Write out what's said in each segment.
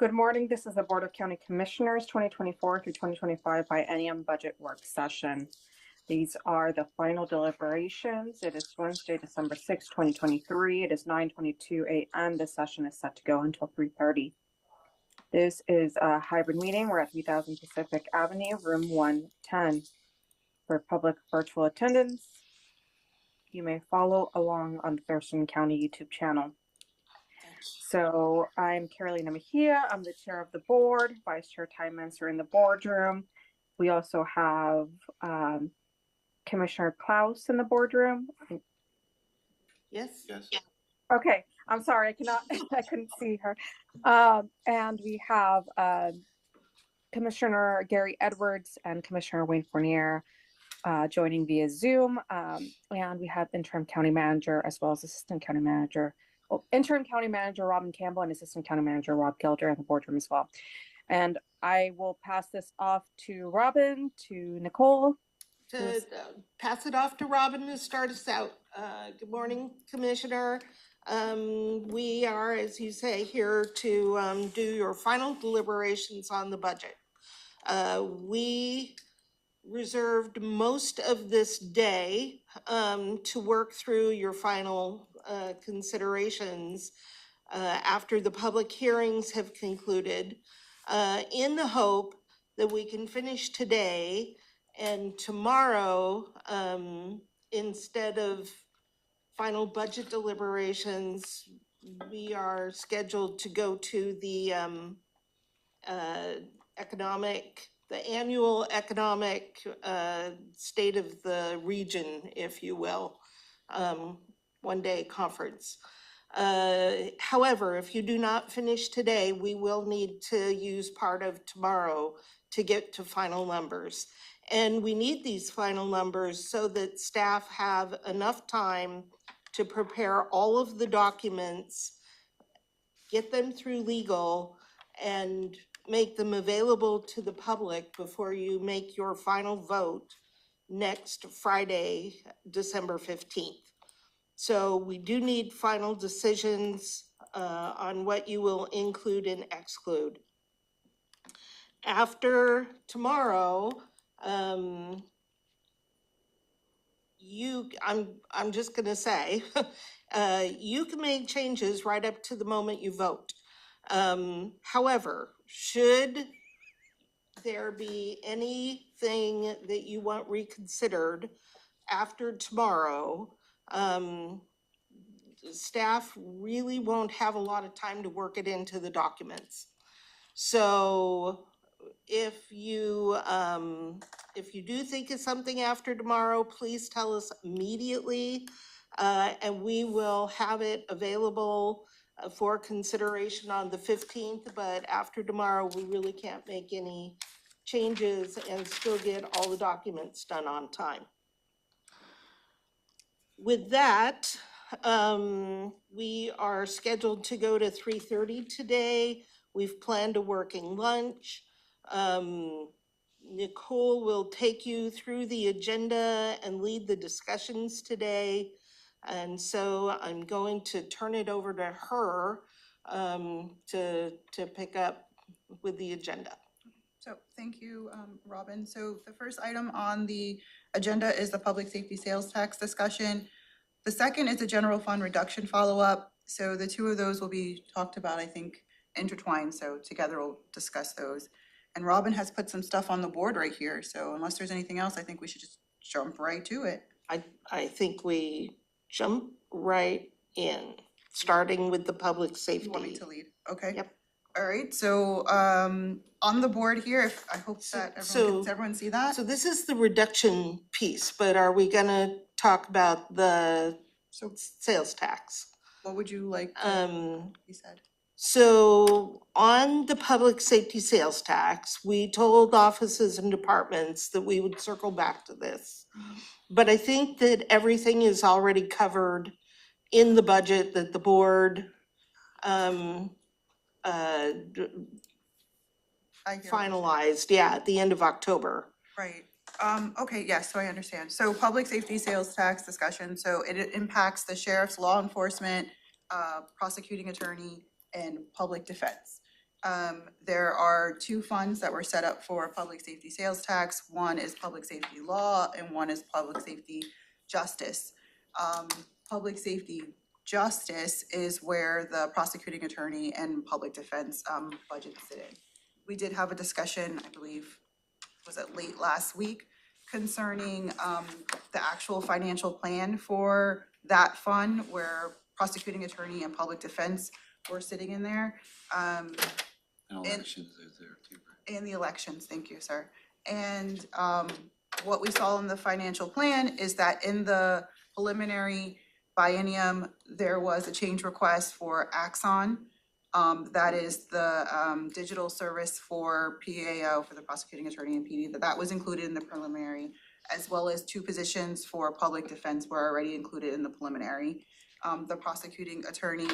Good morning. This is the Board of County Commissioners 2024 through 2025 biennium budget work session. These are the final deliberations. It is Wednesday, December 6, 2023. It is 9:22 a.m. This session is set to go until 3:30. This is a hybrid meeting. We're at 3000 Pacific Avenue, room 110. For public virtual attendance, you may follow along on the Thurston County YouTube channel. So I'm Carolina Mejia. I'm the chair of the board. Vice Chair Ty Menser in the boardroom. We also have Commissioner Klaus in the boardroom. Yes. Okay, I'm sorry, I couldn't see her. And we have Commissioner Gary Edwards and Commissioner Wayne Fournier joining via Zoom. And we have interim county manager as well as assistant county manager. Interim County Manager Robin Campbell and Assistant County Manager Rob Gilder in the boardroom as well. And I will pass this off to Robin, to Nicole. Pass it off to Robin to start us out. Good morning, Commissioner. We are, as you say, here to do your final deliberations on the budget. We reserved most of this day to work through your final considerations after the public hearings have concluded, in the hope that we can finish today and tomorrow, instead of final budget deliberations, we are scheduled to go to the annual economic state of the region, if you will, one-day conference. However, if you do not finish today, we will need to use part of tomorrow to get to final numbers. And we need these final numbers so that staff have enough time to prepare all of the documents, get them through legal, and make them available to the public before you make your final vote next Friday, December 15th. So we do need final decisions on what you will include and exclude. After tomorrow, I'm just gonna say, you can make changes right up to the moment you vote. However, should there be anything that you want reconsidered after tomorrow, staff really won't have a lot of time to work it into the documents. So if you do think of something after tomorrow, please tell us immediately, and we will have it available for consideration on the 15th, but after tomorrow, we really can't make any changes and still get all the documents done on time. With that, we are scheduled to go to 3:30 today. We've planned a working lunch. Nicole will take you through the agenda and lead the discussions today. And so I'm going to turn it over to her to pick up with the agenda. So thank you, Robin. So the first item on the agenda is the public safety sales tax discussion. The second is the general fund reduction follow-up. So the two of those will be talked about, I think, intertwined. So together we'll discuss those. And Robin has put some stuff on the board right here. So unless there's anything else, I think we should just jump right to it. I think we jump right in, starting with the public safety. You want me to lead? Okay. Yep. All right. So on the board here, I hope that everyone see that. So this is the reduction piece, but are we gonna talk about the sales tax? What would you like he said? So on the public safety sales tax, we told offices and departments that we would circle back to this. But I think that everything is already covered in the budget that the board finalized, at the end of October. Right. Okay, yes, so I understand. So public safety sales tax discussion, so it impacts the sheriff's, law enforcement, prosecuting attorney, and public defense. There are two funds that were set up for public safety sales tax. One is public safety law and one is public safety justice. Public safety justice is where the prosecuting attorney and public defense budgets sit in. We did have a discussion, I believe, was it late last week, concerning the actual financial plan for that fund where prosecuting attorney and public defense were sitting in there. And elections is there too, right? And the elections, thank you, sir. And what we saw in the financial plan is that in the preliminary biennium, there was a change request for Axon. That is the digital service for PAO, for the prosecuting attorney and PD, that was included in the preliminary, as well as two positions for public defense were already included in the preliminary. The prosecuting attorney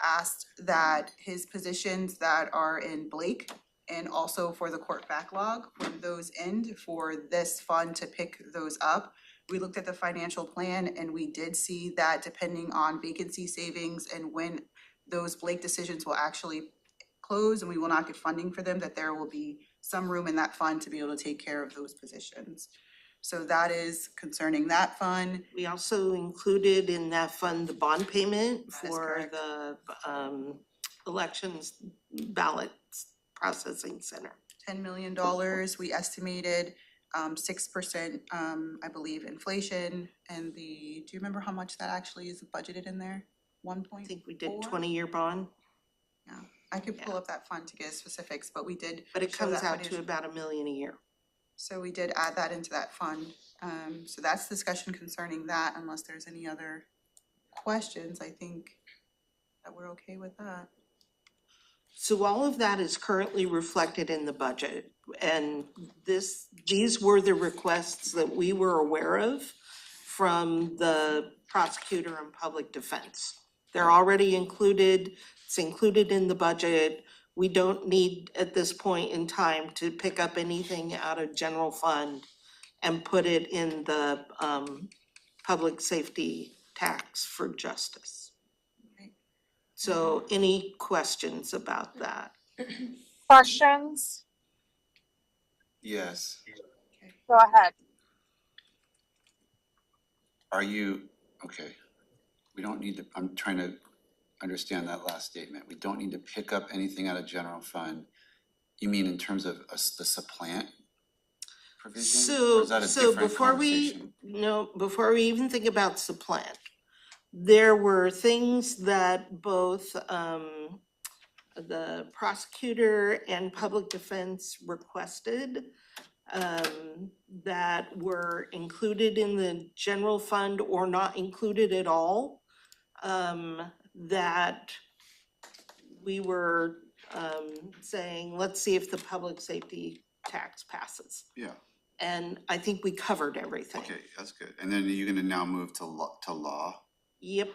asked that his positions that are in Blake and also for the court backlog, when those end, for this fund to pick those up. We looked at the financial plan and we did see that depending on vacancy savings and when those Blake decisions will actually close and we will not get funding for them, that there will be some room in that fund to be able to take care of those positions. So that is concerning that fund. We also included in that fund the bond payment That is for correct. the elections ballot processing center. $10 million, we estimated 6%, I believe, inflation. And do you remember how much that actually is budgeted in there? 1.4? I think we did 20-year bond, Yeah, I could pull up that fund to get specifics, but we did. but it show comes that out to financial- about $1 million a year. So we did add that into that fund. So that's discussion concerning that, unless there's any other questions, I think that we're okay with that. So all of that is currently reflected in the budget. And these were the requests that we were aware of from the prosecutor and public defense. They're already included, it's included in the budget. We don't need at this point in time to pick up anything out of general fund and put it in the public safety tax for justice. Right. So any questions about that? Questions? Yes. Go ahead. Are you, okay, we don't need to, I'm trying to understand that last statement. We don't need to pick up anything out of general fund. You mean in terms of the supplant provision? Or is that a So different before we, conversation? no, before we even think about supplant, there were things that both the prosecutor and public defense requested that were included in the general fund or not included at all, that we were saying, let's see if the public safety tax passes. Yeah, And I think we covered everything. okay, that's good. And then you're gonna now move to law? Yep,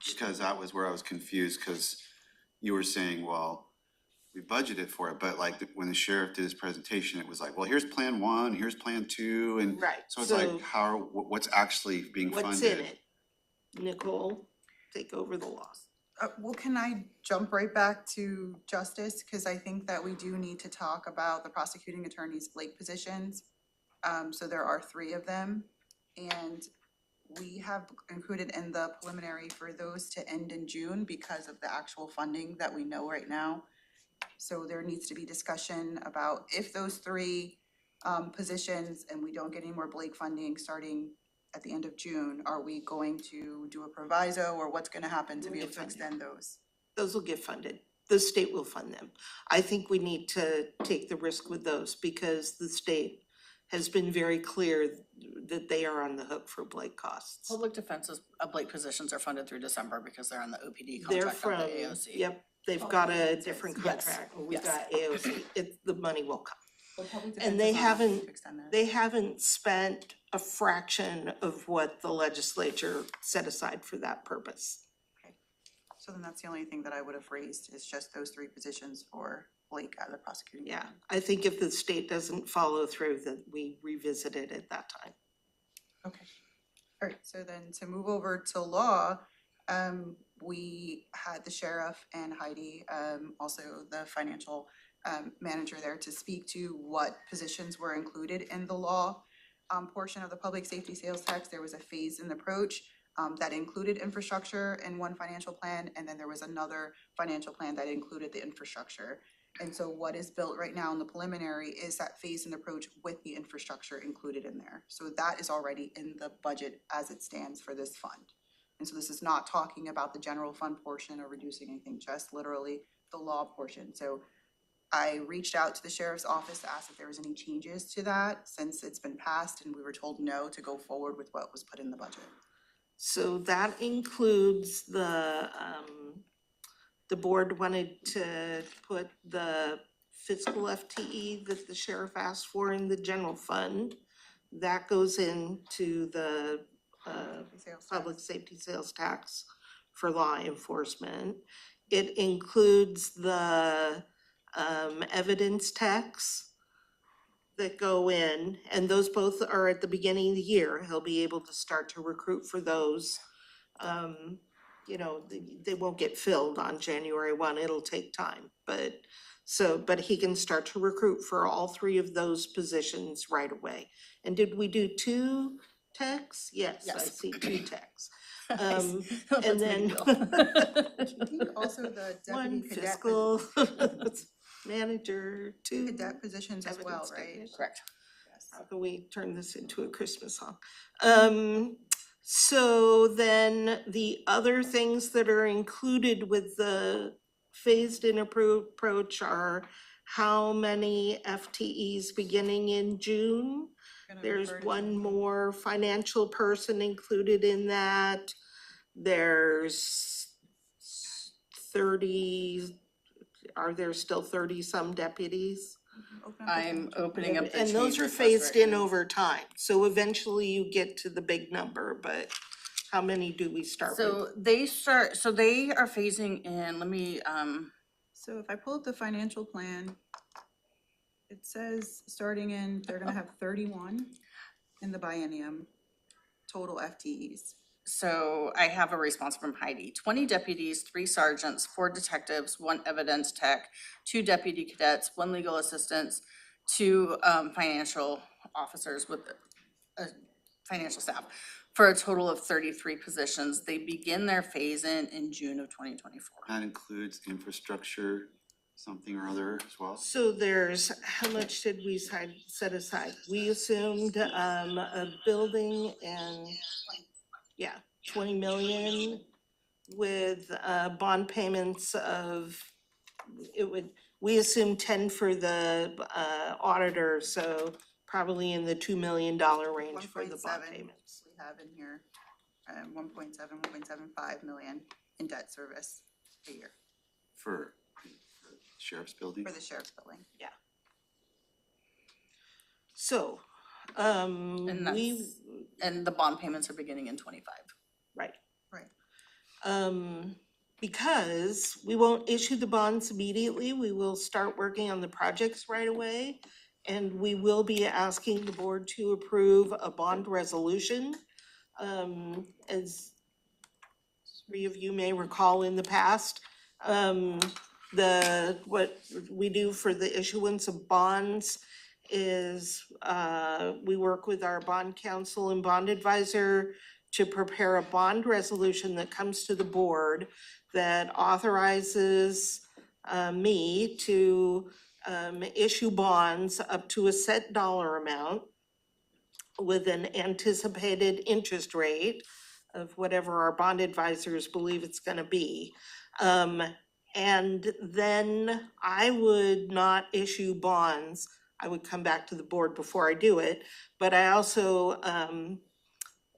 Because that was where I was confused, because you were saying, well, we budgeted for it, but like when the sheriff did his presentation, it was like, well, here's plan one, here's plan two, and right. so it's like, what's actually being funded? What's in it? Nicole, take over the loss. Well, can I jump right back to justice? Because I think that we do need to talk about the prosecuting attorney's Blake positions. So there are 3 of them. And we have included in the preliminary for those to end in June because of the actual funding that we know right now. So there needs to be discussion about if those 3 positions and we don't get any more Blake funding starting at the end of June, are we going to do a proviso or what's gonna happen to be able to extend those? Those will get funded. The state will fund them. I think we need to take the risk with those because the state has been very clear that they are on the hook for Blake costs. Public defense's Blake positions are funded through December because they're on the OPD They're contract from, of the AOC. yep, they've got a different Yes, contract. We've yes. got AOC. The money will come. Well, public And defense they is not asking haven't- to extend theirs. They haven't spent a fraction of what the legislature set aside for that purpose. So then that's the only thing that I would have raised is just those 3 positions for Blake at the prosecuting. Yeah, attorney. I think if the state doesn't follow through, that we revisit it at that time. Okay. All right, so then to move over to law, we had the sheriff and Heidi, also the financial manager there to speak to what positions were included in the law portion of the public safety sales tax. There was a phased-in approach that included infrastructure in one financial plan, and then there was another financial plan that included the infrastructure. And so what is built right now in the preliminary is that phased-in approach with the infrastructure included in there. So that is already in the budget as it stands for this fund. And so this is not talking about the general fund portion or reducing anything, just literally the law portion. So I reached out to the sheriff's office to ask if there was any changes to that since it's been passed, and we were told no to go forward with what was put in the budget. So that includes the board wanted to put the fiscal FTE that the sheriff asked for in the general fund. That goes into the Sales tax. public safety sales tax for law enforcement. It includes the evidence tax that go in, and those both are at the beginning of the year. He'll be able to start to recruit for those. You know, they won't get filled on January 1, it'll take time, but he can start to recruit for all three of those positions right away. And did we do 2 techs? Yes, I Yes. see 2 techs. That's And a big then deal. I think also the one deputy cadet, fiscal manager, 2 cadet positions as well, evidence right? technicians. Correct. Yes. How can we turn this into a Christmas song? So then the other things that are included with the phased-in approach are how many FTEs beginning in June? Gonna There's refer to one June. more financial person included in that. There's 30, are there still 30-some deputies? Open up the I'm financial opening up the And those are changes as phased in written. over time, so eventually you get to the big number, but how many do we start with? So they are phasing in, let me, So if I pull up the financial plan, it says starting in, they're gonna have 31 in the biennium, total FTEs. so I have a response from Heidi. 20 deputies, 3 sergeants, 4 detectives, 1 evidence tech, 2 deputy cadets, 1 legal assistant, 2 financial officers with financial staff, for a total of 33 positions. They begin their phase-in June of 2024. That includes infrastructure, something or other as well? So there's, how much did we set aside? We assumed a building and, yeah, 20 million with bond payments of, we assumed 10 for the auditor, so probably in the $2 million range for the bond 1.7 payments. we have in here, 1.7, 1.75 million in debt service a year For sheriff's building? for the sheriff's building. So, And and the bond payments are beginning in 25. right. Right. Because we won't issue the bonds immediately, we will start working on the projects right away. And we will be asking the board to approve a bond resolution. As 3 of you may recall in the past, what we do for the issuance of bonds is, we work with our bond counsel and bond advisor to prepare a bond resolution that comes to the board that authorizes me to issue bonds up to a set dollar amount with an anticipated interest rate of whatever our bond advisors believe it's gonna be. And then I would not issue bonds. I would come back to the board before I do it, but I also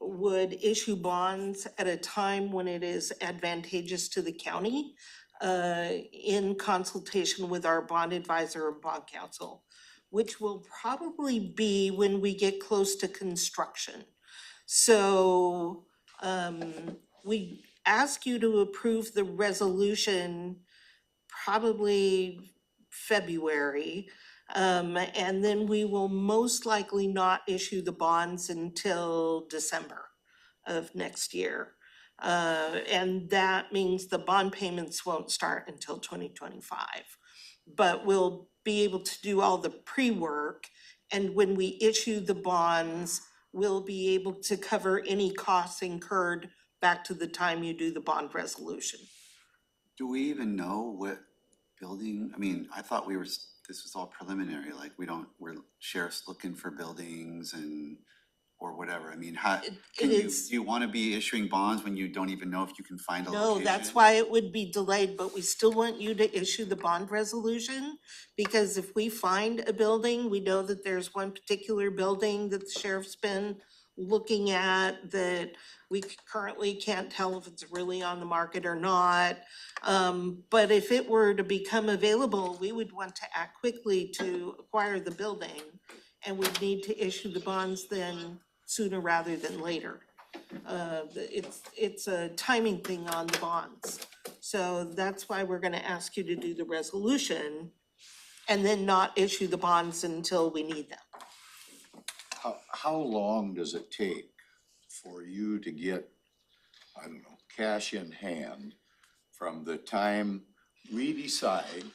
would issue bonds at a time when it is advantageous to the county, in consultation with our bond advisor and bond counsel, which will probably be when we get close to construction. So we ask you to approve the resolution probably February. And then we will most likely not issue the bonds until December of next year. And that means the bond payments won't start until 2025. But we'll be able to do all the pre-work, and when we issue the bonds, we'll be able to cover any costs incurred back to the time you do the bond resolution. Do we even know what building, I mean, I thought this was all preliminary, like we're sheriff's looking for buildings and, or whatever. I mean, how, do you want to be issuing bonds when you don't even know if you can find a location? No, that's why it would be delayed, but we still want you to issue the bond resolution, because if we find a building, we know that there's one particular building that the sheriff's been looking at that we currently can't tell if it's really on the market or not. But if it were to become available, we would want to act quickly to acquire the building, and we'd need to issue the bonds then sooner rather than later. It's a timing thing on the bonds. So that's why we're gonna ask you to do the resolution and then not issue the bonds until we need them. How long does it take for you to get, I don't know, cash in hand from the time we decide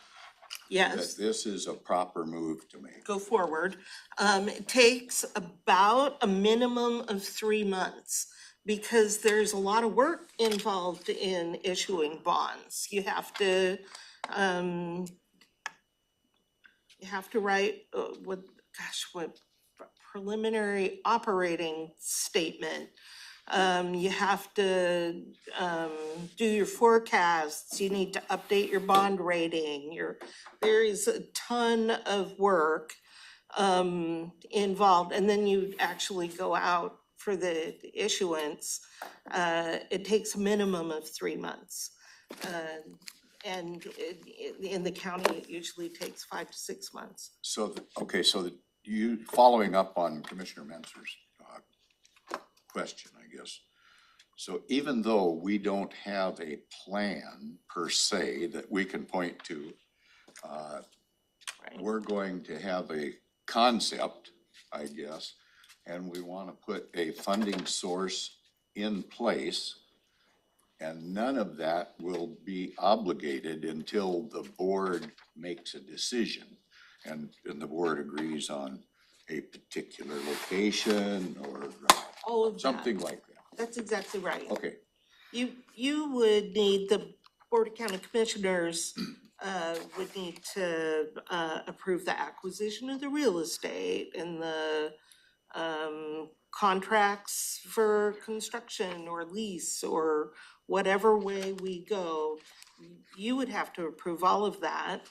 Yes, that this is a proper move to make? go forward. It takes about a minimum of 3 months, because there's a lot of work involved in issuing bonds. You have to write what preliminary operating statement. You have to do your forecasts, you need to update your bond rating, there is a ton of work involved, and then you actually go out for the issuance. It takes a minimum of 3 months. And in the county, it usually takes 5 to 6 months. So, okay, so you, following up on Commissioner Mentzer's question, I guess. So even though we don't have a plan per se that we can point to, Right. we're going to have a concept, I guess, and we want to put a funding source in place. And none of that will be obligated until the board makes a decision. And the board agrees on a particular location or All of that. something like that. That's exactly right. Okay, You would need, the Board of County Commissioners would need to approve the acquisition of the real estate and the contracts for construction or lease or whatever way we go. You would have to approve all of that.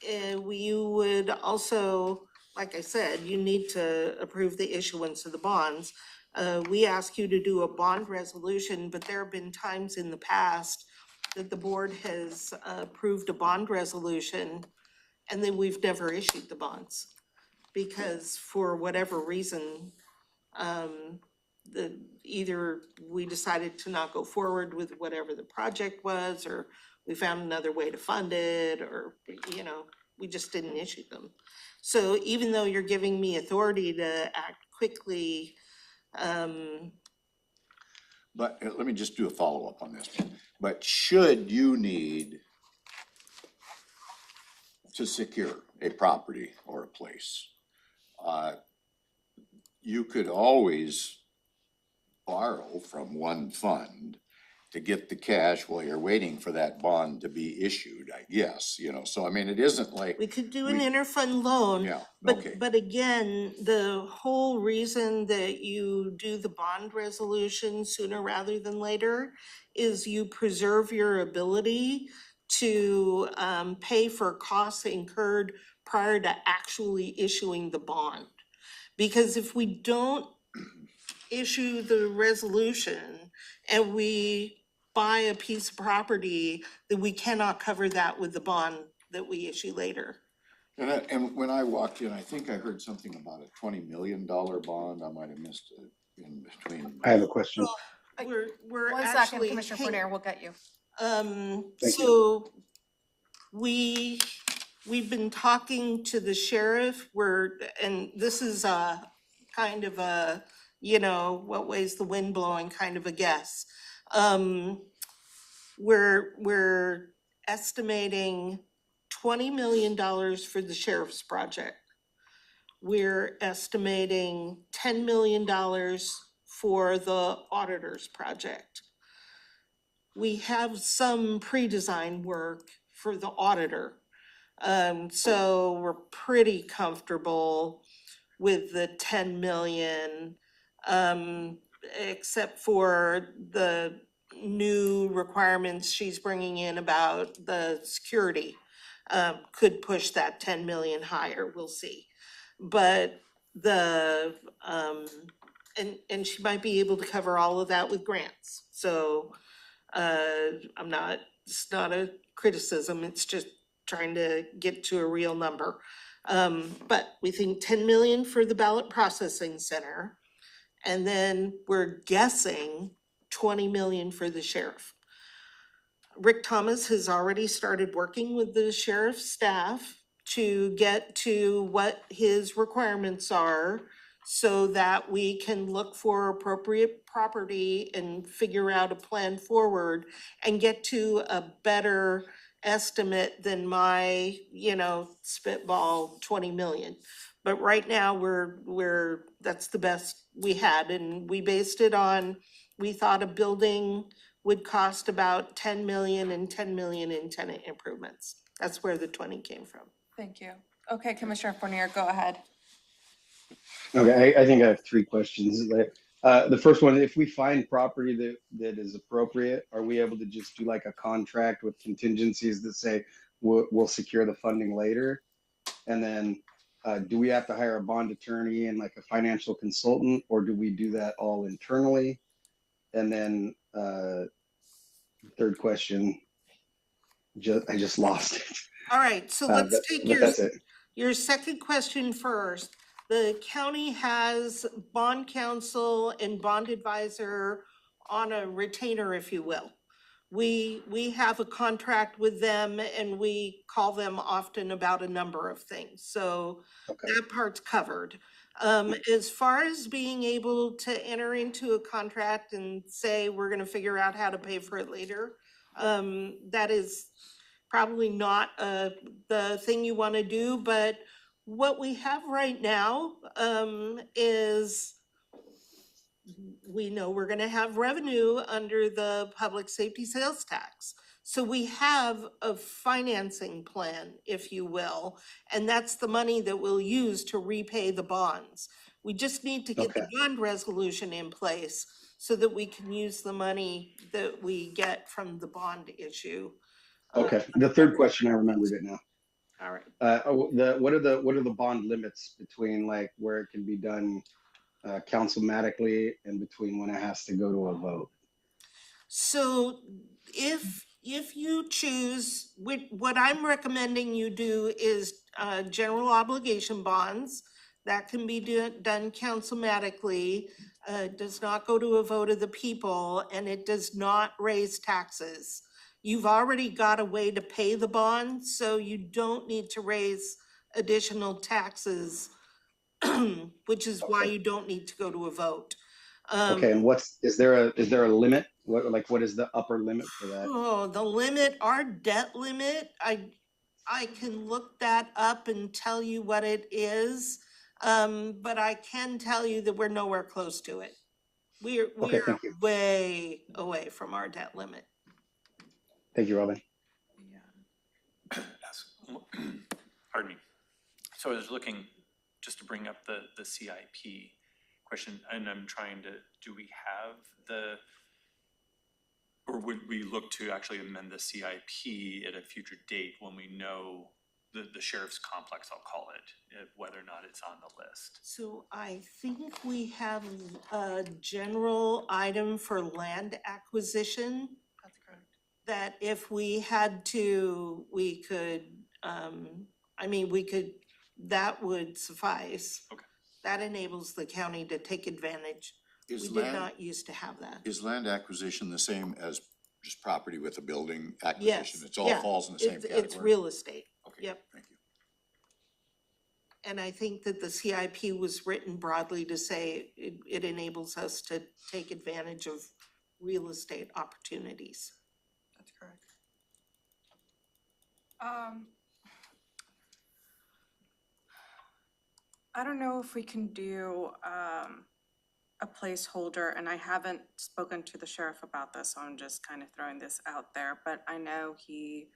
You would also, like I said, you need to approve the issuance of the bonds. We ask you to do a bond resolution, but there have been times in the past that the board has approved a bond resolution and then we've never issued the bonds. Because for whatever reason, either we decided to not go forward with whatever the project was, or we found another way to fund it, or, we just didn't issue them. So even though you're giving me authority to act quickly, but let me just do a follow-up on this. But should you need to secure a property or a place, you could always borrow from one fund to get the cash while you're waiting for that bond to be issued, I guess, so I mean, it isn't like, we could do an interfund loan. yeah, But, okay. but again, the whole reason that you do the bond resolution sooner rather than later is you preserve your ability to pay for costs incurred prior to actually issuing the bond. Because if we don't issue the resolution and we buy a piece of property, then we cannot cover that with the bond that we issue later. And when I walked in, I think I heard something about a $20 million bond. I might have missed it in between. I have a question. We're One second, actually. Commissioner Fornier, we'll get you. Thank So we've been talking to the sheriff, and this is a kind of a, what way's the wind blowing kind of a guess. We're estimating $20 million for the sheriff's project. We're estimating $10 million for the auditor's project. We have some pre-design work for the auditor. So we're pretty comfortable with the 10 million, except for the new requirements she's bringing in about the security. Could push that 10 million higher, we'll see. But the, and she might be able to cover all of that with grants. So, I'm not, it's not a criticism, it's just trying to get to a real number. But we think 10 million for the ballot processing center. And then we're guessing 20 million for the sheriff. Rick Thomas has already started working with the sheriff's staff to get to what his requirements are so that we can look for appropriate property and figure out a plan forward and get to a better estimate than my, spitball 20 million. But right now that's the best we had, and we based it on, we thought a building would cost about 10 million and 10 million in tenant improvements. That's where the 20 came from. Thank you. Okay, Commissioner Fournier, go ahead. Okay, I think I have three questions. The first one, if we find property that is appropriate, are we able to just do like a contract with contingencies that say we'll secure the funding later? And then do we have to hire a bond attorney and like a financial consultant, or do we do that all internally? And then third question, I just lost it. All right, so let's take that's it. your second question first. The county has bond counsel and bond advisor on a retainer, if you will. We have a contract with them and we call them often about a number of things. So Okay. that part's covered. As far as being able to enter into a contract and say, we're gonna figure out how to pay for it later, that is probably not the thing you wanna do, but what we have right now is we know we're gonna have revenue under the public safety sales tax. So we have a financing plan, if you will, and that's the money that we'll use to repay the bonds. We just need to get the bond resolution in place so that we can use the money that we get from the bond issue. Okay, the third question, I remembered it now. All right. What are the bond limits between like where it can be done councilmatically and between when it has to go to a vote? So if you choose, what I'm recommending you do is general obligation bonds. That can be done councilmatically, does not go to a vote of the people, and it does not raise taxes. You've already got a way to pay the bond, so you don't need to raise additional taxes, which is why you don't need to go to a vote. Okay, and is there a limit? What is the upper limit for that? Oh, the limit, our debt limit, I can look that up and tell you what it is. But I can tell you that we're nowhere close to it. We're thank you. way away from our debt limit. Thank you, Robin. Pardon me. So I was looking just to bring up the CIP question, and I'm trying to, do we have or would we look to actually amend the CIP at a future date when we know the sheriff's complex, I'll call it, whether or not it's on the list? So I think we have a general item for land acquisition. That's correct. That if we had to, we could, that would suffice. Okay. That enables the county to take advantage. We did not used to have that. Is land acquisition the same as just property with a building acquisition? Yes, It's all yeah. falls in the same category? It's real estate. Okay, Yep. thank you. And I think that the CIP was written broadly to say it enables us to take advantage of real estate opportunities. That's correct. I don't know if we can do a placeholder, and I haven't spoken to the sheriff about this, so I'm just kind of throwing this out there, but I know he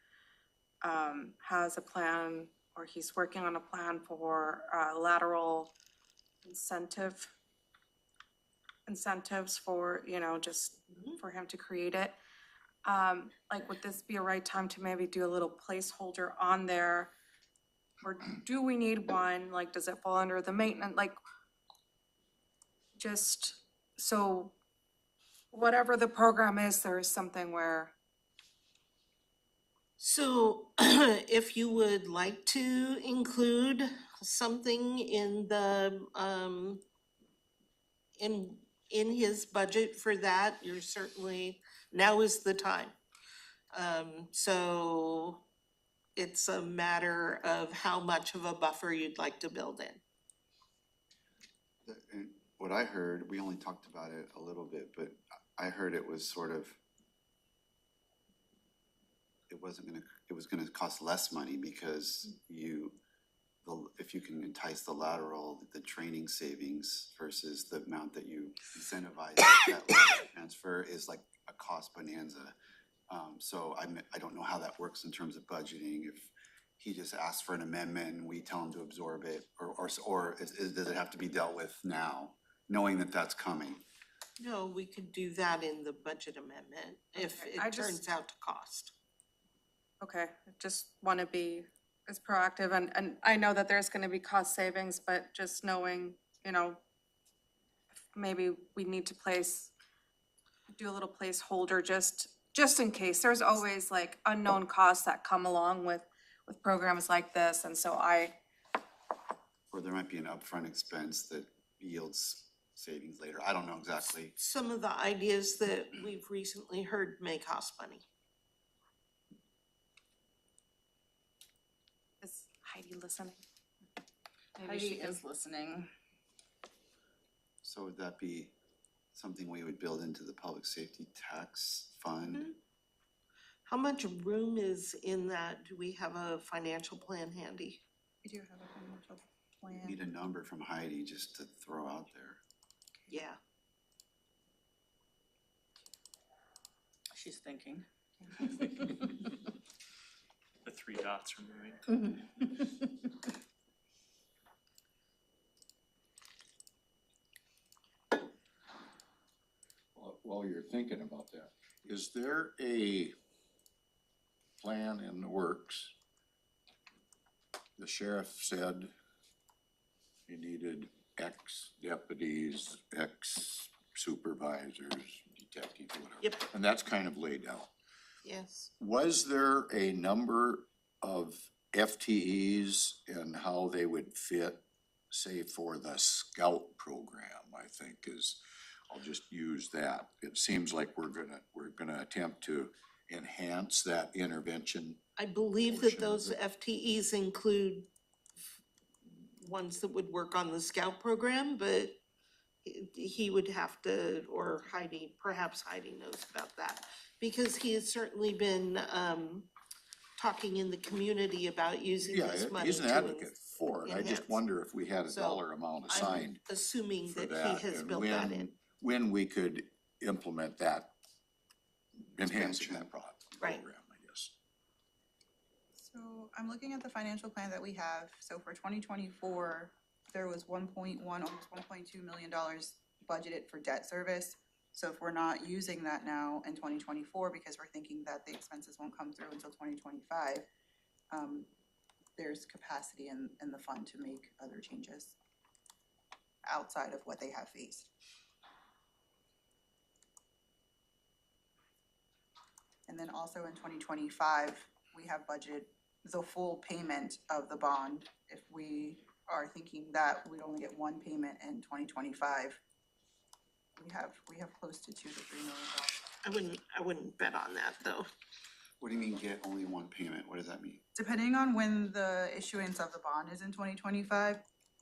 has a plan, or he's working on a plan for lateral incentives for, you know, just for him to create it. Like, would this be a right time to maybe do a little placeholder on there? Or do we need one? Like, does it fall under the maintenance? Like, just so whatever the program is, there is something where, So if you would like to include something in the, in his budget for that, you're certainly, now is the time. So it's a matter of how much of a buffer you'd like to build in. And what I heard, we only talked about it a little bit, but I heard it was sort of, it was gonna cost less money because if you can entice the lateral, the training savings versus the amount that you incentivize that transfer is like a cost bonanza. So I don't know how that works in terms of budgeting. If he just asks for an amendment and we tell him to absorb it, or does it have to be dealt with now, knowing that that's coming? No, we could do that in the budget amendment if Okay, it turns out to cost. okay, I just want to be as proactive, and I know that there's going to be cost savings, but just knowing, you know, maybe we need to do a little placeholder just in case. There's always like unknown costs that come along with programs like this, and so Or there might be an upfront expense that yields savings later. I don't know exactly. Some of the ideas that we've recently heard may cost money. Is Heidi listening? Maybe Heidi she can- is listening. So would that be something we would build into the public safety tax fund? How much room is in that? Do we have a financial plan handy? We do have a financial plan. Need a number from Heidi just to throw out there. Yeah. She's thinking. The three dots are moving. While you're thinking about that, is there a plan in the works? The sheriff said he needed X deputies, X supervisors, detectives, whatever. Yep. And that's kind of laid out. Yes. Was there a number of FTEs and how they would fit, say for the scout program, I think I'll just use that. It seems like we're gonna attempt to enhance that intervention. I believe that those FTEs include ones that would work on the scout program, but he would have to, or Heidi, perhaps Heidi knows about that. Because he has certainly been talking in the community about using Yeah, this money he's an to advocate for it. I just enhance. wonder if we had a So, dollar amount assigned I'm assuming for that that he has and built that in. when we could implement that, enhancing that Right. program, I guess. So I'm looking at the financial plan that we have. So for 2024, there was 1.1, almost $1.2 million budgeted for debt service. So if we're not using that now in 2024, because we're thinking that the expenses won't come through until 2025, there's capacity in the fund to make other changes outside of what they have faced. And then also in 2025, we have budgeted the full payment of the bond. If we are thinking that we only get one payment in 2025, we have close to $2 to $3 million. I wouldn't bet on that, though. What do you mean get only one payment? What does that mean? Depending on when the issuance of the bond is in 2025,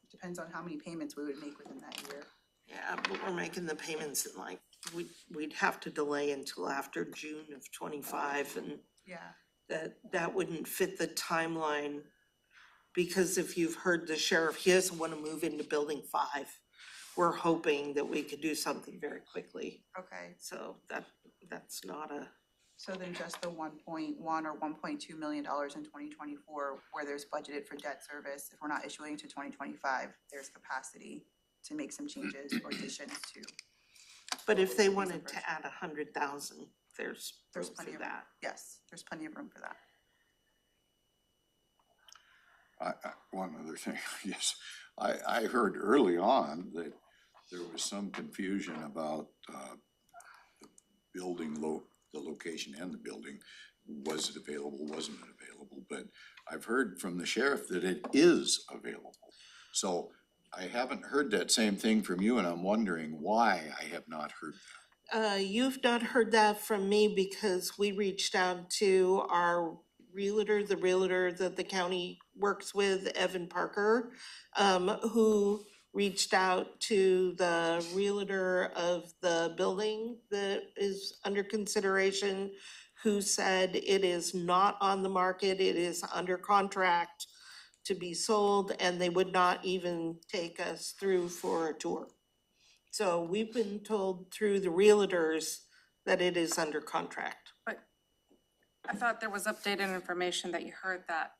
depends on how many payments we would make within that year. Yeah, but we're making the payments in like we'd have to delay until after June of 25, and Yeah, that wouldn't fit the timeline. Because if you've heard the sheriff, he doesn't want to move into building 5. We're hoping that we could do something very quickly. okay. So that's not a, So then just the 1.1 or $1.2 million in 2024, where there's budgeted for debt service, if we're not issuing to 2025, there's capacity to make some changes or additions to. but if they wanted to add 100,000, there's There's room plenty for of, that. yes, there's plenty of room for that. One other thing, yes, I heard early on that there was some confusion about, the building the location and the building. Was it available, wasn't it available? But I've heard from the sheriff that it is available. So I haven't heard that same thing from you, and I'm wondering why I have not heard that. You've not heard that from me because we reached out to our realtor, the realtor that the county works with, Evan Parker, who reached out to the realtor of the building that is under consideration, who said it is not on the market, it is under contract to be sold, and they would not even take us through for a tour. So we've been told through the realtors that it is under contract. But I thought there was updated information that you heard that,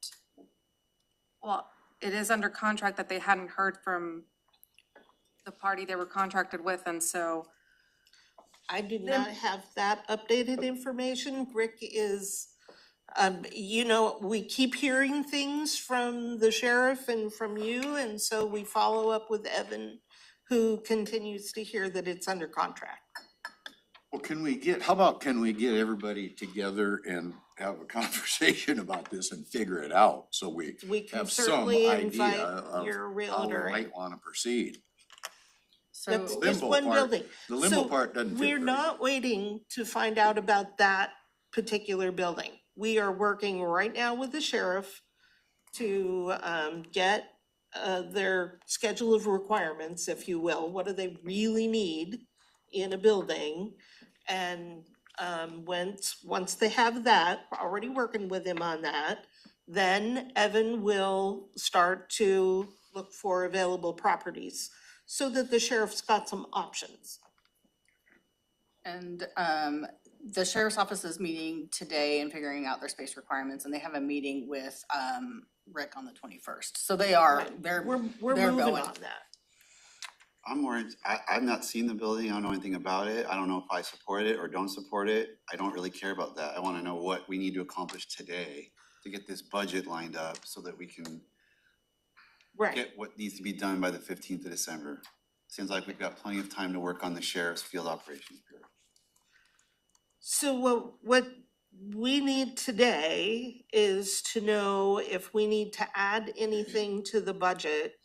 well, it is under contract that they hadn't heard from the party they were contracted with, and so, I do not have that updated information. Rick is, we keep hearing things from the sheriff and from you, and so we follow up with Evan, who continues to hear that it's under contract. Well, how about can we get everybody together and have a conversation about this and figure it out? So we We can have some certainly idea invite of your how we realtor. might wanna proceed. That's So, just limbo one part- building. The limbo So part doesn't fit we're very not waiting to find out about that particular building. We are working right now with the sheriff to get their schedule of requirements, if you will. What do they really need in a building? And once they have that, we're already working with him on that, then Evan will start to look for available properties so that the sheriff's got some options. and the sheriff's office is meeting today and figuring out their space requirements, and they have a meeting with Rick on the 21st. So they are, they're We're they're moving going. on that. I'm worried, I've not seen the building, I don't know anything about it, I don't know if I support it or don't support it, I don't really care about that, I wanna know what we need to accomplish today to get this budget lined up so that we can Right. get what needs to be done by the 15th of December. Seems like we've got plenty of time to work on the sheriff's field operations bureau. So what we need today is to know if we need to add anything to the budget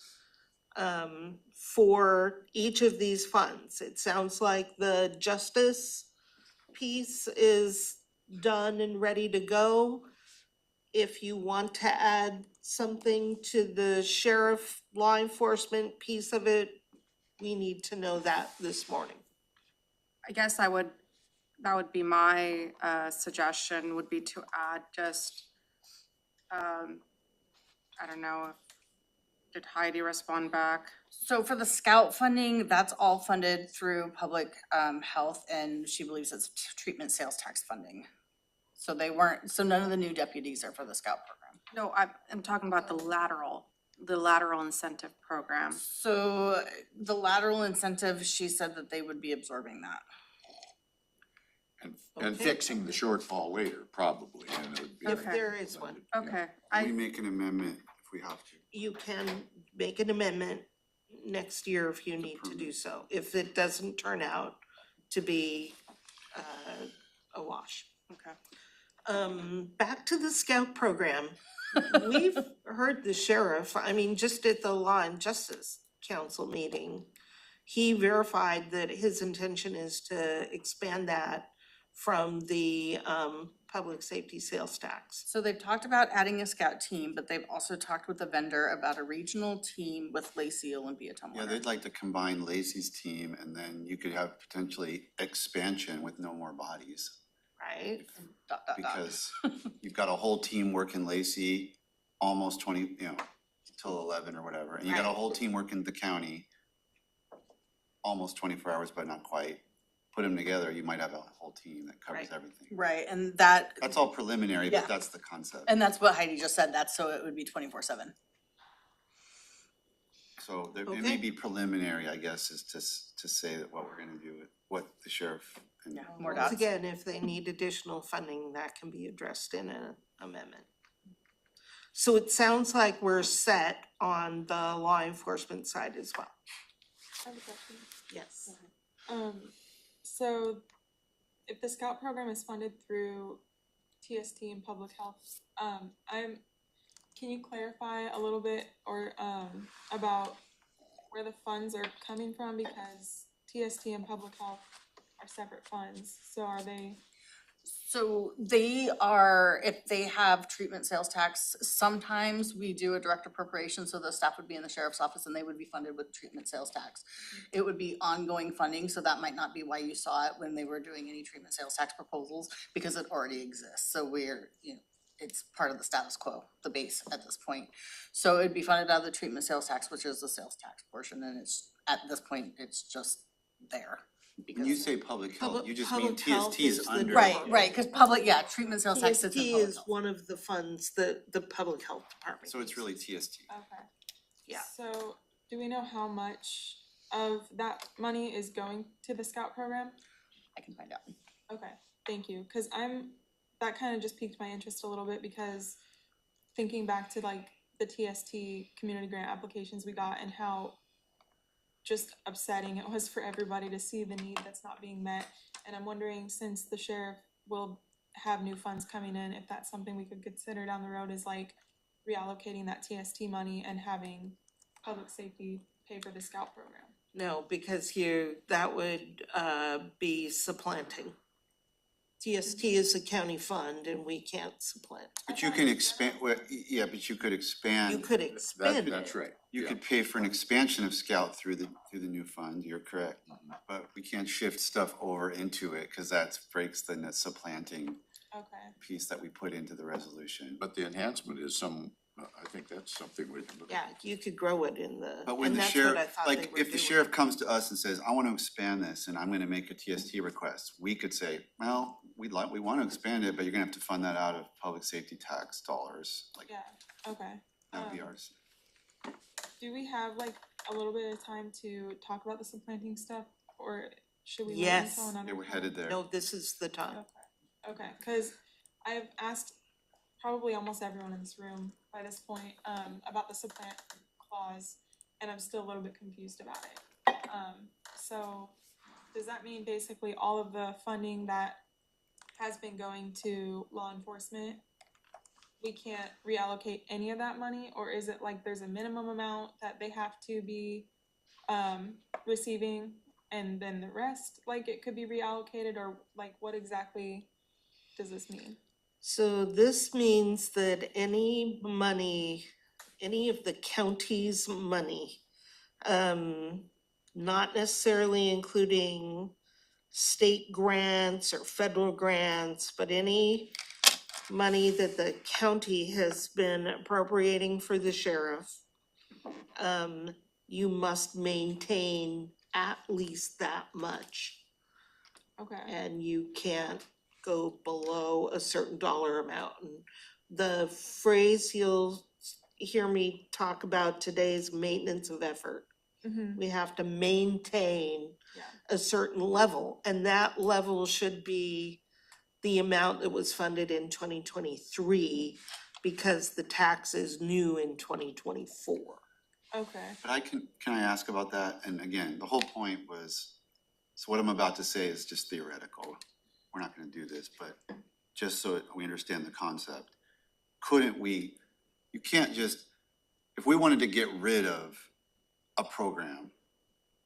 for each of these funds. It sounds like the justice piece is done and ready to go. If you want to add something to the sheriff law enforcement piece of it, we need to know that this morning. I guess that would be my suggestion, would be to add just, I don't know, did Heidi respond back? So for the scout funding, that's all funded through public health, and she believes it's treatment sales tax funding. So so none of the new deputies are for the scout program. No, I'm talking about the lateral incentive program. So the lateral incentive, she said that they would be absorbing that. And Okay. fixing the shortfall later, probably, and it would be. If there is one. Okay, Can we make an amendment if we have to? You can make an amendment next year if you need to do so, if it doesn't turn out to be a wash. okay. Back to the scout program. We've heard the sheriff, just at the Law and Justice Council meeting, he verified that his intention is to expand that from the public safety sales tax. So they've talked about adding a scout team, but they've also talked with the vendor about a regional team with Lacey Olympia Yeah, Tumwater. they'd like to combine Lacey's team and then you could have potentially expansion with no more bodies. Right? Dot, dot, dot. Because you've got a whole team working Lacey, almost 20, till 11 or whatever. And you got a Right. whole team working the county, almost 24 hours, but not quite. Put them together, you might have a whole team that covers Right. everything. Right, and that, That's all preliminary, Yeah. but that's the concept. and that's what Heidi just said, that's so it would be 24/7. So it Okay. may be preliminary, I guess, is to say that what we're gonna do with what the sheriff and Yeah, more Once dots. again, if they need additional funding, that can be addressed in an amendment. So it sounds like we're set on the law enforcement side as well. I have a question. Yes. So if the scout program is funded through TST and public health, can you clarify a little bit or, about where the funds are coming from? Because TST and public health are separate funds, so are they? So they are, if they have treatment sales tax, sometimes we do a direct appropriation, so the staff would be in the sheriff's office and they would be funded with treatment sales tax. It would be ongoing funding, so that might not be why you saw it when they were doing any treatment sales tax proposals, because it already exists, so we're, it's part of the status quo, the base at this point. So it'd be funded out of the treatment sales tax, which is the sales tax portion, and it's, at this point, it's just there. when you say public health, you just mean Public health TST is is the under. Right, cause public, yeah, treatment sales tax sits in TST public is health. one of the funds that the public health department. So it's really uses. TST. Okay. Yeah. So do we know how much of that money is going to the scout program? I can find out. Okay, thank you, cause that kind of just piqued my interest a little bit because thinking back to like the TST community grant applications we got and how just upsetting it was for everybody to see the need that's not being met. And I'm wondering, since the sheriff will have new funds coming in, if that's something we could consider down the road is like reallocating that TST money and having public safety pay for the scout program. No, because that would be supplanting. TST is a county fund and we can't supplant. But you can expand, well, yeah, but you could expand. You could expand it. That's right. You Yeah. could pay for an expansion of Scout through the new fund, you're correct. But we can't shift stuff over into it, cause that breaks the supplanting Okay, piece that we put into the resolution. But the enhancement is I think that's something we can look Yeah, at. you could grow it in the, But when and the that's what I sheriff, thought they were like, if the doing. sheriff comes to us and says, I wanna expand this and I'm gonna make a TST request, we could say, well, we wanna expand it, but you're gonna have to fund that out of public safety tax dollars, like, yeah, okay. that would be ours. Do we have like a little bit of time to talk about the supplanting stuff, or should we wait Yes. until another Yeah, we're time? headed there. No, this is the time. Okay, cause I've asked probably almost everyone in this room by this point, about the supplant clause, and I'm still a little bit confused about it. So does that mean basically all of the funding that has been going to law enforcement, we can't reallocate any of that money, or is it like there's a minimum amount that they have to be receiving and then the rest, like it could be reallocated, or like what exactly does this mean? So this means that any money, any of the county's money, not necessarily including state grants or federal grants, but any money that the county has been appropriating for the sheriff, you must maintain at least that much. Okay, And you can't go below a certain dollar amount. And the phrase you'll hear me talk about today is maintenance of effort. mm-hmm, We have to maintain yeah, a certain level, and that level should be the amount that was funded in 2023 because the tax is new in 2024. okay, But can I ask about that? And again, the whole point was, so what I'm about to say is just theoretical. We're not gonna do this, but just so we understand the concept. You can't just, if we wanted to get rid of a program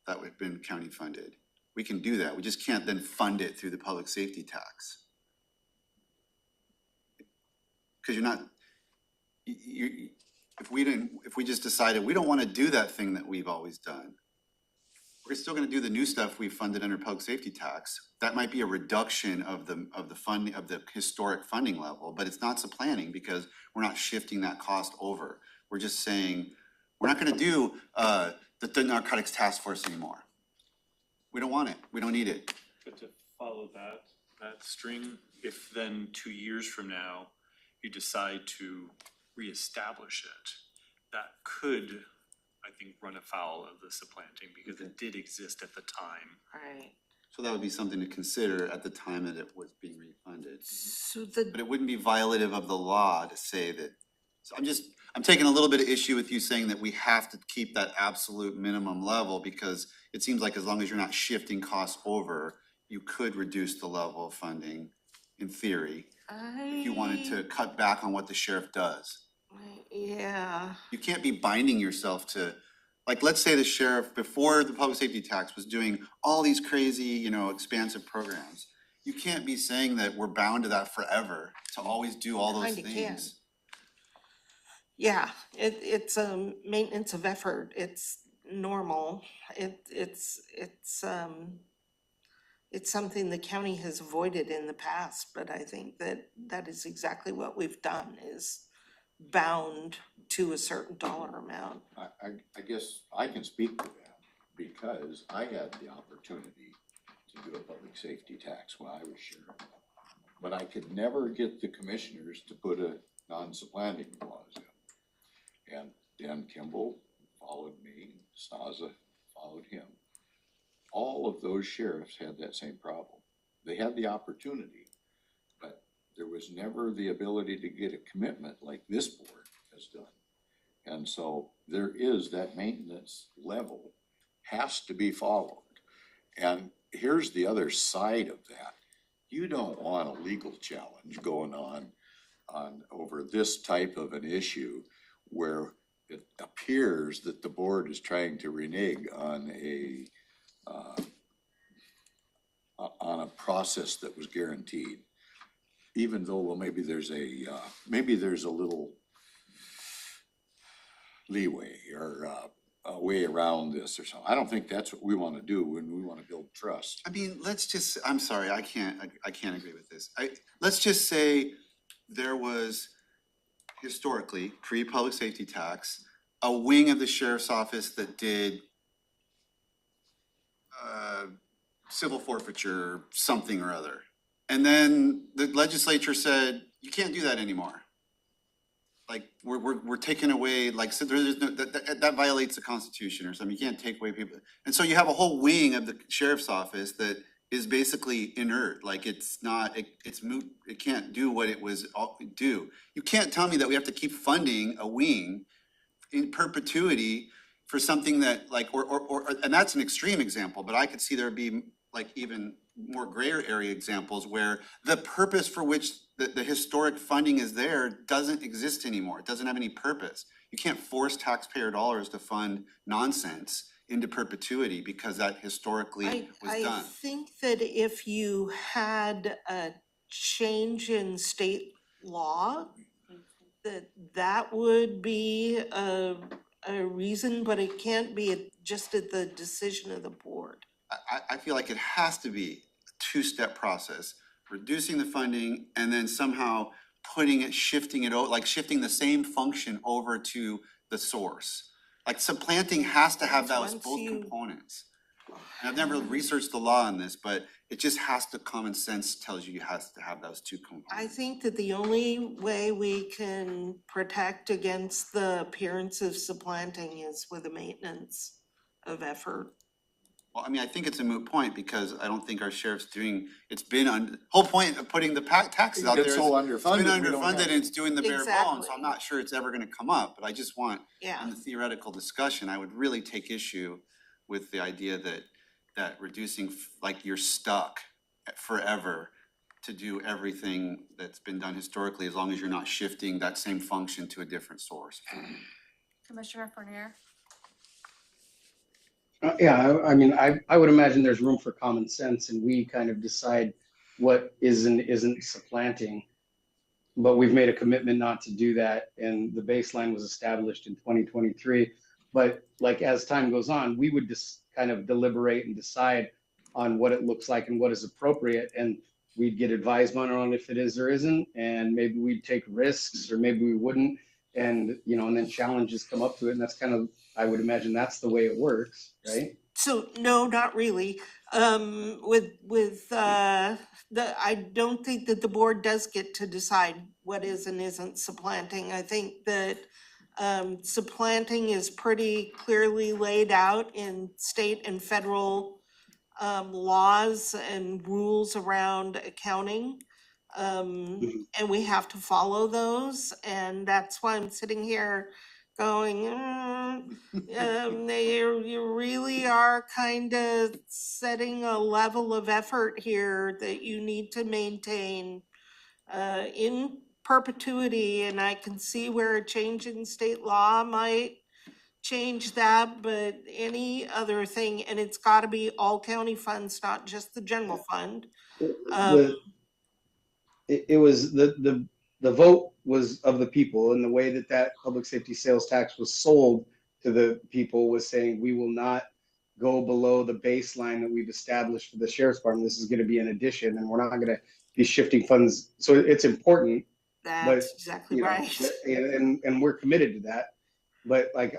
that would have been county funded, we can do that. We just can't then fund it through the public safety tax. because you're not, if we just decided we don't want to do that thing that we've always done, we're still going to do the new stuff we funded under public safety tax. That might be a reduction of the funding of the historic funding level, but it's not supplanting because we're not shifting that cost over. We're just saying we're not going to do the narcotics task force anymore. We don't want it. We don't need it. But to follow that string, if then 2 years from now, you decide to reestablish it, that could, I think, run afoul of the supplanting because it did exist at the time. Right. So that would be something to consider at the time that it was being refunded. So But it wouldn't be violative of the law to say that. So I'm taking a little bit of issue with you saying that we have to keep that absolute minimum level because it seems like as long as you're not shifting costs over, you could reduce the level of funding in theory, if you wanted to cut back on what the sheriff does. Yeah. You can't be binding yourself to, like, let's say the sheriff, before the public safety tax, was doing all these crazy, expansive programs. You can't be saying that we're bound to that forever, to always do all those Kinda things. Yeah, it's a maintenance of effort. It's normal. It's something the county has avoided in the past, but I think that is exactly what we've done is bound to a certain dollar amount. I guess I can speak to that because I had the opportunity to do a public safety tax when I was sheriff. But I could never get the commissioners to put a non-supplanting clause in. And Dan Kimball followed me, Staza followed him. All of those sheriffs had that same problem. They had the opportunity, but there was never the ability to get a commitment like this board has done. And so there is that maintenance level has to be followed. And here's the other side of that. You don't want a legal challenge going on over this type of an issue where it appears that the board is trying to renege on a process that was guaranteed. Even though, well, maybe there's a little leeway or a way around this or something. I don't think that's what we want to do when we want to build trust. I mean, I'm sorry, I can't agree with this. Let's just say there was historically, pre-public safety tax, a wing of the sheriff's office that did civil forfeiture, something or other. And then the legislature said, you can't do that anymore. Like, we're taking away, like, so there's no, that violates the Constitution or something. You can't take away people. And so you have a whole wing of the sheriff's office that is basically inert, like it's moot, it can't do what it was do. You can't tell me that we have to keep funding a wing in perpetuity for something that like, or and that's an extreme example, but I could see there be like even more grayer area examples where the purpose for which the historic funding is there doesn't exist anymore. It doesn't have any purpose. You can't force taxpayer dollars to fund nonsense into perpetuity because that historically was done. I think that if you had a change in state law, that would be a reason, but it can't be just at the decision of the board. I feel like it has to be a two-step process, reducing the funding and then somehow shifting it over, like shifting the same function over to the source. Like supplanting has to have those both components. And I've never researched the law on this, but it just has to, common sense tells you has to have those two components. I think that the only way we can protect against the appearance of supplanting is with a maintenance of effort. Well, I mean, I think it's a moot point because I don't think our sheriff's doing, it's been whole point of putting the taxes out there. It's so underfunded. It's been underfunded and it's doing the bare bones, so Exactly. I'm not sure it's ever gonna come up, but I just want, Yeah. in the theoretical discussion, I would really take issue with the idea that reducing, like you're stuck forever to do everything that's been done historically, as long as you're not shifting that same function to a different source. Commissioner Fournier? Yeah, I mean, I would imagine there's room for common sense and we kind of decide what is and isn't supplanting. but we've made a commitment not to do that, and the baseline was established in 2023. But like as time goes on, we would just kind of deliberate and decide on what it looks like and what is appropriate, and we'd get advisement on if it is or isn't, and maybe we'd take risks or maybe we wouldn't, and and then challenges come up to it, and that's kind of, I would imagine that's the way it works, right? So, no, not really. I don't think that the board does get to decide what is and isn't supplanting. I think that supplanting is pretty clearly laid out in state and federal laws and rules around accounting. And we have to follow those, and that's why I'm sitting here going, you really are kind of setting a level of effort here that you need to maintain in perpetuity, and I can see where a change in state law might change that, but any other thing, and it's gotta be all county funds, not just the general fund. It was the vote was of the people, and the way that public safety sales tax was sold to the people was saying, we will not go below the baseline that we've established for the sheriff's department. This is going to be an addition, and we're not going to be shifting funds. So it's important. That's exactly right. And we're committed to that. But like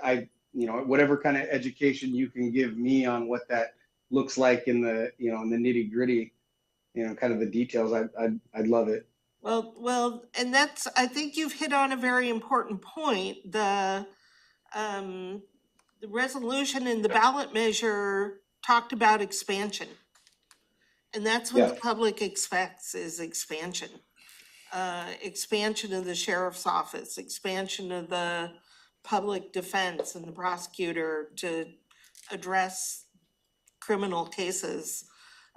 whatever kind of education you can give me on what that looks like in the in the nitty gritty, kind of the details, I'd love it. Well, and I think you've hit on a very important point. The resolution in the ballot measure talked about expansion. And that's what the public expects, is expansion. Expansion of the sheriff's office, expansion of the public defense and the prosecutor to address criminal cases.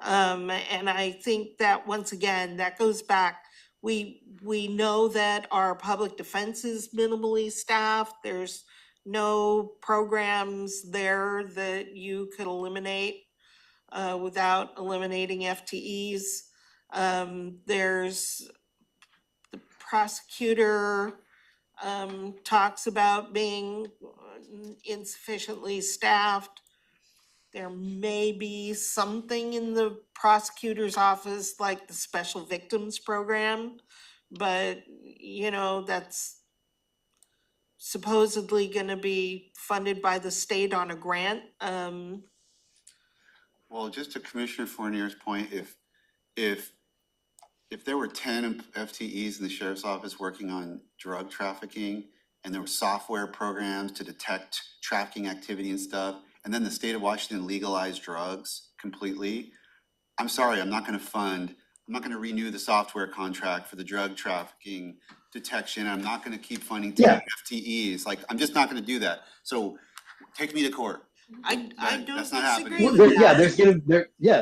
And I think that once again, that goes back, we know that our public defense is minimally staffed. There's no programs there that you could eliminate without eliminating FTEs. There's the prosecutor talks about being insufficiently staffed. There may be something in the prosecutor's office like the special victims program, but that's supposedly gonna be funded by the state on a grant. Well, just to Commissioner Fournier's point, if there were 10 FTEs in the sheriff's office working on drug trafficking, and there were software programs to detect trafficking activity and stuff, and then the state of Washington legalized drugs completely, I'm sorry, I'm not gonna renew the software contract for the drug trafficking detection. I'm not gonna keep funding 10 FTEs. Like, I'm just not gonna do that. So take me to court. I don't That's not disagree happening. with that.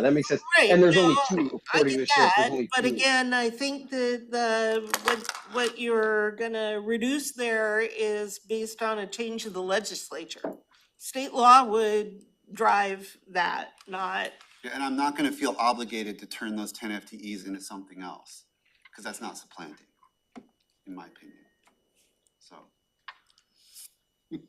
That makes sense. Right, And there's no, only two, I according to get the sheriff, there's that, only but two. again, I think that what you're gonna reduce there is based on a change of the legislature. State law would drive that, not. Yeah, and I'm not gonna feel obligated to turn those 10 FTEs into something else, because that's not supplanting, in my opinion. So,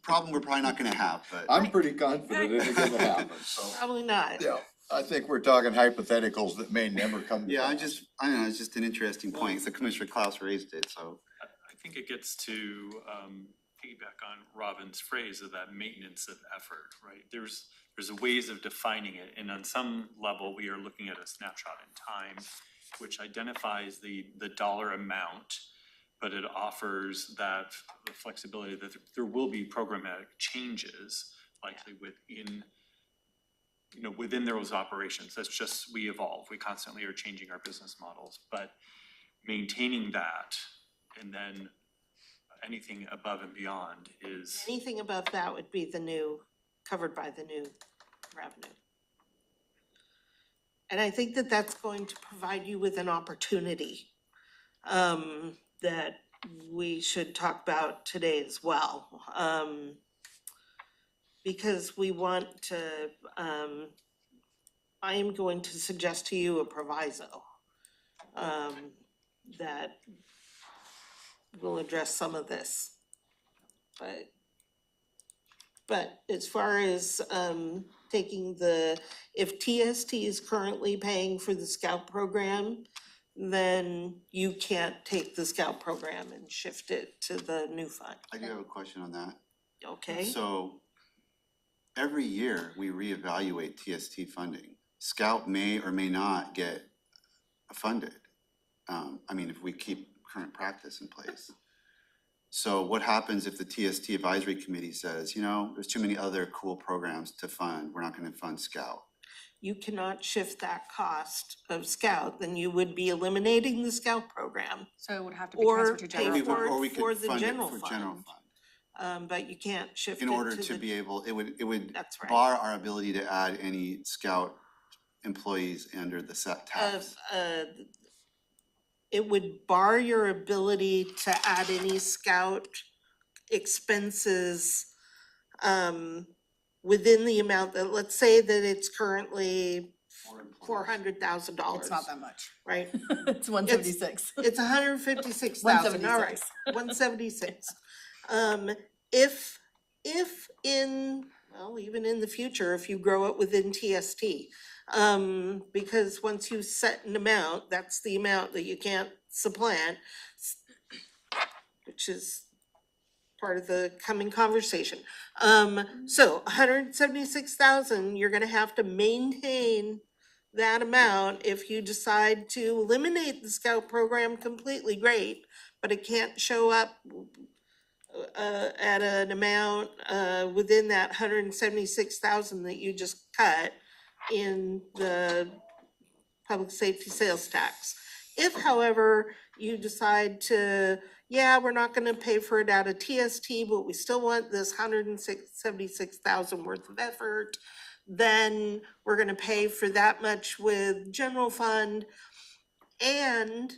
problem we're probably not gonna have, but. I'm pretty confident it's gonna happen, so. Probably not. Yeah, I think we're talking hypotheticals that may never come to Yeah, I pass. don't know, it's just an interesting point. So Commissioner Klaus raised it, so. I think it gets to piggyback on Robin's phrase of that maintenance of effort, right? There's ways of defining it, and on some level, we are looking at a snapshot in time, which identifies the dollar amount, but it offers that the flexibility that there will be programmatic changes likely within those operations. That's just, we evolve, we constantly are changing our business models, but maintaining that, and then anything above and beyond is. Anything above that would be covered by the new revenue. And I think that that's going to provide you with an opportunity that we should talk about today as well. Because we want to, I am going to suggest to you a proviso that will address some of this. But as far as, taking if TST is currently paying for the Scout program, then you can't take the Scout program and shift it to the new fund, I do have a question on that. okay? So every year we reevaluate TST funding. Scout may or may not get funded. I mean, if we keep current practice in place. So what happens if the TST advisory committee says, you know, there's too many other cool programs to fund, we're not gonna fund Scout? You cannot shift that cost of Scout, then you would be eliminating the Scout program. So it would have to be Or transferred to pay general for fund. Or we for could the fund it general for fund. general fund. But you can't shift it In to order to the- be able, it would That's right. bar our ability to add any Scout employees under the set tax. It would bar your ability to add any Scout expenses within the amount that, let's say that it's currently $400,000. It's not that much. Right? It's 176. It's $156,000, all right, 176. If in, well, even in the future, if you grow it within TST, because once you set an amount, that's the amount that you can't supplant, which is part of the coming conversation. So 176,000, you're gonna have to maintain that amount. If you decide to eliminate the Scout program completely, great, but it can't show up at an amount within that 176,000 that you just cut in the public safety sales tax. If, however, you decide to, yeah, we're not gonna pay for it out of TST, but we still want this 176,000 worth of effort, then we're gonna pay for that much with general fund, and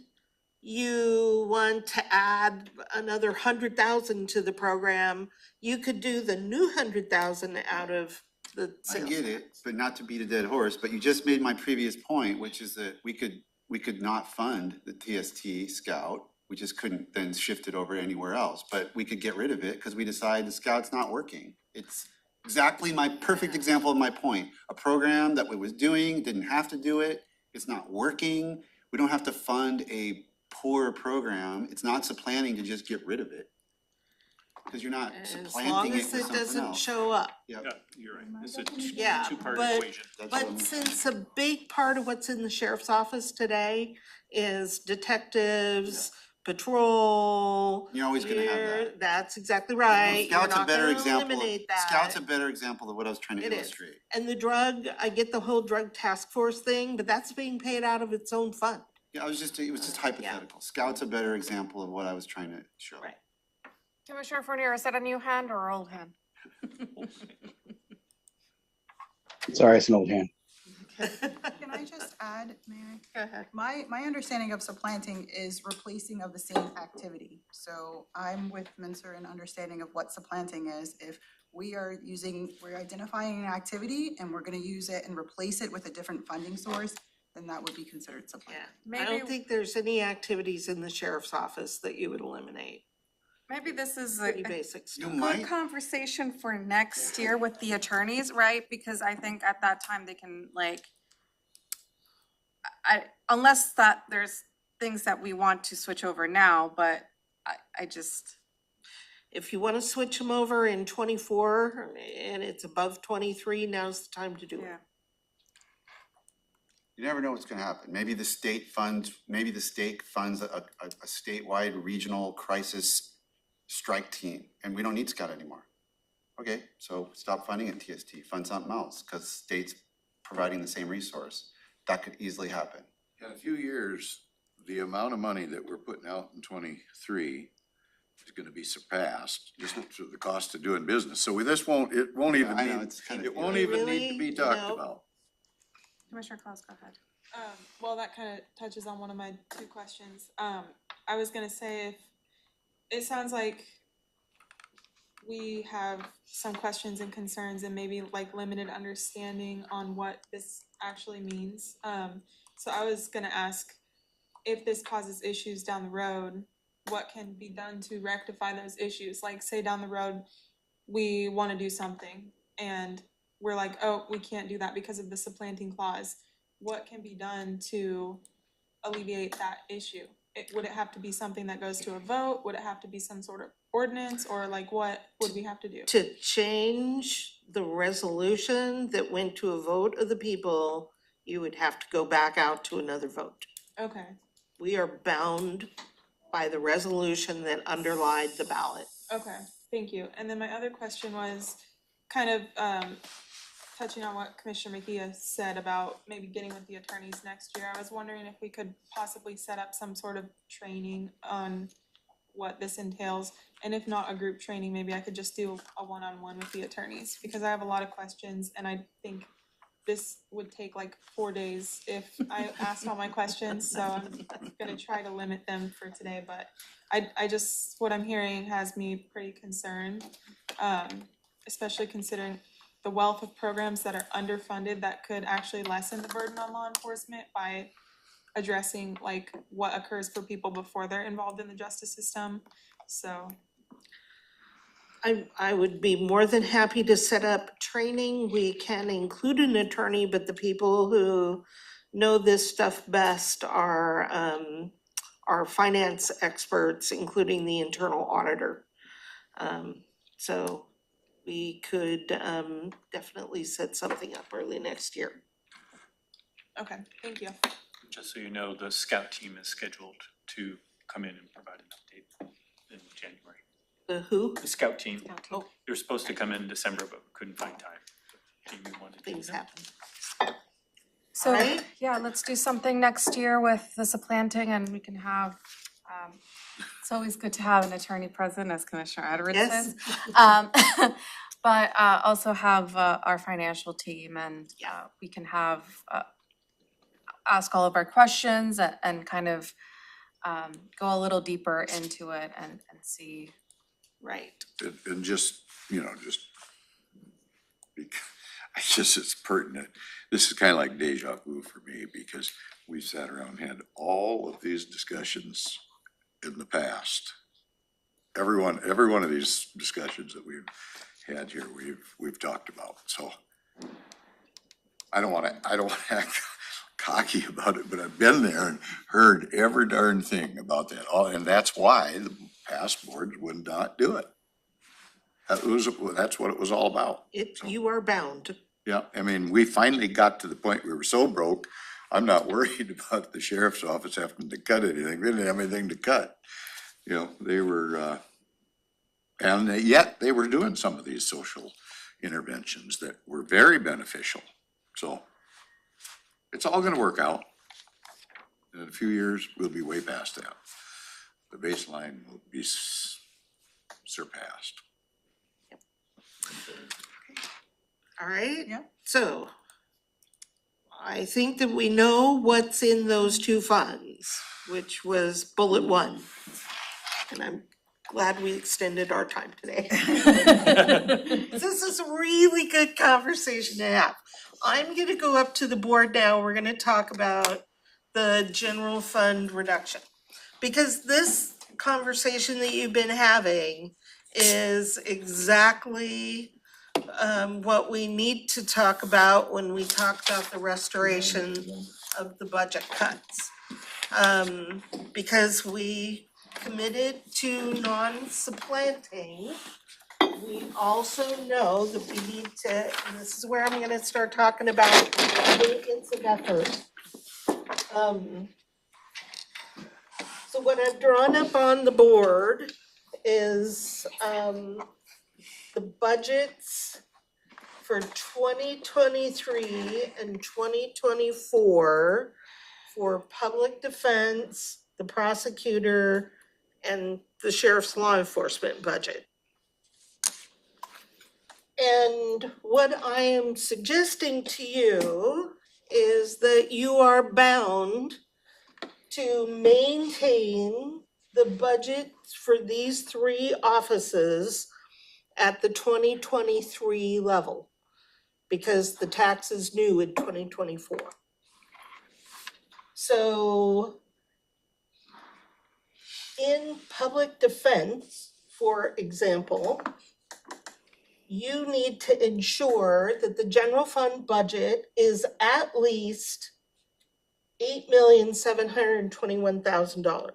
you want to add another 100,000 to the program, you could do the new 100,000 out of the I sales get it, tax. but not to beat a dead horse, but you just made my previous point, which is that we could not fund the TST Scout. We just couldn't then shift it over anywhere else, but we could get rid of it because we decide the Scout's not working. It's exactly my perfect example of my point. A program that we was doing, didn't have to do it, it's not working. We don't have to fund a poor program. It's not supplanting to just get rid of it. Because you're not As long supplanting it as with it something doesn't else. show up. Yeah, you're right. It's a Yeah, two-part but- equation. That's what I'm- But since a big part of what's in the sheriff's office today is detectives, patrol. You're always gonna have you're- that. That's exactly right. You're Scout's a not better gonna example. eliminate that. Scout's a better example of what I was trying to It is. illustrate. And the drug, I get the whole drug task force thing, but that's being paid out of its own fund. Yeah, it was just hypothetical. Scout's a better example of what I was trying to show. Right. Commissioner Fournier, is that a new hand or old hand? Sorry, it's an old hand. Can I just add, may I? Go ahead. My understanding of supplanting is replacing of the same activity. So I'm with Mincer in understanding of what supplanting is. If we're identifying an activity and we're gonna use it and replace it with a different funding source, then that would be considered Yeah, supplanting. I don't think there's any activities in the sheriff's office that you would eliminate. Maybe this is a Pretty basic You stuff. might, good conversation for next year with the attorneys, right? Because I think at that time they can unless that there's things that we want to switch over now, but I just, If you wanna switch them over in 24 and it's above 23, now's the time to do it. yeah. you never know what's gonna happen. Maybe the state funds a statewide regional crisis strike team, and we don't need Scout anymore. Okay, so stop funding it, TST, fund something else, because state's providing the same resource. That could easily happen. In a few years, the amount of money that we're putting out in 23 is gonna be surpassed, just through the cost of doing business. So it won't even I know, need, it's kind of. it won't even need to Really? be talked No. about. Commissioner Claus, go ahead. Well, that kind of touches on one of my two questions. I was gonna say if, it sounds like we have some questions and concerns and maybe like limited understanding on what this actually means. So I was gonna ask if this causes issues down the road, what can be done to rectify those issues. Like say down the road, we wanna do something and we're like, oh, we can't do that because of the supplanting clause. What can be done to alleviate that issue? Would it have to be something that goes to a vote? Would it have to be some sort of ordinance, or like what would we have to do? To change the resolution that went to a vote of the people, you would have to go back out to another vote. Okay, We are bound by the resolution that underlied the ballot. okay, thank you. And then my other question was kind of touching on what Commissioner Mejia said about maybe getting with the attorneys next year. I was wondering if we could possibly set up some sort of training on what this entails. And if not a group training, maybe I could just do a one-on-one with the attorneys, because I have a lot of questions and I think this would take like 4 days if I asked all my questions, so I'm gonna try to limit them for today, but I just, what I'm hearing has me pretty concerned, especially considering the wealth of programs that are underfunded that could actually lessen the burden on law enforcement by addressing like what occurs for people before they're involved in the justice system, so. I would be more than happy to set up training. We can include an attorney, but the people who know this stuff best are finance experts, including the internal auditor. So we could definitely set something up early next year. Okay, thank you. Just so you know, the scout team is scheduled to come in and provide an update in January. The who? The scout team, Oh, they were supposed to come in December, but couldn't find time. Jamie wanted to do things that. happen. So, Right. yeah, let's do something next year with the supplanting and we can have, it's always good to have an attorney present, as Commissioner Edwards Yes. says. But also have our financial team and Yeah. we can have, ask all of our questions and kind of go a little deeper into it and see. Right. And just, just, I guess it's pertinent. This is kind of like deja vu for me because we sat around and had all of these discussions in the past. Every one of these discussions that we've had here, we've talked about, so. I don't wanna act cocky about it, but I've been there and heard every darn thing about that, and that's why the past boards would not do it. That's what it was all about. You are bound. Yeah, I mean, we finally got to the point we were so broke, I'm not worried about the sheriff's office having to cut anything, they didn't have anything to cut. They were, and yet they were doing some of these social interventions that were very beneficial, so. It's all gonna work out. In a few years, we'll be way past that. The baseline will be surpassed. All right? Yeah. So I think that we know what's in those two funds, which was bullet one. And I'm glad we extended our time today. This is a really good conversation to have. I'm gonna go up to the board now. We're gonna talk about the general fund reduction. Because this conversation that you've been having is exactly what we need to talk about when we talk about the restoration of the budget cuts. Because we committed to non-supplanting, we also know that we need to, and this is where I'm gonna start talking about maintenance of effort. So what I've drawn up on the board is the budgets for 2023 and 2024 for public defense, the prosecutor, and the sheriff's law enforcement budget. And what I am suggesting to you is that you are bound to maintain the budget for these three offices at the 2023 level, because the tax is new in 2024. So in public defense, for example, you need to ensure that the general fund budget is at least $8,721,000.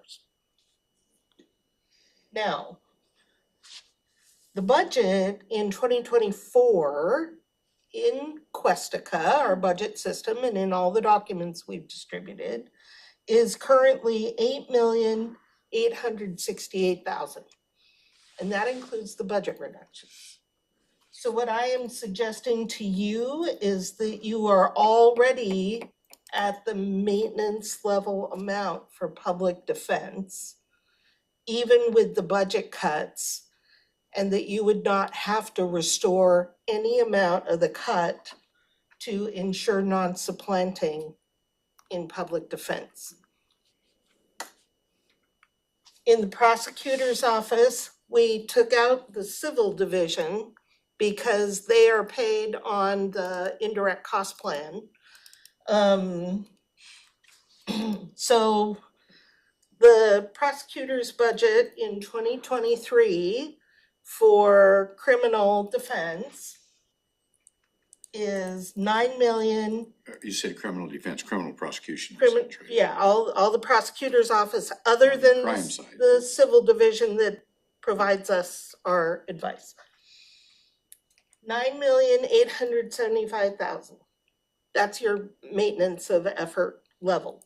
Now, the budget in 2024 in Questica, our budget system, and in all the documents we've distributed, is currently $8,868,000. And that includes the budget reduction. So what I am suggesting to you is that you are already at the maintenance level amount for public defense, even with the budget cuts, and that you would not have to restore any amount of the cut to ensure non-supplanting in public defense. In the prosecutor's office, we took out the civil division because they are paid on the indirect cost plan. So the prosecutor's budget in 2023 for criminal defense is 9,000,000. You said criminal defense, criminal prosecution. Yeah, all the prosecutor's office, other On the than crime side. the civil division that provides us our advice. 9,875,000. That's your maintenance of effort level.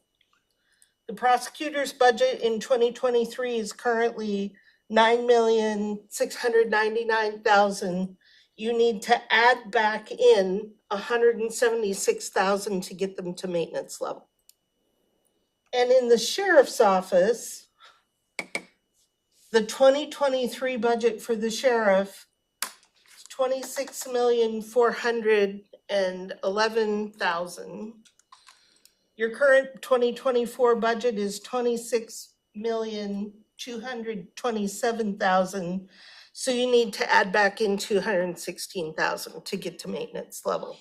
The prosecutor's budget in 2023 is currently 9,699,000. You need to add back in 176,000 to get them to maintenance level. And in the sheriff's office, the 2023 budget for the sheriff is 26,411,000. Your current 2024 budget is 26,227,000. So you need to add back in 216,000 to get to maintenance level.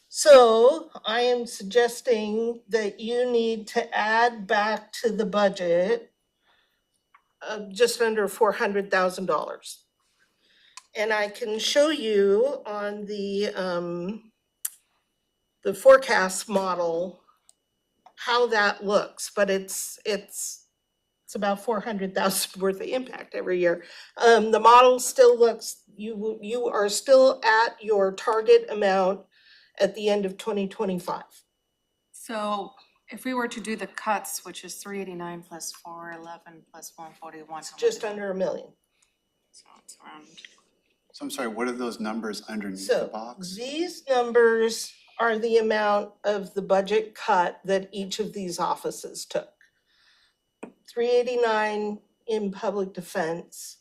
So I am suggesting that you need to add back to the budget just under $400,000. And I can show you on the forecast model how that looks, but it's about 400,000 worth of impact every year. The model still looks, you are still at your target amount at the end of 2025. So if we were to do the cuts, which is 389 plus 411 plus 141. Just under $1 million. So it's around. So I'm sorry, what are those numbers underneath the So box? these numbers are the amount of the budget cut that each of these offices took. 389 in public defense,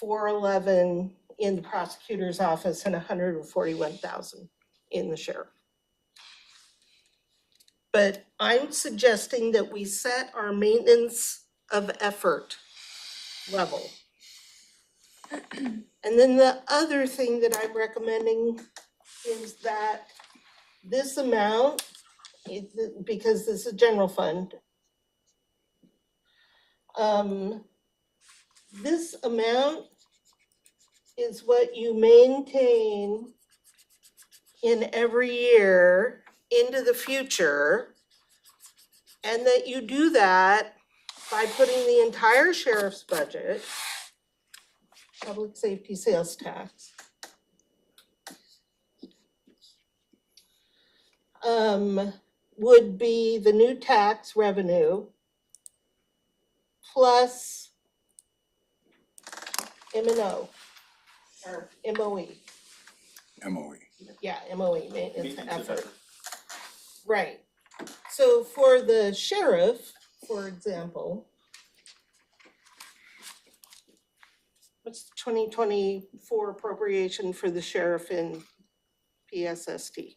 411 in the prosecutor's office, and 141,000 in the sheriff. But I'm suggesting that we set our maintenance of effort level. And then the other thing that I'm recommending is that this amount, because this is general fund, this amount is what you maintain in every year into the future, and that you do that by putting the entire sheriff's budget, public safety sales tax, would be the new tax revenue plus M&O, or MOE. MOE. Yeah, MOE, maintenance of effort. Right. So for the sheriff, for example, what's the 2024 appropriation for the sheriff in PSST?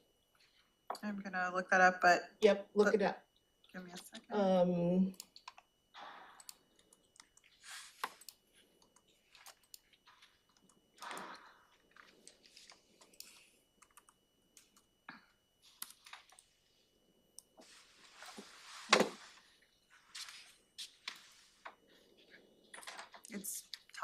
I'm gonna look that up, but Yep, look it up. give me a second.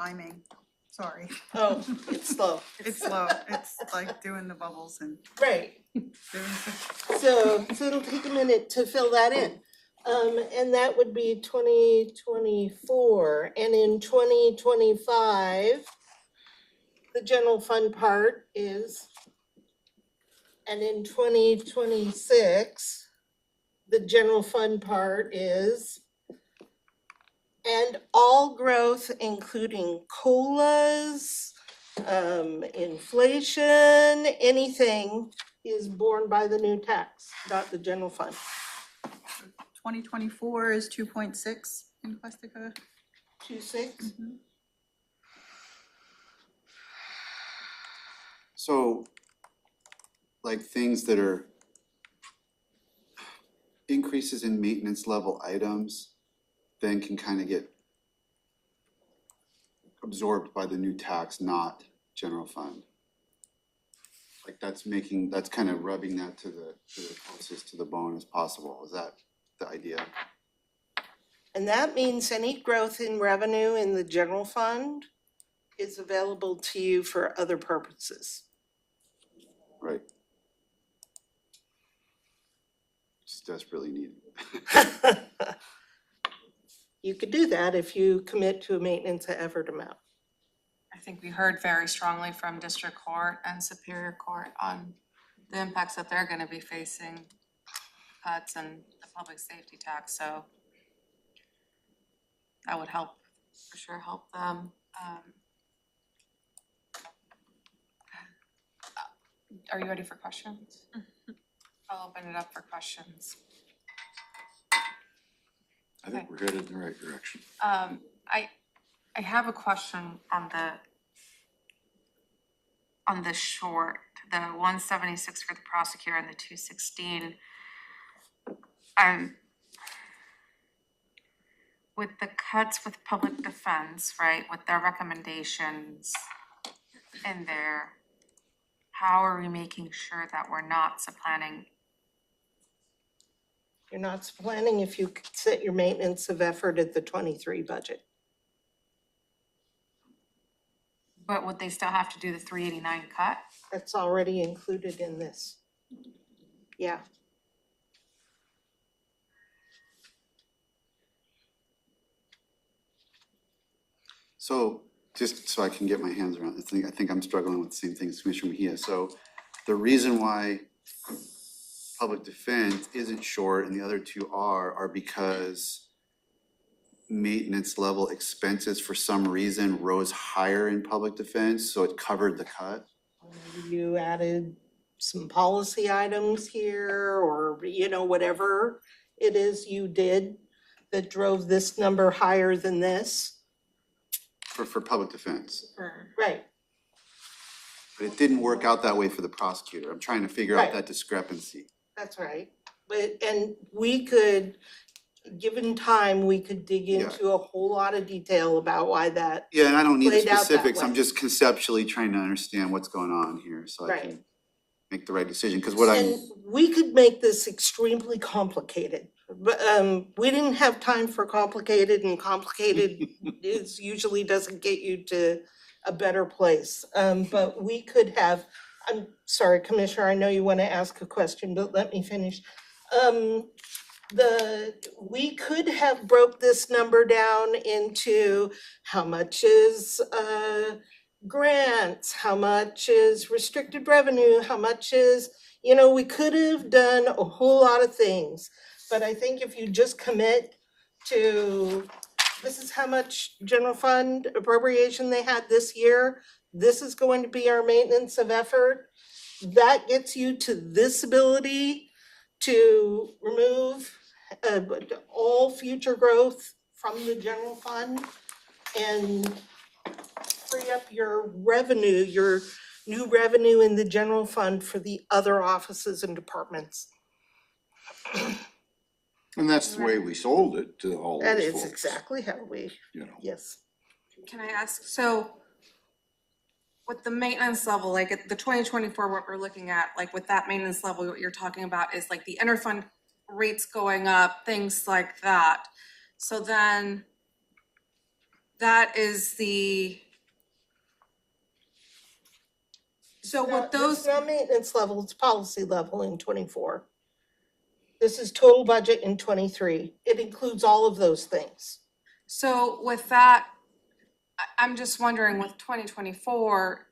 timing, sorry. Oh, it's slow. It's slow, it's like doing the bubbles and Right. doing So it'll take a minute to fill that in. And that would be 2024, and in 2025, the general fund part is, and in 2026, the general fund part is, and all growth, including COLAs, inflation, anything is borne by the new tax, not the general fund. 2024 is 2.6 in Questica. 2.6. So, like things that are increases in maintenance level items, then can kind of get absorbed by the new tax, not general fund. Like that's kind of rubbing that to the closest to the bone as possible. Is that the idea? And that means any growth in revenue in the general fund is available to you for other purposes. Right. Just desperately needed. You could do that if you commit to a maintenance effort amount. I think we heard very strongly from District Court and Superior Court on the impacts that they're gonna be facing, cuts and the public safety tax, so that would help, for sure help them. Are you ready for questions? I'll open it up for questions. I think we're headed in the right direction. I have a question on the short, the 176 for the prosecutor and the 216. With the cuts with public defense, right, with their recommendations in there, how are we making sure that we're not supplanting? You're not planning if you set your maintenance of effort at the 23 budget. But would they still have to do the 389 cut? That's already included in this. Yeah. So just so I can get my hands around this thing, I think I'm struggling with the same thing as Commissioner Mejia. So the reason why public defense isn't short and the other two are because maintenance level expenses for some reason rose higher in public defense, so it covered the cut. You added some policy items here or, whatever it is you did that drove this number higher than this. For public defense. Right. But it didn't work out that way for the prosecutor. I'm trying to figure out Right. that discrepancy. That's right. And we could, given time, we could dig Yeah. into a whole lot of detail about why that. Yeah, and I don't need the Played out that specifics. I'm way. just conceptually trying to understand what's going on here so I Right. can make the right decision. Because what I'm, And we could make this extremely complicated, but we didn't have time for complicated, and complicated is usually doesn't get you to a better place. But we could have, I'm sorry, Commissioner, I know you want to ask a question, but let me finish. We could have broke this number down into how much is grants, how much is restricted revenue, how much is, we could have done a whole lot of things. But I think if you just commit to, this is how much general fund appropriation they had this year, this is going to be our maintenance of effort, that gets you to this ability to remove all future growth from the general fund and free up your revenue, your new revenue in the general fund for the other offices and departments. And that's the way we sold it to all That those is folks, exactly how we, yes. Can I ask, so with the maintenance level, like at the 2024, what we're looking at, like with that maintenance level, what you're talking about is like the interfund rates going up, things like that. So then that is the. So with those. It's not maintenance level, it's policy level in 24. This is total budget in 23. It includes all of those things. So with that, I'm just wondering with 2024,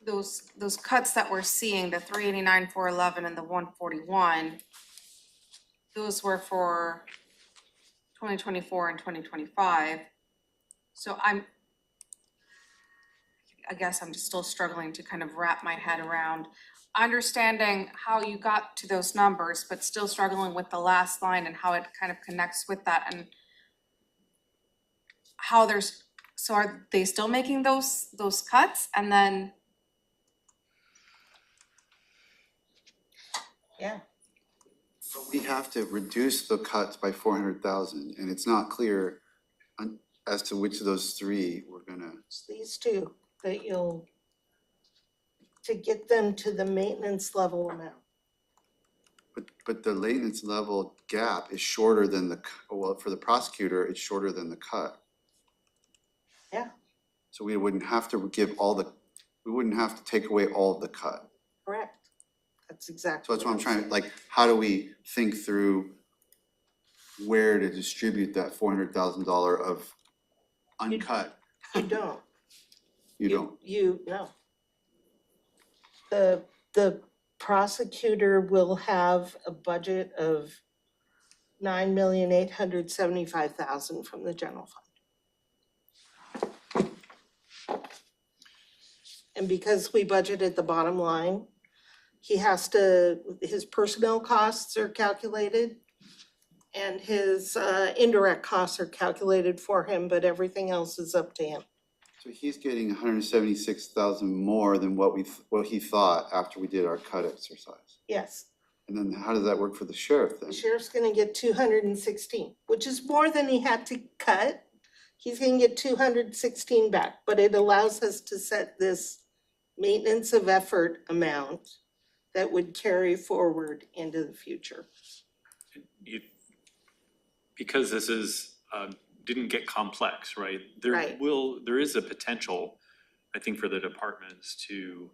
those cuts that we're seeing, the 389, 411 and the 141, those were for 2024 and 2025. So I guess I'm just still struggling to kind of wrap my head around understanding how you got to those numbers, but still struggling with the last line and how it kind of connects with that and how so are they still making those cuts? And then, Yeah. We have to reduce the cuts by 400,000, and it's not clear as to which of those three we're gonna. It's these two that to get them to the maintenance level amount. But the maintenance level gap is shorter than well, for the prosecutor, it's shorter than the cut. Yeah. So we wouldn't have to we wouldn't have to take away all of the cut. Correct. That's exactly. So that's what I'm trying to, like, how do we think through where to distribute that $400,000 of uncut? You don't. You don't. No. The prosecutor will have a budget of $9,875,000 from the general fund. And because we budgeted the bottom line, his personnel costs are calculated and his indirect costs are calculated for him, but everything else is up to him. So he's getting 176,000 more than what he thought after we did our cut exercise. Yes, And then how does that work for the sheriff then? the sheriff's gonna get 216, which is more than he had to cut. He's gonna get 216 back, but it allows us to set this maintenance of effort amount that would carry forward into the future. Because this is, didn't get complex, right? Right. There is a potential, I think, for the departments to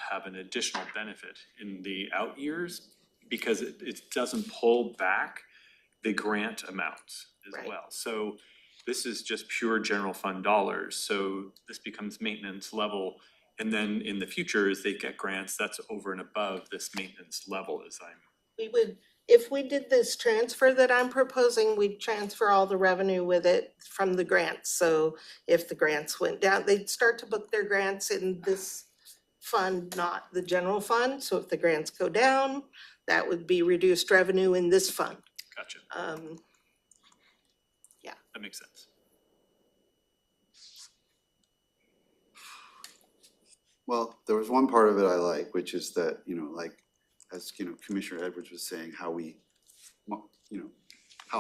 have an additional benefit in the out years because it doesn't pull back the grant amounts as Right. well. So this is just pure general fund dollars, so this becomes maintenance level. And then in the future, as they get grants, that's over and above this maintenance level We would, if we did this transfer that I'm proposing, we'd transfer all the revenue with it from the grants. So if the grants went down, they'd start to book their grants in this fund, not the general fund. So if the grants go down, that would be reduced revenue in this fund. Gotcha, that makes sense. Well, there was one part of it I like, which is that, like, as, Commissioner Edwards was saying, how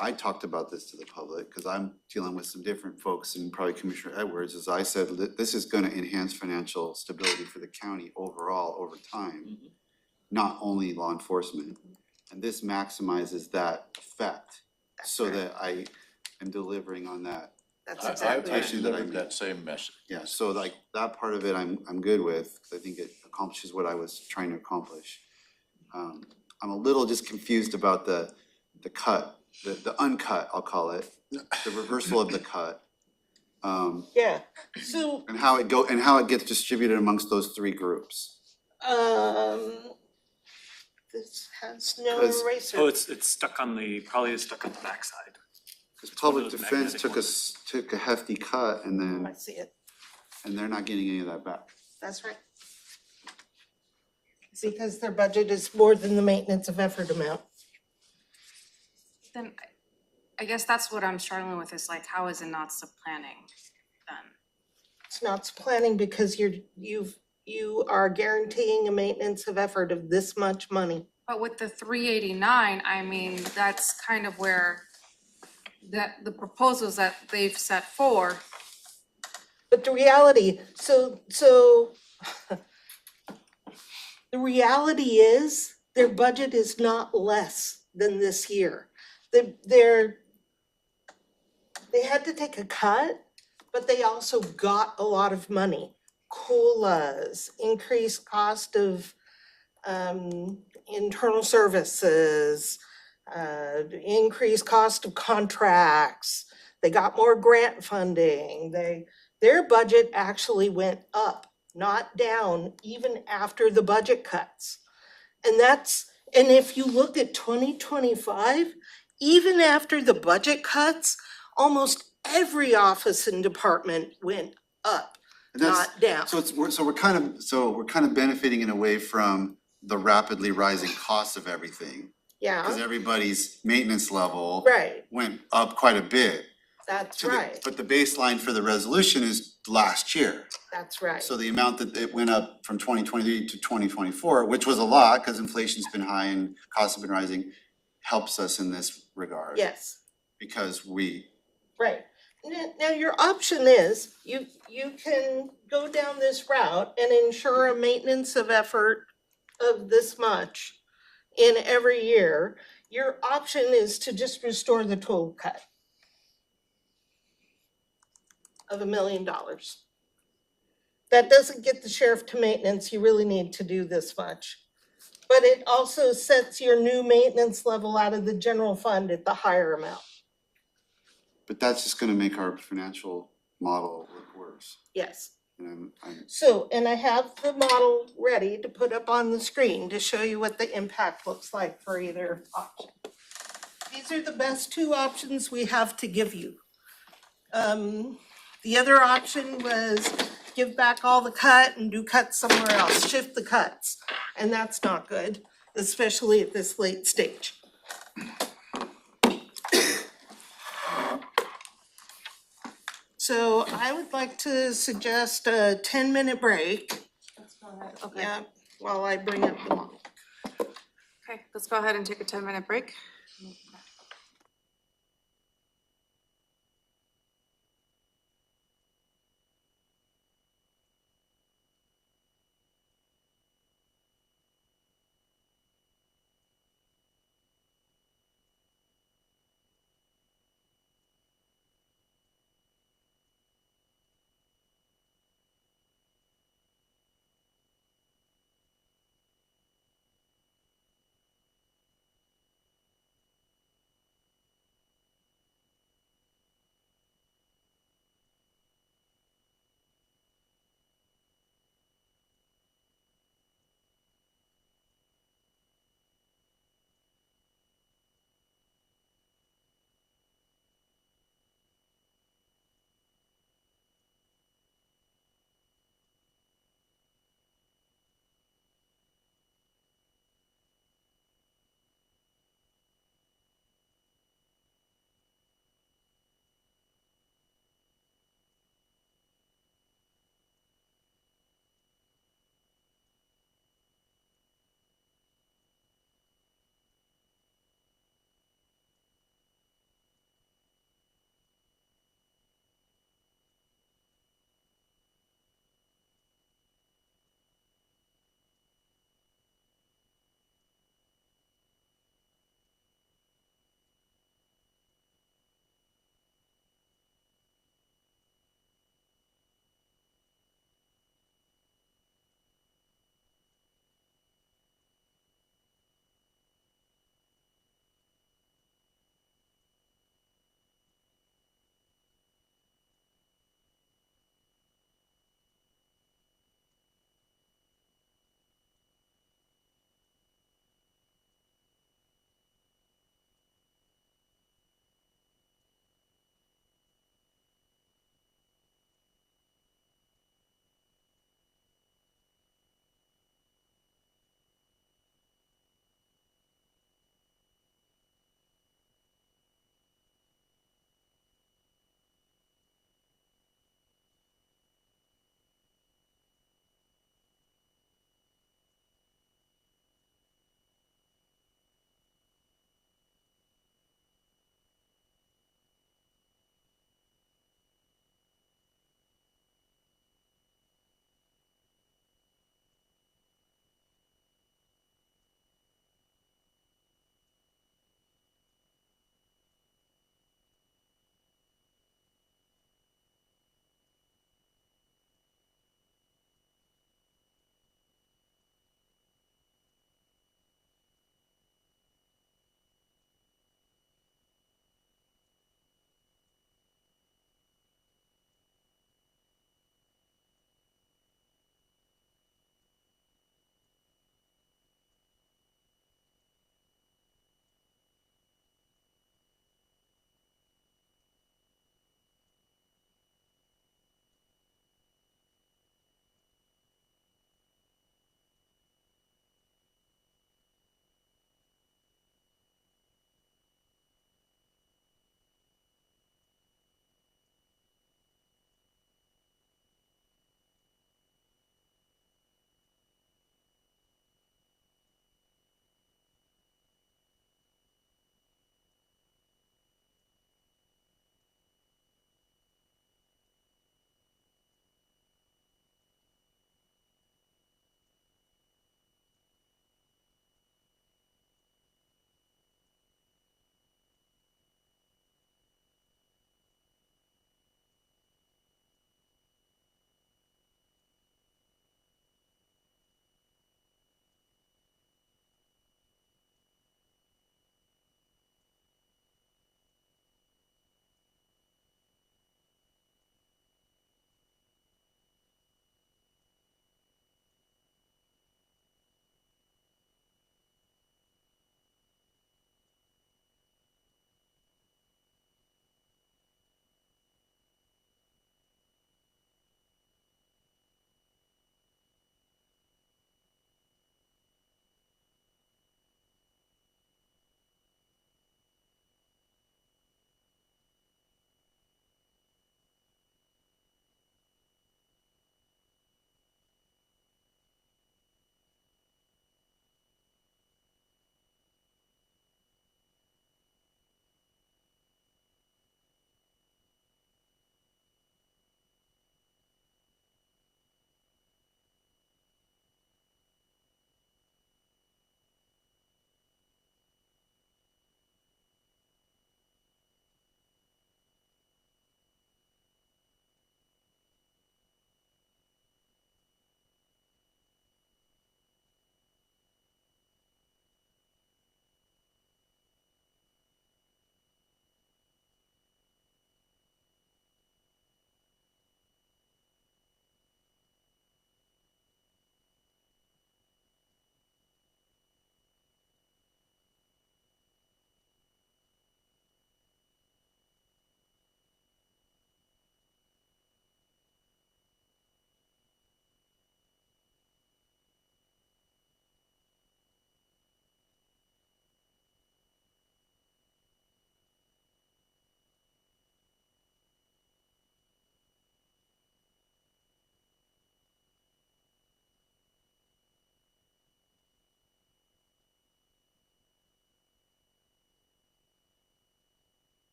I talked about this to the public, because I'm dealing with some different folks and probably Commissioner Edwards, as I said, this is gonna enhance financial stability for the county overall over time, not only law enforcement. And this maximizes that effect so that I am delivering on that. That's I exactly right. delivered that same message. Yeah, so like that part of it, I'm good with, 'cause I think it accomplishes what I was trying to accomplish. I'm a little just confused about the cut, the uncut, I'll call it, the reversal of the cut. Yeah, so, And how it gets distributed amongst those three groups. this has no 'Cause- eraser. Oh, it's stuck on probably it's stuck on the backside. Because one of public those defense magnetic took a hefty cut and I then, see it. and they're not getting any of that back. That's right. Because their budget is more than the maintenance of effort amount. then I guess that's what I'm struggling with is like, how is it not sub-planning then? It's not planning because you are guaranteeing a maintenance of effort of this much money. But with the 389, I mean, that's kind of where the proposals that they've set for. But the reality, so the reality is their budget is not less than this year. they had to take a cut, but they also got a lot of money. COLAs, increased cost of internal services, increased cost of contracts. They got more grant funding. Their budget actually went up, not down, even after the budget cuts. And if you look at 2025, even after the budget cuts, almost every office and department went up, And that's- not down. So we're kind of benefiting in a way from the rapidly rising costs of everything. Because Yeah, everybody's maintenance level right, went up quite a bit. that's To the- right, But the baseline for the resolution is last year. that's right. So the amount that it went up from 2023 to 2024, which was a lot, because inflation's been high and costs have been rising, helps us in this regard. Yes, Because we, right. Now, your option is, you can go down this route and ensure a maintenance of effort of this much in every year. Your option is to just restore the total cut of $1 million. That doesn't get the sheriff to maintenance, you really need to do this much. But it also sets your new maintenance level out of the general fund at the higher amount. but that's just gonna make our financial model look worse. Yes. And So, and I have the model ready to put up on the screen to show you what the impact looks like for either option. These are the best two options we have to give you. The other option was give back all the cut and do cuts somewhere else, shift the cuts. And that's not good, especially at this late stage. So I would like to suggest a 10-minute break. Okay. Yeah, while I bring up the model. Okay, let's go ahead and take a 10-minute break.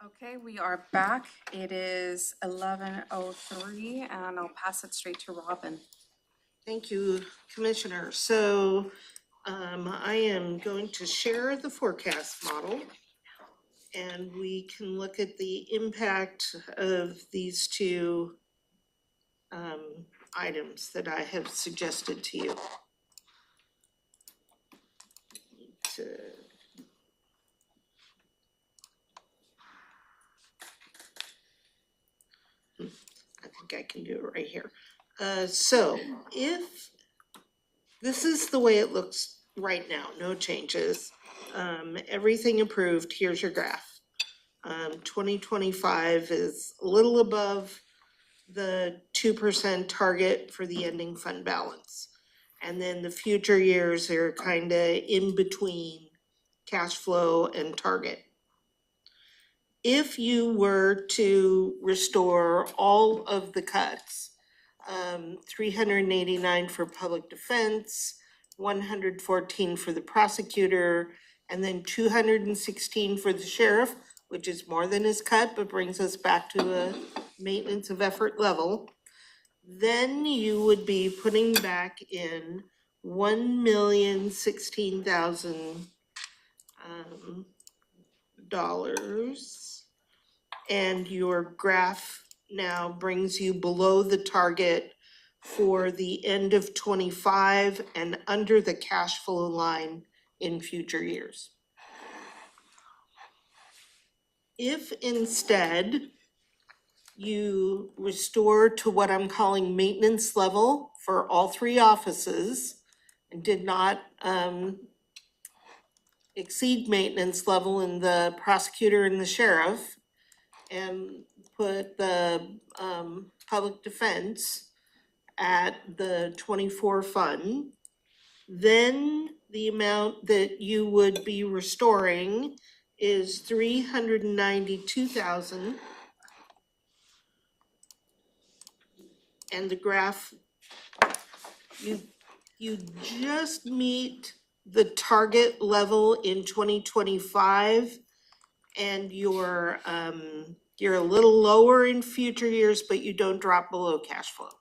Okay, we are back. It is 11:03 and I'll pass it straight to Robin. Thank you, Commissioner. So I am going to share the forecast model. And we can look at the impact of these two items that I have suggested to you. I think I can do it right here. So if this is the way it looks right now, no changes, everything approved, here's your graph. 2025 is a little above the 2% target for the ending fund balance. And then the future years are kind of in between cash flow and target. If you were to restore all of the cuts, 389 for public defense, 114 for the prosecutor, and then 216 for the sheriff, which is more than his cut, but brings us back to a maintenance of effort level, then you would be putting back in $1,016,000 and your graph now brings you below the target for the end of 25 and under the cash flow line in future years. If instead you restore to what I'm calling maintenance level for all three offices and did not exceed maintenance level in the prosecutor and the sheriff, and put the public defense at the 24 fund, then the amount that you would be restoring is $392,000. And the graph, you just meet the target level in 2025, and you're a little lower in future years, but you don't drop below cash flow.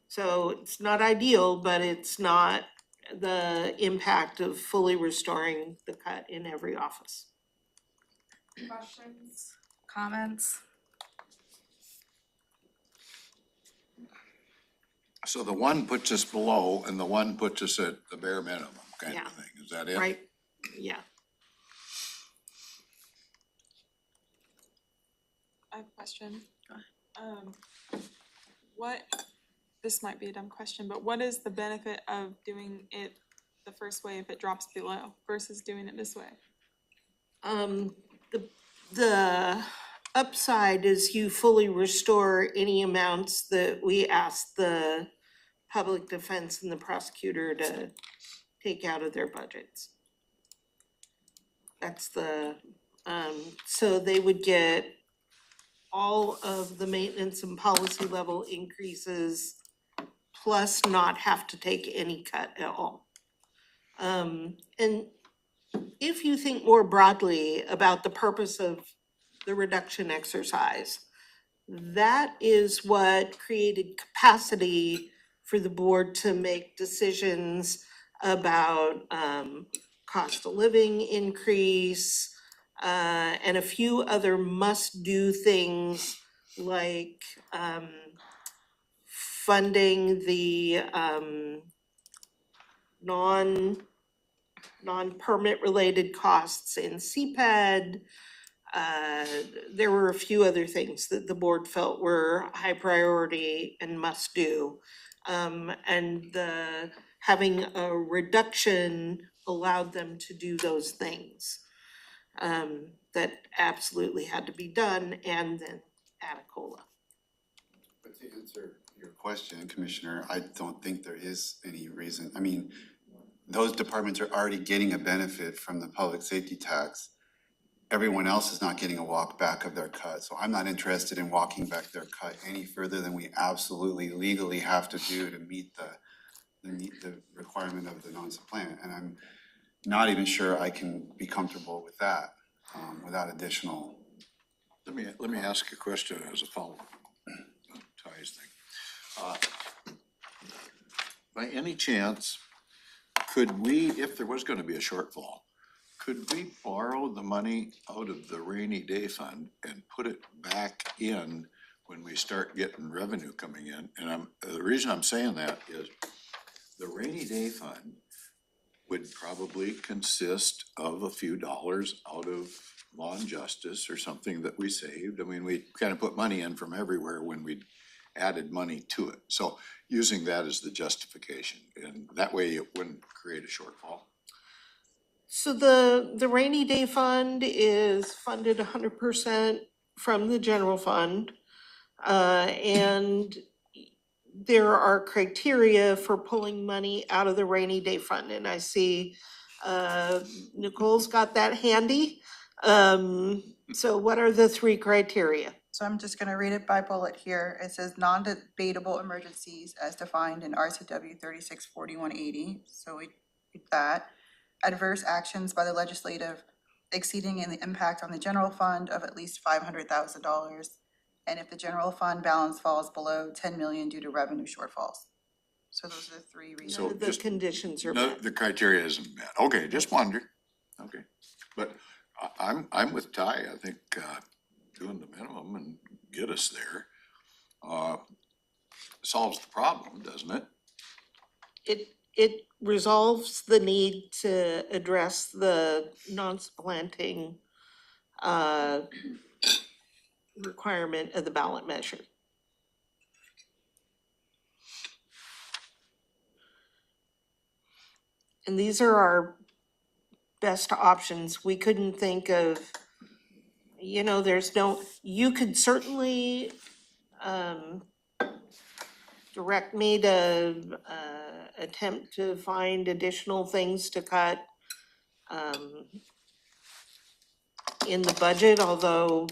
So it's not ideal, but it's not the impact of fully restoring the cut in every office. Questions, comments? So the one puts us below and the one puts us at the bare minimum kind Yeah. of thing, is that it? Right, yeah. I have a question. What, this might be a dumb question, but what is the benefit of doing it the first way if it drops below versus doing it this way? The upside is you fully restore any amounts that we ask the public defense and the prosecutor to take out of their budgets. That's the, so they would get all of the maintenance and policy level increases, plus not have to take any cut at all. And if you think more broadly about the purpose of the reduction exercise, that is what created capacity for the board to make decisions about cost of living increase, and a few other must-do things like funding the non-permit related costs in CPED. There were a few other things that the board felt were high priority and must do. And having a reduction allowed them to do those things that absolutely had to be done, and then add a COLA. But to answer your question, Commissioner, I don't think there is any reason. I mean, those departments are already getting a benefit from the public safety tax. Everyone else is not getting a walk back of their cut. So I'm not interested in walking back their cut any further than we absolutely legally have to do to meet the requirement of the non-supplant. And I'm not even sure I can be comfortable with that. without additional. Let me ask a question as a follow-up on Ty's thing. By any chance, could we, if there was gonna be a shortfall, could we borrow the money out of the rainy day fund and put it back in when we start getting revenue coming in? And the reason I'm saying that is the rainy day fund would probably consist of a few dollars out of law and justice or something that we saved. I mean, we kind of put money in from everywhere when we added money to it. So using that as the justification, and that way it wouldn't create a shortfall. So the rainy day fund is funded 100% from the general fund. And there are criteria for pulling money out of the rainy day fund, and I see Nicole's got that handy. So what are the 3 criteria? So I'm just gonna read it by bullet here. It says non-debatable emergencies as defined in RCW 364180. So we read that. Adverse actions by the legislative exceeding in the impact on the general fund of at least $500,000. And if the general fund balance falls below 10 million due to revenue shortfalls. So those are the 3 reasons. So The just- conditions are No, met. the criteria isn't met. Okay, just wondered. Okay, but I'm with Ty. I think doing the minimum and get us there solves the problem, doesn't it? It resolves the need to address the non-supplanting requirement of the ballot measure. And these are our best options. We couldn't think of, you could certainly direct me to attempt to find additional things to cut in the budget, although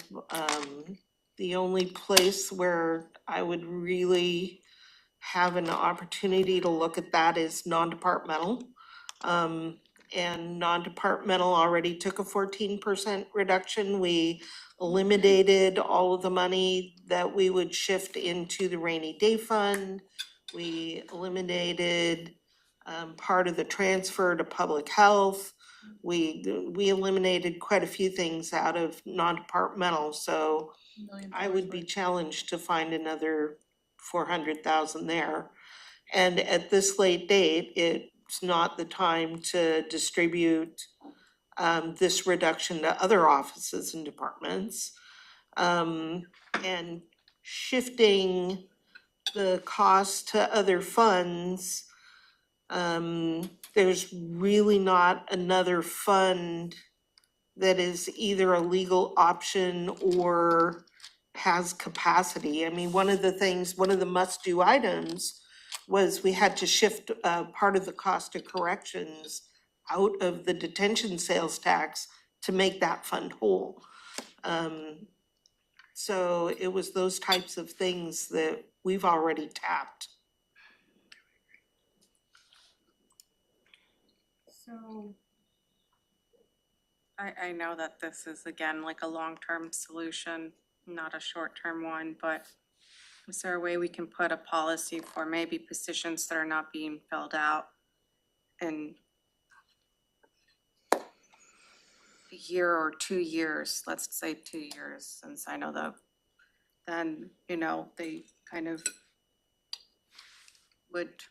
the only place where I would really have an opportunity to look at that is non-departmental. And non-departmental already took a 14% reduction. We eliminated all of the money that we would shift into the rainy day fund. We eliminated part of the transfer to public health. We eliminated quite a few things out of non-departmental, so I would be challenged to find another 400,000 there. And at this late date, it's not the time to distribute this reduction to other offices and departments. And shifting the cost to other funds, there's really not another fund that is either a legal option or has capacity. I mean, one of the must-do items was we had to shift part of the cost of corrections out of the detention sales tax to make that fund whole. So it was those types of things that we've already tapped. So I know that this is again like a long-term solution, not a short-term one, but is there a way we can put a policy for maybe positions that are not being filled out in a year or 2 years, let's say 2 years, since I know that then, they kind of would.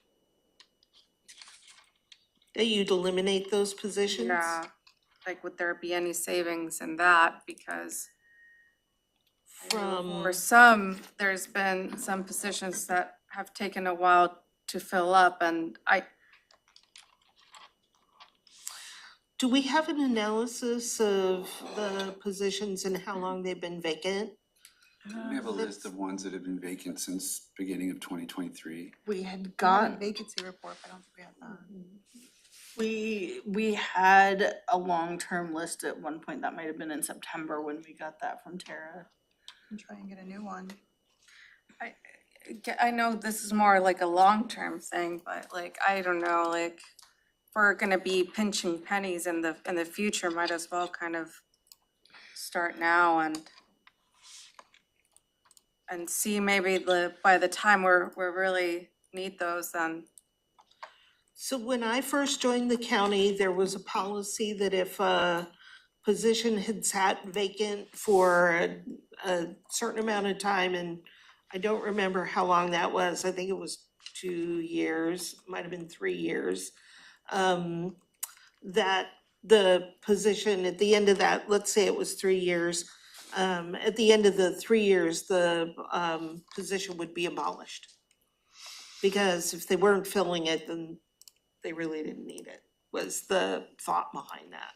That you'd eliminate those positions? Yeah, like would there be any savings in that? Because From, for some, there's been some positions that have taken a while to fill up, and do we have an analysis of the positions and how long they've been vacant? We have a list of ones that have been vacant since beginning of 2023. We had Got got, vacancy report, but I don't think we have that. we had a long-term list at one point. That might have been in September when we got that from Tara. And try and get a new one. I know this is more like a long-term thing, but like, I don't know, like, if we're gonna be pinching pennies in the future, might as well kind of start now and see maybe by the time we're really need those, then. So when I first joined the county, there was a policy that if a position had sat vacant for a certain amount of time, and I don't remember how long that was, I think it was 2 years, might have been 3 years, that the position at the end of that, let's say it was 3 years, at the end of the 3 years, the position would be abolished. Because if they weren't filling it, then they really didn't need it, was the thought behind that.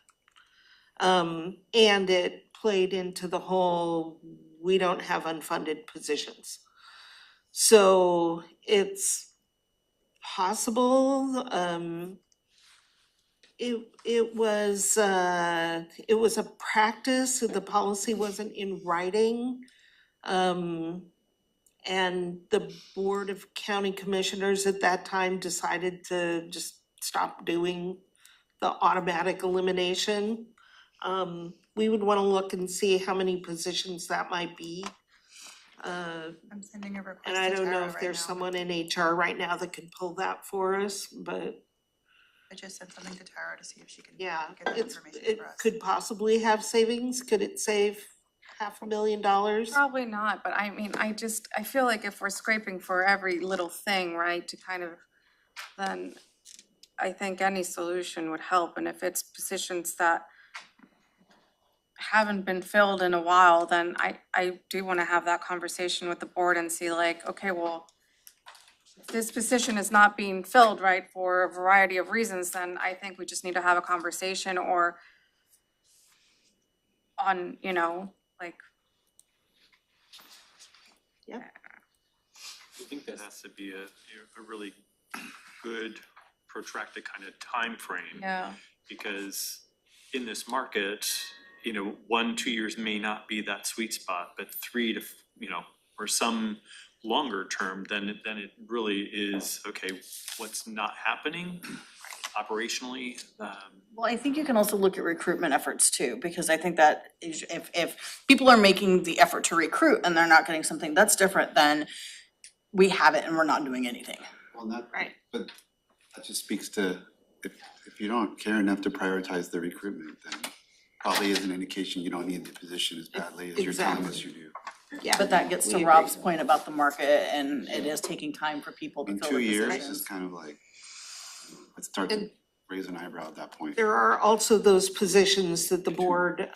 And it played into the whole, we don't have unfunded positions. So it's possible, it was a practice, the policy wasn't in writing. And the Board of County Commissioners at that time decided to just stop doing the automatic elimination. We would wanna look and see how many positions that might be. I'm sending a request And I to don't know Tara if right there's now. someone in HR right now that could pull that for us, but I just sent something to Tara to see if she can yeah, get that information it for us. could possibly have savings. Could it save $500,000? Probably not, but I mean, I feel like if we're scraping for every little thing, right, to kind of, then I think any solution would help, and if it's positions that haven't been filled in a while, then I do wanna have that conversation with the board and see like, okay, well, if this position is not being filled, right, for a variety of reasons, then I think we just need to have a conversation or on, you know, like, I think that has to be a really good protracted kind of time frame. yeah. Because in this market, 1, 2 years may not be that sweet spot, but 3 to, or some longer term, then it really is, okay, what's not happening operationally? Well, I think you can also look at recruitment efforts too, because I think that if people are making the effort to recruit and they're not getting something, that's different than we have it and we're not doing anything. Well, not, Right. but that just speaks to, if you don't care enough to prioritize the recruitment, then probably is an indication you don't need the position as badly as you're telling us you do. Yeah. But that gets to We Rob's agree. point about the market, and it is taking time for people to In fill 2 the years positions. is kind of like, let's start to raise an eyebrow at that point. There are also those positions that the board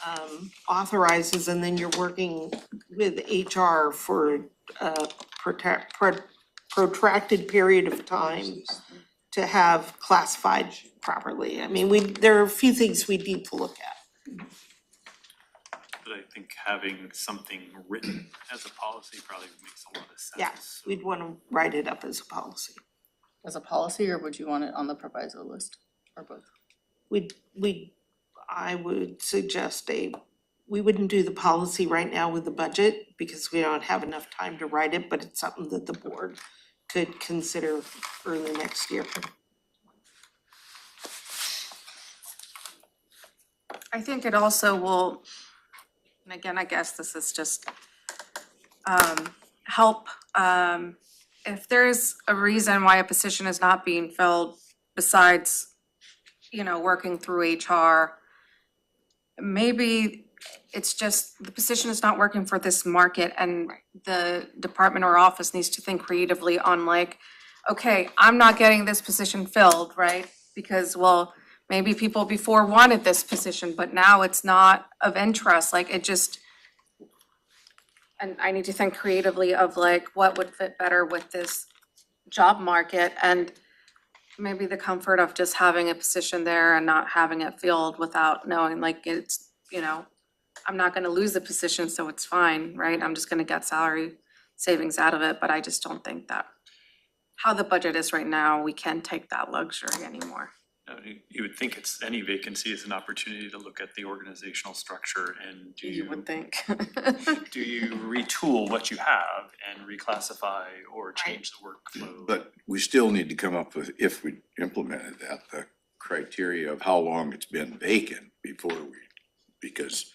authorizes, and then you're working with HR for a protracted period of time to have classified properly. I mean, there are a few things we need to look at. But I think having something written as a policy probably makes a lot of sense. Yeah, we'd want to write it up as a policy. As a policy, or would you want it on the proviso list, or both? I would suggest we wouldn't do the policy right now with the budget because we don't have enough time to write it, but it's something that the board could consider early next year. I think it also will, and again, I guess this is just help, if there's a reason why a position is not being filled besides, working through HR, maybe it's just the position is not working for this market and the department or office needs to think creatively on like, okay, I'm not getting this position filled, right? Because, well, maybe people before wanted this position, but now it's not of interest, like it just, and I need to think creatively of like, what would fit better with this job market, and maybe the comfort of just having a position there and not having it filled without knowing, like, it's, I'm not gonna lose the position, so it's fine, right? I'm just gonna get salary savings out of it, but I just don't think that how the budget is right now, we can't take that luxury anymore. You would think any vacancy is an opportunity to look at the organizational structure and You would think. do you retool what you have and reclassify or change the workflow? But we still need to come up with, if we implemented that, the criteria of how long it's been vacant before we, because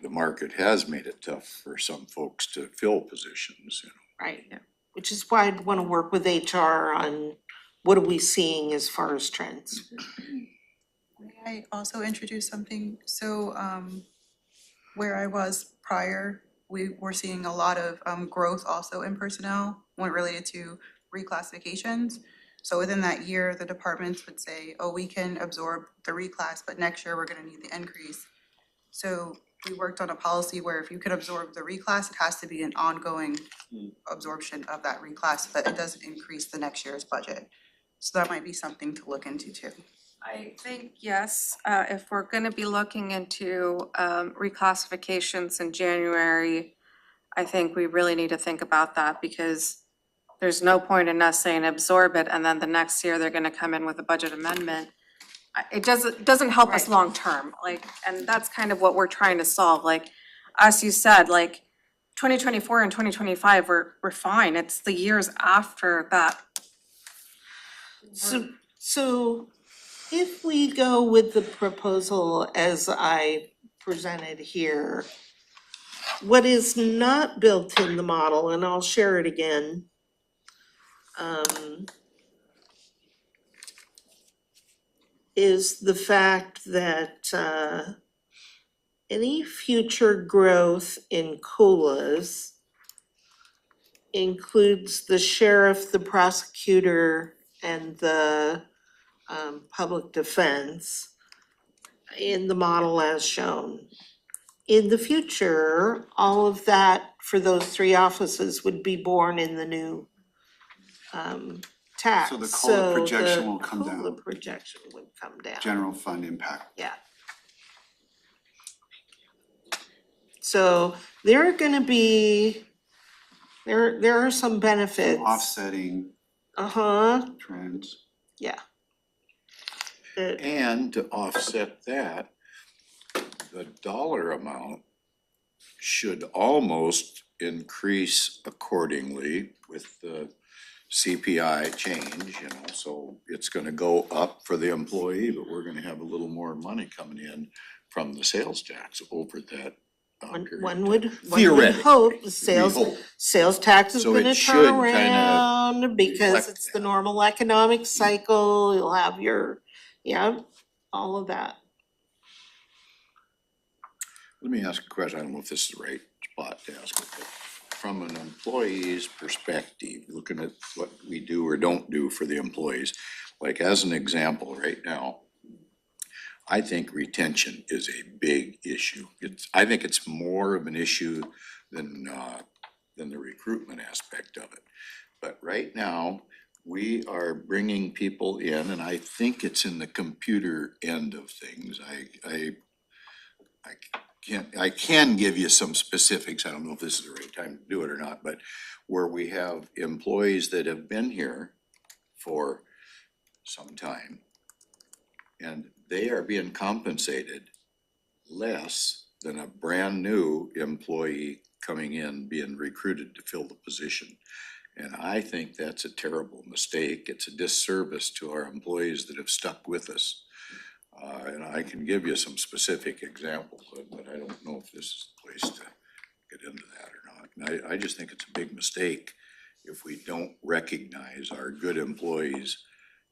the market has made it tough for some folks to fill positions, you know. Right, which is why I'd wanna work with HR on what are we seeing as far as trends. May I also introduce something? So, where I was prior, we were seeing a lot of, growth also in personnel when related to reclassifications. So within that year, the departments would say, oh, we can absorb the reclass, but next year we're gonna need the increase. So we worked on a policy where if you could absorb the reclass, it has to be an ongoing absorption of that reclass, so that it doesn't increase the next year's budget. So that might be something to look into too. I think, yes, if we're gonna be looking into reclassifications in January, I think we really need to think about that because there's no point in us saying absorb it and then the next year they're gonna come in with a budget amendment. It doesn't help us Right. long-term, like, and that's kind of what we're trying to solve, like, as you said, like, 2024 and 2025, we're fine, it's the years after that. So if we go with the proposal as I presented here, what is not built in the model, and I'll share it again, is the fact that any future growth in COLAs includes the sheriff, the prosecutor, and the public defense in the model as shown. In the future, all of that for those three offices would be borne in the new tax. So the COLA projection will come down. COLA projection would come down. General fund impact. Yeah. So there are gonna be, there are some benefits. Offsetting trends. Yeah. That- And to offset that, the dollar amount should almost increase accordingly with the CPI change, you know, so it's gonna go up for the employee, but we're gonna have a little more money coming in from the sales tax over that period. One would Theoretically, hope the we sales hope. tax is So gonna it should turn kinda around because reflect it's the that. normal economic cycle, you'll have your, all of that. Let me ask a question, I don't know if this is the right spot to ask it, but from an employee's perspective, looking at what we do or don't do for the employees, like as an example, right now, I think retention is a big issue. I think it's more of an issue than the recruitment aspect of it. But right now, we are bringing people in, and I think it's in the computer end of things. I can give you some specifics, I don't know if this is the right time to do it or not, but where we have employees that have been here for some time, and they are being compensated less than a brand new employee coming in, being recruited to fill the position. And I think that's a terrible mistake. It's a disservice to our employees that have stuck with us. And I can give you some specific examples, but I don't know if this is the place to get into that or not. And I just think it's a big mistake if we don't recognize our good employees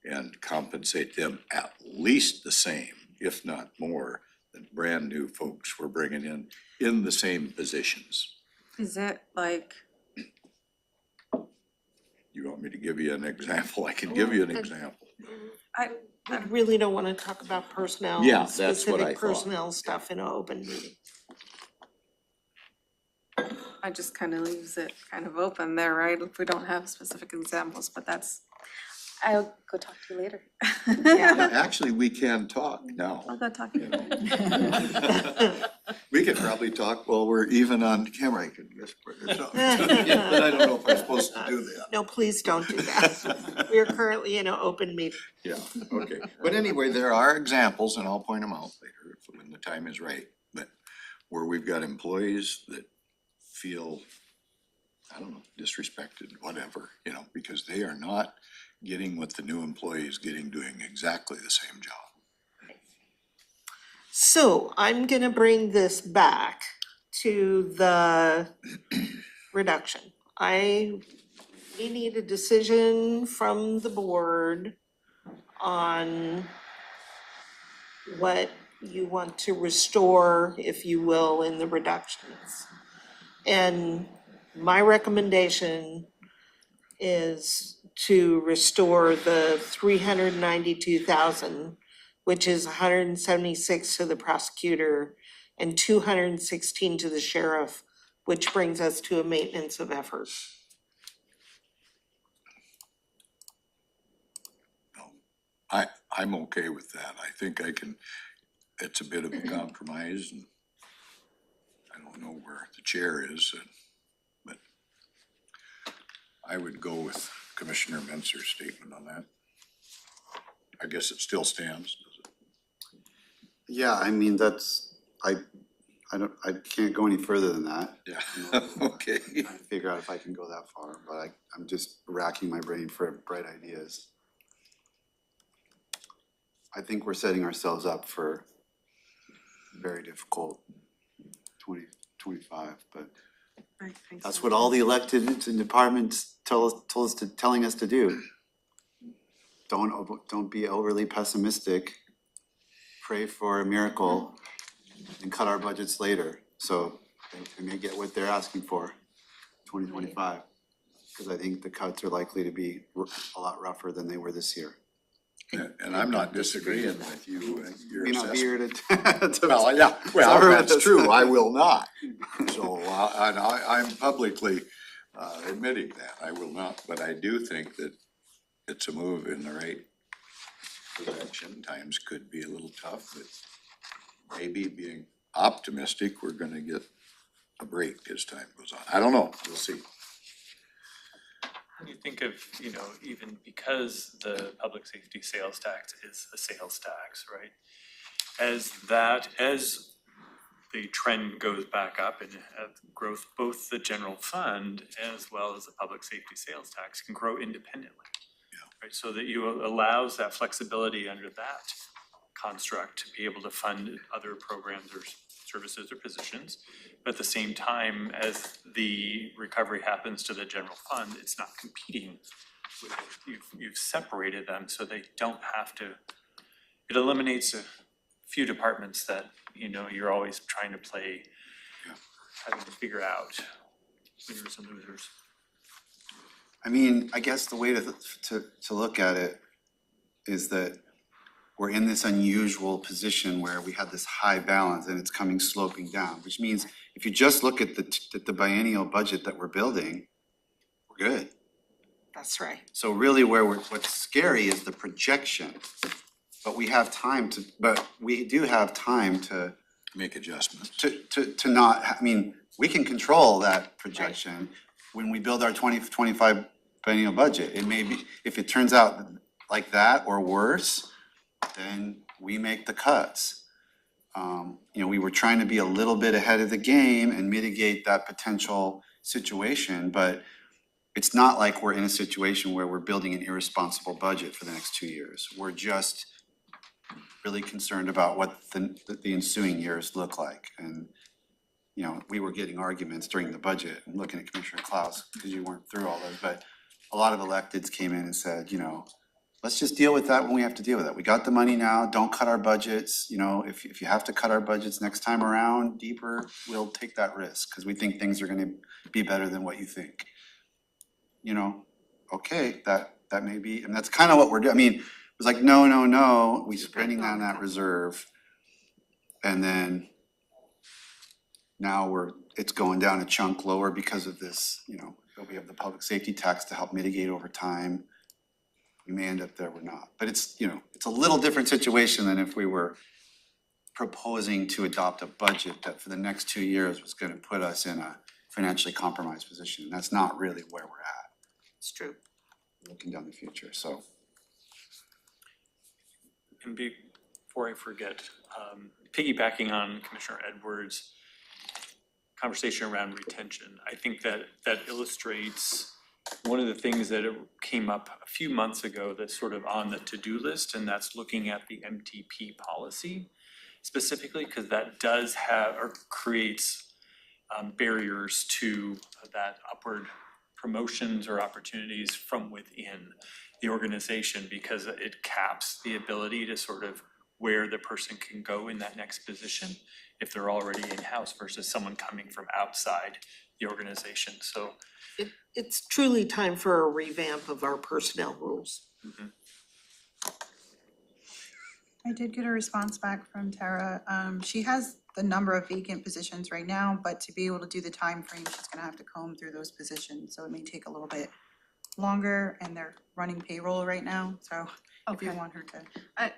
and compensate them at least the same, if not more, than brand new folks we're bringing in the same positions. Is it like, You want me to give you an example? I can give you an example. We really don't wanna talk about personnel, Yeah, that's what I specific thought. personnel stuff in an open meeting. I just kind of leaves it kind of open there, right? If we don't have specific examples, but I'll go talk to you later. Yeah. Actually, we can talk now. I'll go talk to you You know. later. We could probably talk while we're even on camera, I could whisper this up. But I don't know if I'm supposed to do that. No, please don't do that. We are currently in an open meeting. Yeah, okay, but anyway, there are examples, and I'll point them out later when the time is right, but where we've got employees that feel, I don't know, disrespected, whatever, you know, because they are not getting what the new employee is getting, doing exactly the same job. So I'm gonna bring this back to the reduction. We need a decision from the board on what you want to restore, if you will, in the reductions. And my recommendation is to restore the 392,000, which is 176 to the prosecutor and 216 to the sheriff, which brings us to a maintenance of effort. I'm okay with that. I think it's a bit of a compromise, and I don't know where the chair is, but I would go with Commissioner Mentzer's statement on that. I guess it still stands, does it? Yeah, I mean, I can't go any further than that. Yeah, okay. Trying to figure out if I can go that far, but I'm just racking my brain for bright ideas. I think we're setting ourselves up for very difficult 2025, but that's what all the elected and departments telling us to do. Don't be overly pessimistic. Pray for a miracle and cut our budgets later. So they may get what they're asking for, 2025. Because I think the cuts are likely to be a lot rougher than they were this year. And I'm not disagreeing with you and your May not be here assessment. to. Well, yeah, well, Sorry, that's that's- true, I will not. So, and I'm publicly admitting that, I will not, but I do think that it's a move in the right direction. Times could be a little tough, but maybe being optimistic, we're gonna get a break as time goes on. I don't know, we'll see. When you think of, even because the public safety sales tax is a sales tax, right? As the trend goes back up and growth, both the general fund as well as the public safety sales tax can grow independently. Yeah. Right, so that allows that flexibility under that construct to be able to fund other programs or services or positions. But at the same time, as the recovery happens to the general fund, it's not competing with it. You've separated them so they don't have to. It eliminates a few departments that, you're always trying to play, having to figure out winners and losers. I mean, I guess the way to look at it is that we're in this unusual position where we have this high balance and it's coming sloping down, which means if you just look at the biennial budget that we're building, we're good. That's right. So really what's scary is the projection, but we do have time to Make adjustments. to not, I mean, we can control that projection when we build our 2025 biennial budget. It may be, if it turns out like that or worse, then we make the cuts. We were trying to be a little bit ahead of the game and mitigate that potential situation, but it's not like we're in a situation where we're building an irresponsible budget for the next 2 years. We're just really concerned about what the ensuing years look like. And, we were getting arguments during the budget. I'm looking at Commissioner Klaus because you weren't through all those, but a lot of electeds came in and said, let's just deal with that when we have to deal with it. We got the money now, don't cut our budgets. If you have to cut our budgets next time around deeper, we'll take that risk because we think things are gonna be better than what you think. Okay, that may be, and that's kind of what we're doing. I mean, it was like, no, we spending down that reserve. And then now it's going down a chunk lower because of this, we have the public safety tax to help mitigate over time. We may end up there, we're not. But it's a little different situation than if we were proposing to adopt a budget that for the next 2 years was gonna put us in a financially compromised position. And that's not really where we're at, It's true. looking down the future, so. And before I forget, piggybacking on Commissioner Edwards' conversation around retention, I think that illustrates one of the things that came up a few months ago that's sort of on the to-do list, and that's looking at the MTP policy specifically, because that does have or creates barriers to that upward promotions or opportunities from within the organization, because it caps the ability to sort of where the person can go in that next position if they're already in-house versus someone coming from outside the organization. So It's truly time for a revamp of our personnel rules. I did get a response back from Tara. She has the number of vacant positions right now, but to be able to do the time frame, she's gonna have to comb through those positions, so it may take a little bit longer, and they're running payroll right now, so if you Okay. want her to.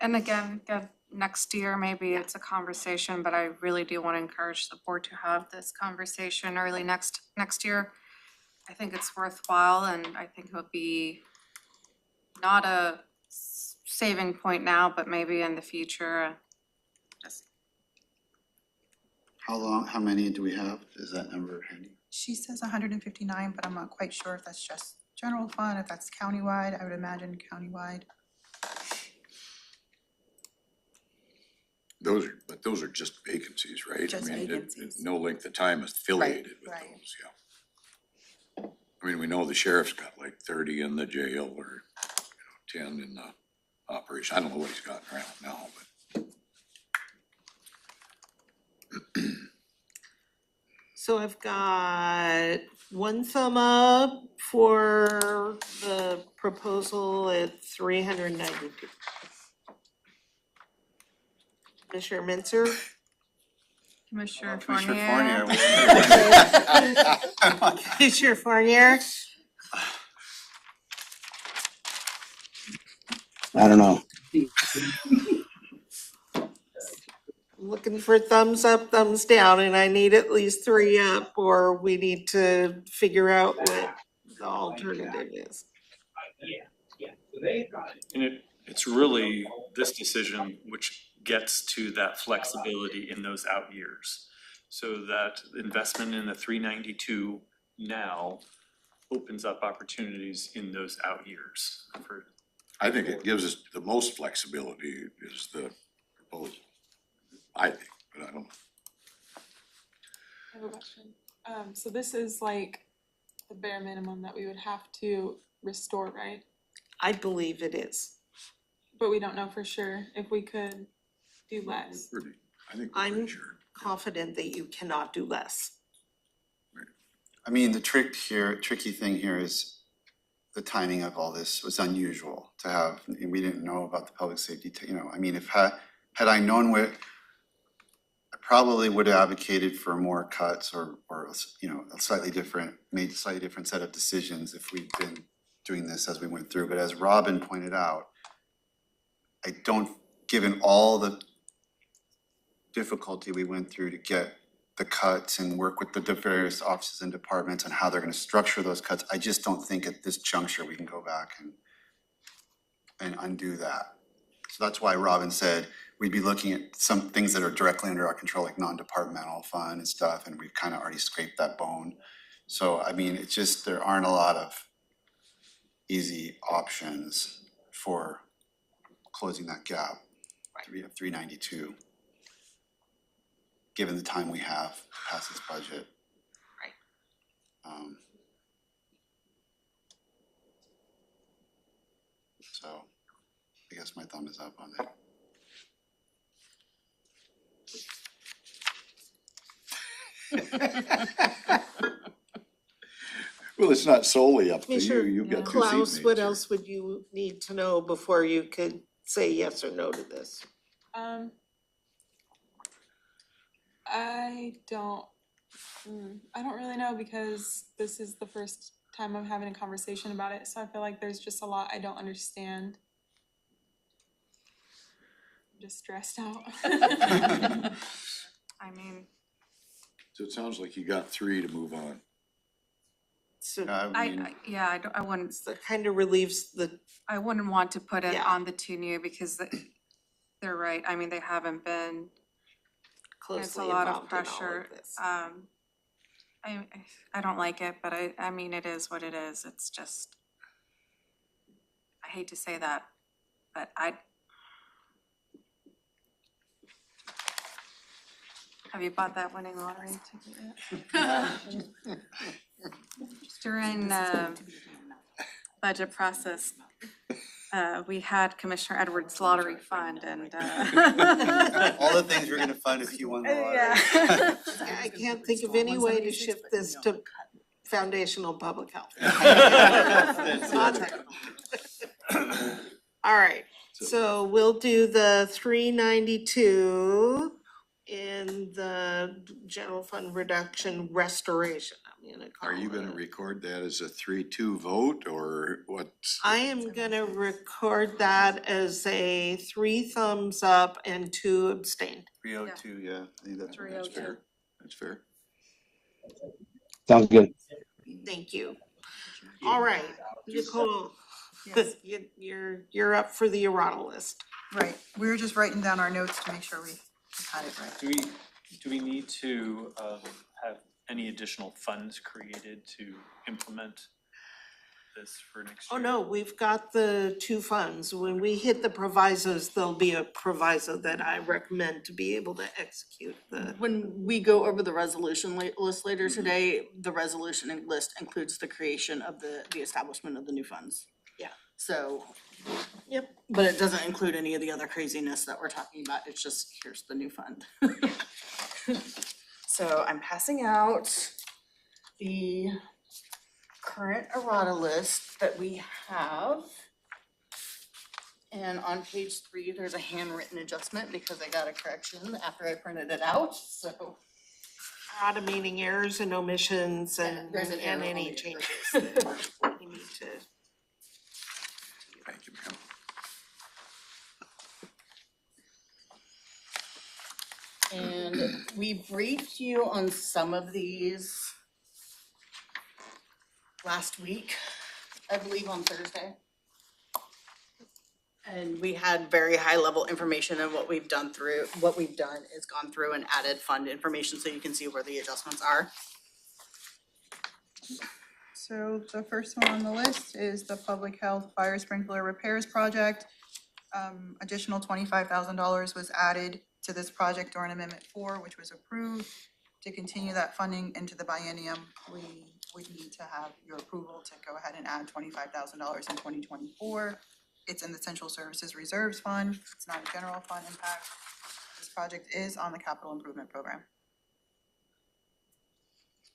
And again, next year, maybe it's a conversation, but I really do want to encourage the board to have this conversation early next year. I think it's worthwhile, and I think it would be not a saving point now, but maybe in the future. Just How many do we have? Is that number handy? She says 159, but I'm not quite sure if that's just general fund, if that's countywide. I would imagine countywide. Those are just vacancies, right? Just I mean, vacancies. no length of time affiliated with right. those, yeah. I mean, we know the sheriff's got like 30 in the jail or, 10 in the operation. I don't know what he's got around now, but. So I've got one thumb up for the proposal at 392. Commissioner Mintzer? Commissioner Commissioner Fournier. Fournier. Commissioner Fournier? I don't know. Looking for thumbs up, thumbs down, and I need at least 3 up, or we need to figure out what the alternative is. And it's really this decision which gets to that flexibility in those out years. So that investment in the 392 now opens up opportunities in those out years for. I think it gives us the most flexibility is the proposal. I think, but I don't know. I have a question. So this is like the bare minimum that we would have to restore, right? I believe it is. But we don't know for sure if we could do less. I think we're I'm pretty sure. confident that you cannot do less. I mean, the tricky thing here is the timing of all this was unusual to have, and we didn't know about the public safety, I mean, if had I known what, I probably would have advocated for more cuts or a slightly different set of decisions if we'd been doing this as we went through. But as Robin pointed out, I don't, given all the difficulty we went through to get the cuts and work with the various offices and departments on how they're gonna structure those cuts, I just don't think at this juncture we can go back and undo that. So that's why Robin said we'd be looking at some things that are directly under our control, like non-departmental fund and stuff, and we've kind of already scraped that bone. So, I mean, it's just, there aren't a lot of easy options for closing that gap, 392. Given the time we have to pass this budget. Right. So I guess my thumb is up on that. Well, it's not solely up to you. Commissioner You've got two Klaus, seatmates what here. else would you need to know before you could say yes or no to this? I don't really know because this is the first time I'm having a conversation about it, so I feel like there's just a lot I don't understand. I'm just stressed out. I mean, So it sounds like you got 3 to move on. So I wouldn't, that kind of relieves the, I wouldn't want to put it Yeah. on the 2 new because they're right. I mean, they haven't been, it's a closely lot of involved in all pressure. of this. I don't like it, but I mean, it is what it is. It's just, I hate to say that, but Have you bought that winning lottery ticket yet? During budget process, we had Commissioner Edwards' lottery fund and All the things we're gonna fund if you won the lottery. yeah. I can't think of any way to shift this to foundational public health. Not technical. All right, so we'll do the 392 in the general fund reduction restoration. I'm gonna call Are you gonna it. record that as a 3-2 vote or what's? I am gonna record that as a 3 thumbs up and 2 abstained. 302, yeah, I think that's Three right. oh That's fair. That's fair. Sounds good. Thank you. All right, Nicole, Yes, you're up for the errata list. right. We were just writing down our notes to make sure we had it right. Do we need to have any additional funds created to implement this for next Oh, year? no, we've got the 2 funds. When we hit the provisos, there'll be a proviso that I recommend to be able to execute the. When we go over the resolution list later today, the resolution list includes the creation of the establishment of the new funds. Yeah. So, Yep. but it doesn't include any of the other craziness that we're talking about, it's just, here's the new fund. So I'm passing out the current errata list that we have. And on page 3, there's a handwritten adjustment because I got a correction after I printed it out, so. Errata meaning errors and omissions and There's an error any on the changes that we need to. Thank you, ma'am. And we briefed you on some of these last week, I believe on Thursday. And we had very high level information, and what we've done is gone through and added fund information so you can see where the adjustments are. So the first one on the list is the Public Health Fire Sprinkler Repairs Project. Additional $25,000 was added to this project during Amendment 4, which was approved. To continue that funding into the biennium, we would need to have your approval to go ahead and add $25,000 in 2024. It's in the Central Services Reserves Fund. It's not a general fund impact. This project is on the capital improvement program.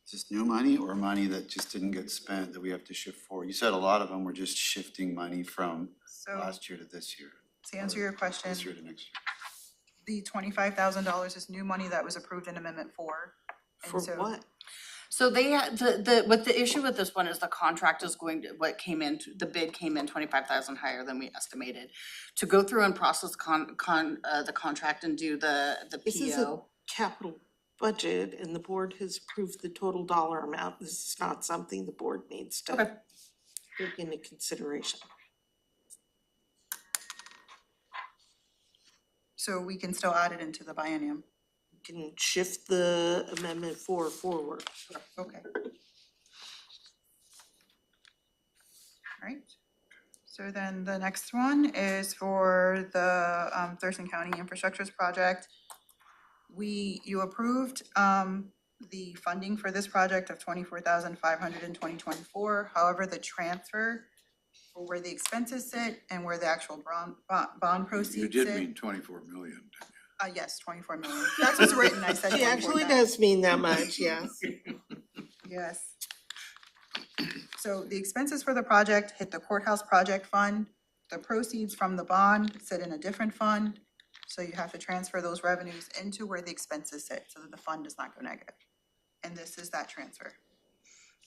Is this new money or money that just didn't get spent that we have to shift forward? You said a lot of them were just shifting money from So last year to this year, to answer your question, this year to next year. the $25,000 is new money that was approved in Amendment 4. And For so- what? So they had, what the issue with this one is the contract is going to, the bid came in 25,000 higher than we estimated. To go through and process the contract and do the This is a PO. capital budget and the board has approved the total dollar amount. This is not something the board needs to Okay. take into consideration. So we can still add it into the biennium. Can shift the Amendment 4 forward. Okay. Right. So then the next one is for the Thurston County Infrastructures Project. You approved the funding for this project of $24,500 in 2024. However, the transfer for where the expenses sit and where the actual bond proceeds You sit. did mean 24 million, didn't you? Yes, 24 million. That's what's written. I said She 24 actually now. does mean that much, yes. Yes. So the expenses for the project hit the courthouse project fund. The proceeds from the bond sit in a different fund. So you have to transfer those revenues into where the expenses sit so that the fund does not go negative. And this is that transfer.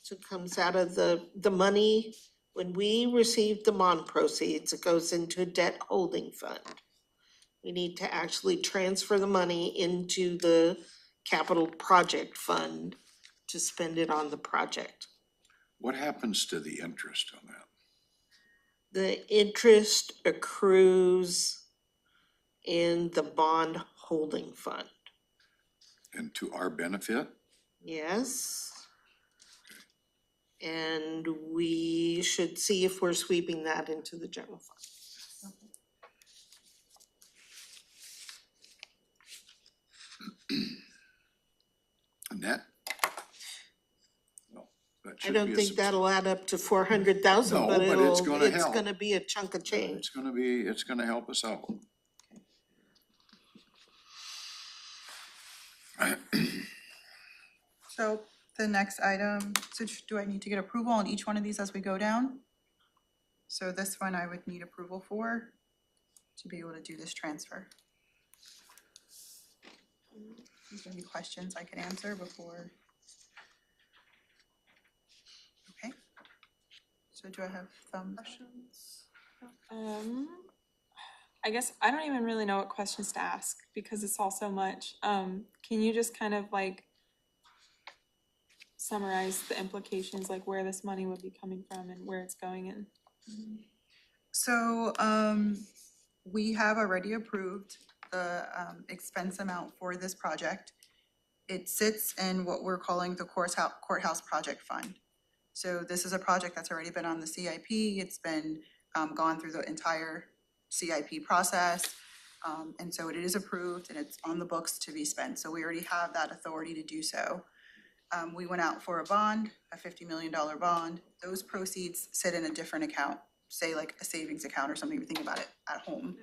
So it comes out of the money, when we receive the bond proceeds, it goes into a debt holding fund. We need to actually transfer the money into the capital project fund to spend it on the project. What happens to the interest on that? The interest accrues in the bond holding fund. And to our benefit? Yes. And we should see if we're sweeping that into the general fund. net? No. that I should don't be a think subs- that'll add up to 400,000, No, but but it's gonna it's help. gonna be a chunk of change. It's gonna help us out. So the next item, so do I need to get approval on each one of these as we go down? So this one I would need approval for to be able to do this transfer. Is there any questions I can answer before? Okay. So do I have thumbs? I guess I don't even really know what questions to ask because it's all so much. Can you just kind of like summarize the implications, like where this money would be coming from and where it's going in? So, we have already approved the, expense amount for this project. It sits in what we're calling the courthouse project fund. So this is a project that's already been on the CIP. It's been, gone through the entire CIP process. And so it is approved and it's on the books to be spent. So we already have that authority to do so. We went out for a bond, a $50 million bond. Those proceeds sit in a different account, say like a savings account or something, if you think about it at home.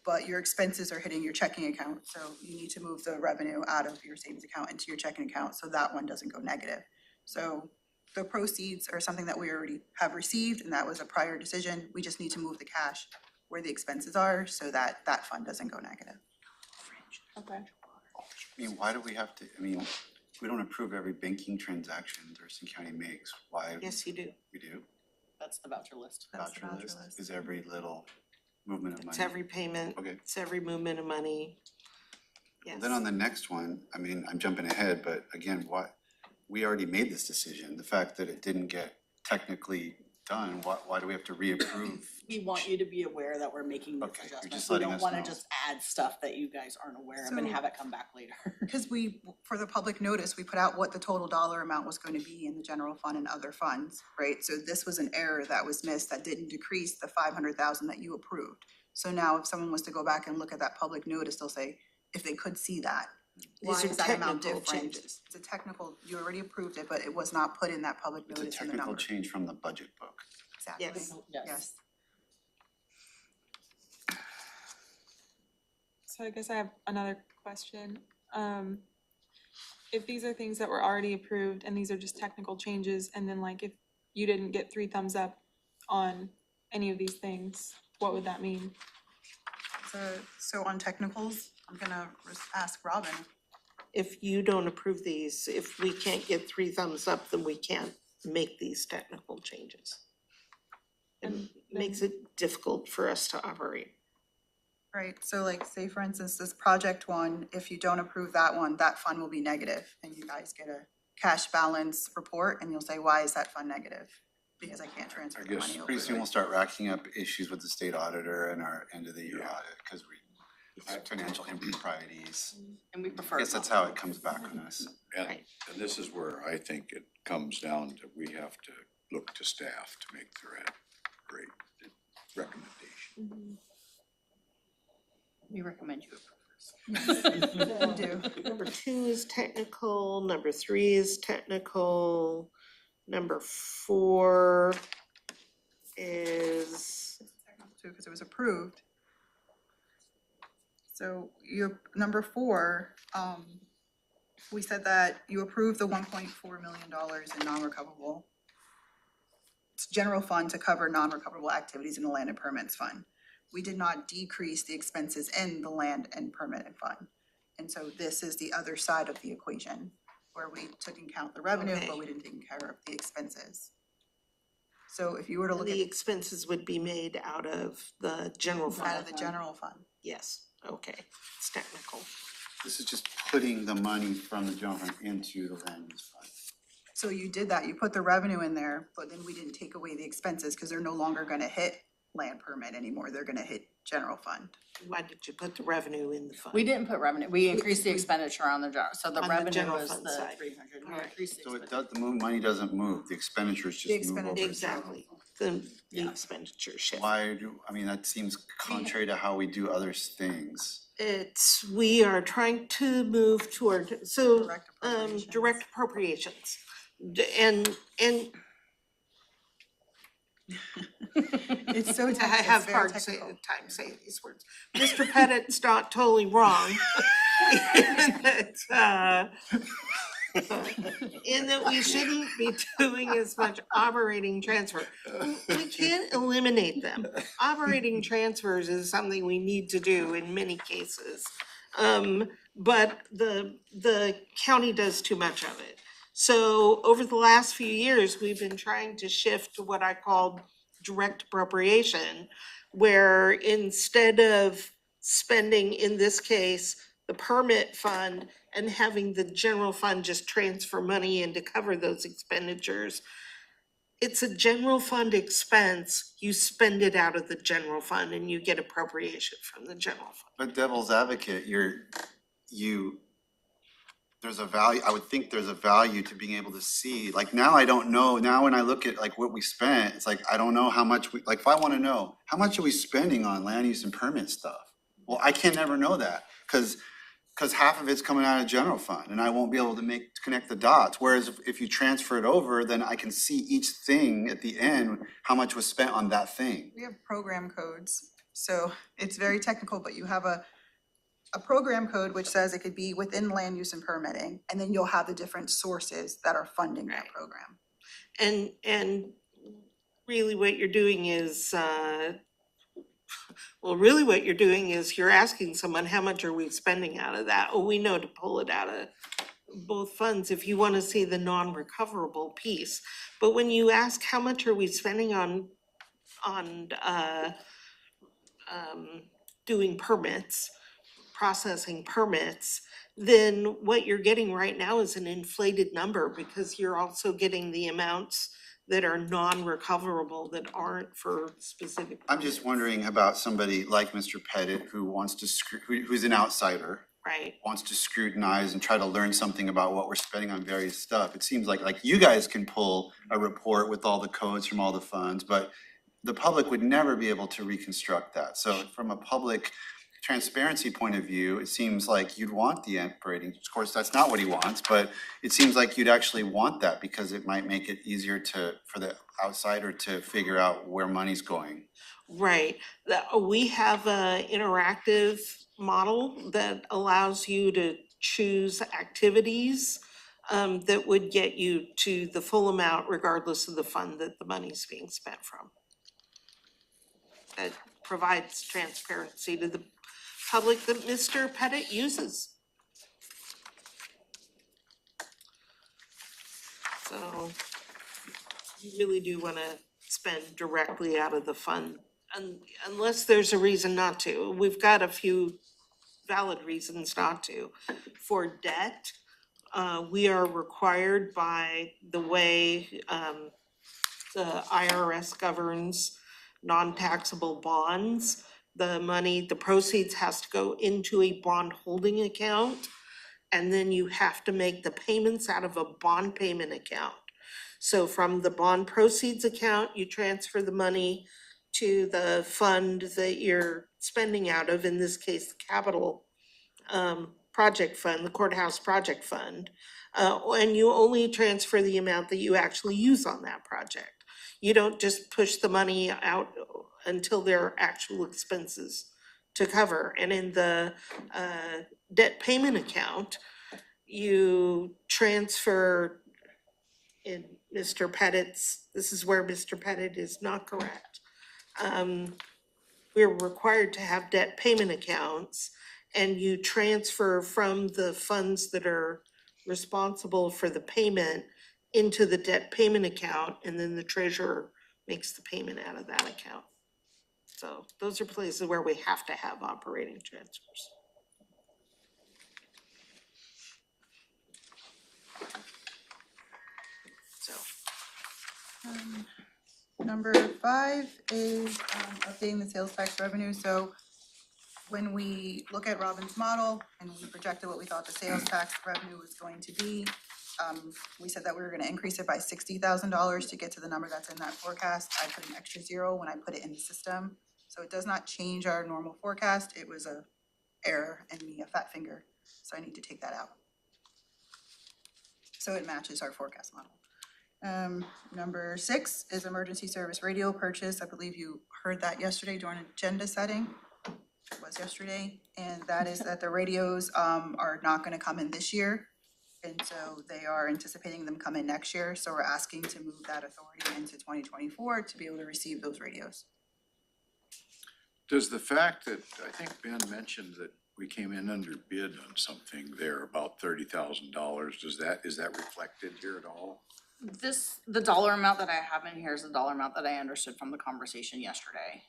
But your expenses are hitting your checking account, so you need to move the revenue out of your savings account into your checking account, so that one doesn't go negative. So the proceeds are something that we already have received, and that was a prior decision. We just need to move the cash where the expenses are, so that that fund doesn't go negative. Okay. I mean, why do we have to, I mean, we don't approve every banking transaction Thurston County makes. Why? Yes, you do. We do. That's the voucher list. That's the Voucher voucher list list. is every little movement of money. It's every payment. Okay. It's every movement of money. Well, Yes. then on the next one, I mean, I'm jumping ahead, but again, we already made this decision. The fact that it didn't get technically done, why do we have to reapprove? We want you to be aware that we're making this Okay, you're adjustment. just We letting don't us wanna know. just add stuff that you guys aren't aware of and So- have it come back later. Because we, for the public notice, we put out what the total dollar amount was going to be in the general fund and other funds, right? So this was an error that was missed that didn't decrease the 500,000 that you approved. So now if someone was to go back and look at that public notice, they'll say, if they could see that, why These are is that amount technical different? changes. It's a technical, you already approved it, but it was not put in that public It's a notice in the technical number. change from the budget book. Exactly. Yes. Yes. So I guess I have another question. If these are things that were already approved and these are just technical changes, and then like if you didn't get 3 thumbs up on any of these things, what would that mean? So on technicals, I'm gonna ask Robin. If you don't approve these, if we can't get 3 thumbs up, then we can't make these technical changes. It And makes it difficult for us to operate. Right, so like, say for instance, this project one, if you don't approve that one, that fund will be negative, and you guys get a cash balance report, and you'll say, why is that fund negative? Because I can't transfer the guess money over. Pretty soon right? we'll start racking up issues with the state auditor and our end of the year audit, because we have financial improprieties. And we prefer. I guess that's how it comes back on us. And, Right. and this is where I think it comes down to, we have to look to staff to make the right recommendation. We recommend you approve. You do. Number 2 is technical, number 3 is technical, number 4 is, Too, because it was approved. So your, number 4, we said that you approved the $1.4 million in non-recoverable. It's general fund to cover non-recoverable activities in the land and permits fund. We did not decrease the expenses in the land and permit fund. And so this is the other side of the equation, where we took into account the revenue, Okay. but we didn't take care of the expenses. So if you were to look the at expenses would be made out of the general fund. out of the general fund. Yes, okay, it's technical. This is just putting the money from the general fund into the land use fund. So you did that, you put the revenue in there, but then we didn't take away the expenses, because they're no longer gonna hit land permit anymore, they're gonna hit general fund. Why did you put the revenue in the fund? We didn't put revenue, we increased the expenditure on the job, so the On the revenue general was fund the side. 300, we Alright. increased the So it expenditure. does, money doesn't move, the expenditures The just move over. expenditure. Exactly, the Yeah. expenditure shift. I mean, that seems contrary to how we do other things. We are trying to move toward, so, Direct appropriations. direct appropriations. And It's so I technical, have it's very hard technical. time saying these words. Mr. Pettit's not totally wrong. In that we shouldn't be doing as much operating transfer. We can't eliminate them. Operating transfers is something we need to do in many cases. But the county does too much of it. So over the last few years, we've been trying to shift to what I call direct appropriation, where instead of spending, in this case, the permit fund and having the general fund just transfer money in to cover those expenditures, it's a general fund expense, you spend it out of the general fund and you get appropriation from the general fund. But devil's advocate, there's a value, I would think there's a value to being able to see, like now I don't know, now when I look at like what we spent, it's like, I don't know how much like if I wanna know, how much are we spending on land use and permit stuff? Well, I can never know that, cause half of it's coming out of general fund and I won't be able to connect the dots. Whereas if you transfer it over, then I can see each thing at the end, how much was spent on that thing. We have program codes, so it's very technical, but you have a program code which says it could be within land use and permitting, and then you'll have the different sources that are funding that Right. program. And really what you're doing is, really what you're doing is you're asking someone, how much are we spending out of that? Oh, we know to pull it out of both funds if you wanna see the non-recoverable piece. But when you ask how much are we spending on doing permits, processing permits, then what you're getting right now is an inflated number because you're also getting the amounts that are non-recoverable that aren't for specific. I'm just wondering about somebody like Mr. Pettit who wants to who's an outsider, Right, wants to scrutinize and try to learn something about what we're spending on various stuff. It seems like you guys can pull a report with all the codes from all the funds, but the public would never be able to reconstruct that. So from a public transparency point of view, it seems like you'd want the operating, of course, that's not what he wants, but it seems like you'd actually want that because it might make it easier for the outsider to figure out where money's going. right. We have a interactive model that allows you to choose activities that would get you to the full amount regardless of the fund that the money's being spent from. That provides transparency to the public that Mr. Pettit uses. So you really do wanna spend directly out of the fund, unless there's a reason not to. We've got a few valid reasons not to. For debt, we are required by the way the IRS governs non-taxable bonds. The proceeds has to go into a bond holding account, and then you have to make the payments out of a bond payment account. So from the bond proceeds account, you transfer the money to the fund that you're spending out of, in this case, the capital project fund, the courthouse project fund. And you only transfer the amount that you actually use on that project. You don't just push the money out until there are actual expenses to cover. And in the debt payment account, you transfer in Mr. Pettit's, this is where Mr. Pettit is not correct. We're required to have debt payment accounts, and you transfer from the funds that are responsible for the payment into the debt payment account, and then the treasurer makes the payment out of that account. So those are places where we have to have operating transfers. So, Number 5 is updating the sales tax revenue. So when we look at Robin's model and we projected what we thought the sales tax revenue was going to be, we said that we were gonna increase it by $60,000 to get to the number that's in that forecast. I put an extra 0 when I put it in the system. So it does not change our normal forecast. It was a error and me a fat finger, so I need to take that out. So it matches our forecast model. Number 6 is emergency service radio purchase. I believe you heard that yesterday during agenda setting. It was yesterday, and that is that the radios are not gonna come in this year. And so they are anticipating them come in next year, so we're asking to move that authority into 2024 to be able to receive those radios. Does the fact that, I think Ben mentioned that we came in under bid on something there, about $30,000, is that reflected here at all? The dollar amount that I have in here is the dollar amount that I understood from the conversation yesterday.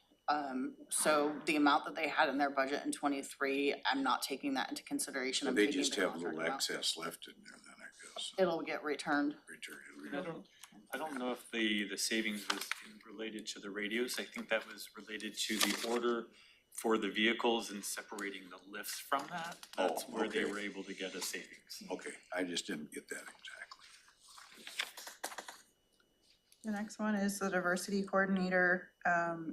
So the amount that they had in their budget in 23, I'm not taking that into consideration. So I'm they taking just the have a contract little amount. excess left in there then, I guess. It'll get returned. I don't know if the savings was related to the radios. I think that was related to the order for the vehicles and separating the lifts from that. That's Oh, where they okay. were able to get a savings. Okay, I just didn't get that exactly. The next one is the diversity coordinator.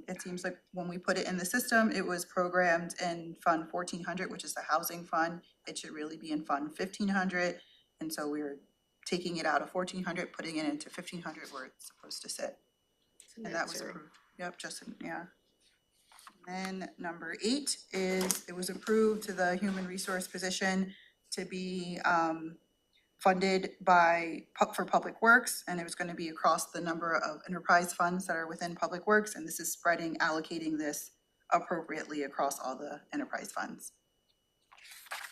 It seems like when we put it in the system, it was programmed in Fund 1400, which is the housing fund. It should really be in Fund 1500. And so we're taking it out of 1400, putting it into 1500 where it's supposed to sit. And that was approved. Yep, Justin, yeah. And then number 8 is, it was approved to the human resource position to be funded for Public Works, and it was gonna be across the number of enterprise funds that are within Public Works, and this is allocating this appropriately across all the enterprise funds.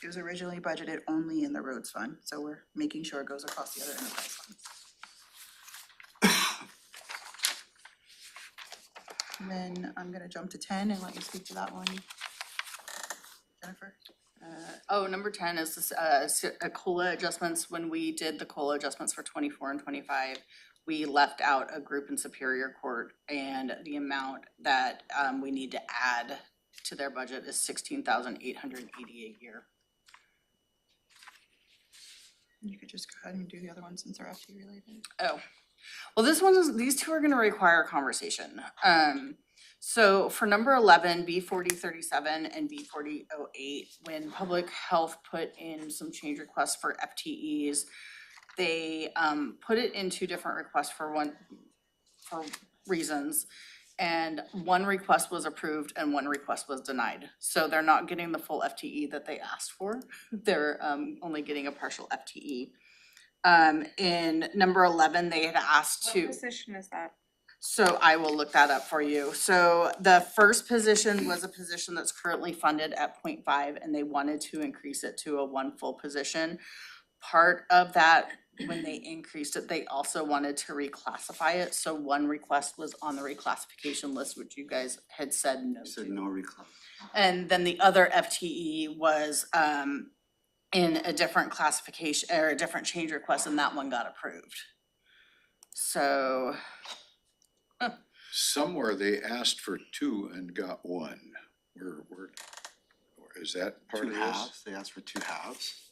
It was originally budgeted only in the roads fund, so we're making sure it goes across the other enterprise funds. And then I'm gonna jump to 10 and let you speak to that one, Jennifer. Number 10 is this, COLA adjustments. When we did the COLA adjustments for 24 and 25, we left out a group in Superior Court, and the amount that we need to add to their budget is $16,880 a year. You could just go ahead and do the other one since they're FT related. Oh, well, these two are gonna require a conversation. So for number 11, B4037 and B4008, when Public Health put in some change requests for FTEs, they put it in 2 different requests for reasons. And one request was approved and one request was denied. So they're not getting the full FTE that they asked for. They're only getting a partial FTE. In number 11, they had asked to. What position is that? So I will look that up for you. So the first position was a position that's currently funded at 0.5, and they wanted to increase it to a 1 full position. Part of that, when they increased it, they also wanted to reclassify it. So one request was on the reclassification list, which you guys had said no Said to. no reclass. And then the other FTE was in a different classification or a different change request, and that one got approved. So Somewhere they asked for 2 and got 1. Where, is that part of Two this? halves, they asked for 2 halves.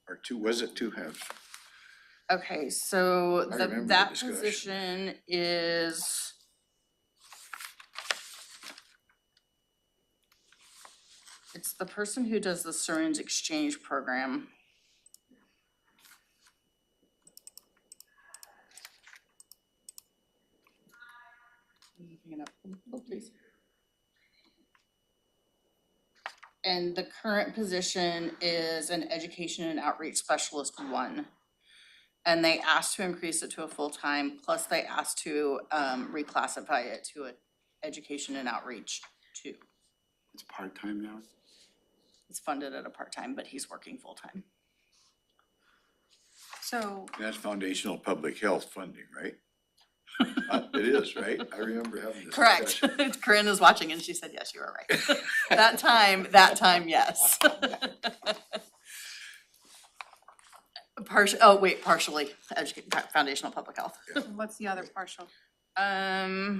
Or 2, was it 2 halves? okay, so I remember the that discussion. position is. It's the person who does the syringe exchange program. Looking it up. Oh, please. And the current position is an education and outreach specialist 1. And they asked to increase it to a full-time, plus they asked to reclassify it to an education and outreach 2. It's part-time now? It's funded at a part-time, but he's working full-time. So That's foundational public health funding, right? It is, right? I remember having this Correct. discussion. Corinne is watching and she said, yes, you are right. That time, yes. Partially, foundational public health. What's the other partial? I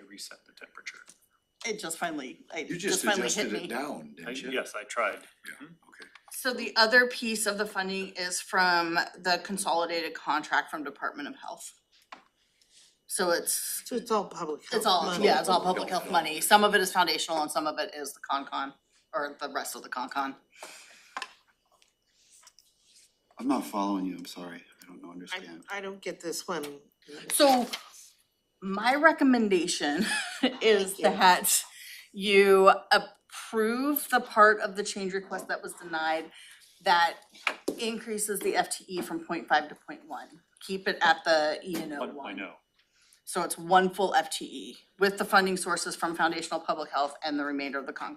reset the temperature. It just finally, You it just just finally hit adjusted me. it down, didn't you? Yes, I tried. Yeah, okay. So the other piece of the funding is from the consolidated contract from Department of Health. So it's, So it's all public health it's all, money. yeah, it's all public health money. Some of it is foundational and some of it is the con, or the rest of the con. I'm not following you, I'm sorry, I don't know, understand. I don't get this one. So my recommendation is Thank you. that you approve the part of the change request that was denied that increases the FTE from 0.5 to 0.1. Keep it at the E and O 1. So it's one full FTE with the funding sources from foundational public health and the remainder of the con.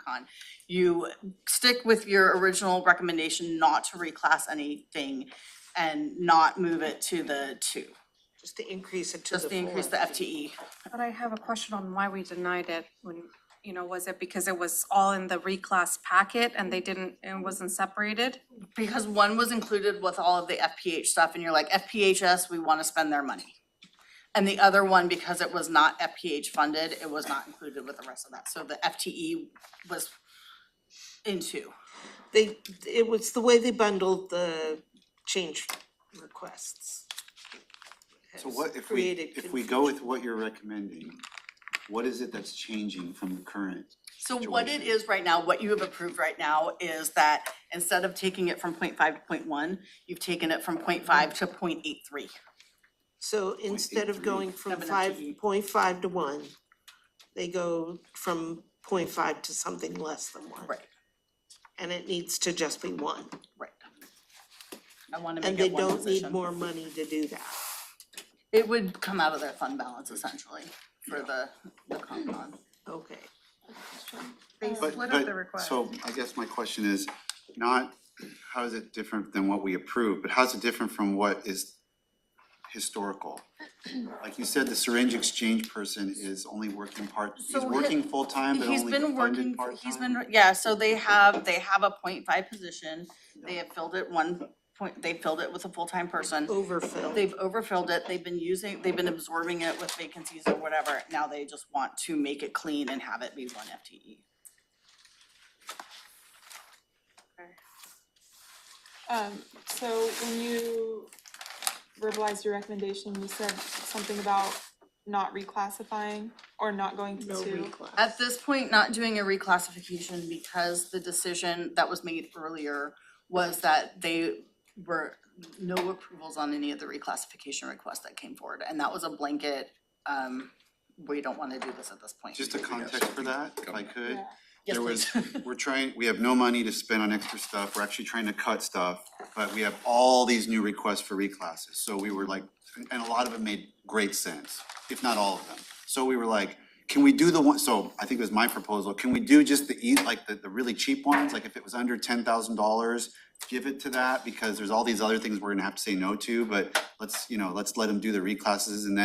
You stick with your original recommendation not to reclass anything and not move it to the 2. Just to increase it to the Just to full increase the FTE. But I have a question on why we denied it when, you know, was it because it was all in the reclass packet and they didn't, it wasn't separated? Because one was included with all of the FPH stuff and you're like, FPHS, we wanna spend their money. And the other one, because it was not FPH funded, it was not included with the rest of that. So the FTE was in 2. It was the way they bundled the change requests. So what, Has if we created go with what you're recommending, what is it that's changing from the current? So what it situation? is right now, what you have approved right now is that instead of taking it from 0.5 to 0.1, you've taken it from 0.5 to 0.83. So instead of 0.83. going from Of an 5.5 to 1, they go from 0.5 to something less than 1. Right, And it needs to just be 1. right. I wanna And make they it one don't need position. more money to do that. It would come out of their fund balance essentially for the con. Okay. They But- split but- up the request. So I guess my question is not, how is it different than what we approved, but how's it different from what is historical? Like you said, the syringe exchange person is only working he's So working full-time, but He's only been funded working, part-time? he's been, yeah, so they have a 0.5 position. They have filled it they filled it with a full-time person. Overfill. They've overfilled it, they've been absorbing it with vacancies or whatever. Now they just want to make it clean and have it be 1 FTE. So when you verbalized your recommendation, you said something about not reclassifying or not going to No 2. reclass. At this point, not doing a reclassification because the decision that was made earlier was that they were no approvals on any of the reclassification requests that came forward, and that was a blanket, we don't wanna do this at this point. Just a context for that, if I could. Yeah. Yes, There was, please. we have no money to spend on extra stuff, we're actually trying to cut stuff, but we have all these new requests for reclasses, so we were like, and a lot of them made great sense, if not all of them. So we were like, can we do the one, so I think it was my proposal, can we do just the really cheap ones, like if it was under $10,000, give it to that, because there's all these other things we're gonna have to say no to, but let's let them do the reclasses, and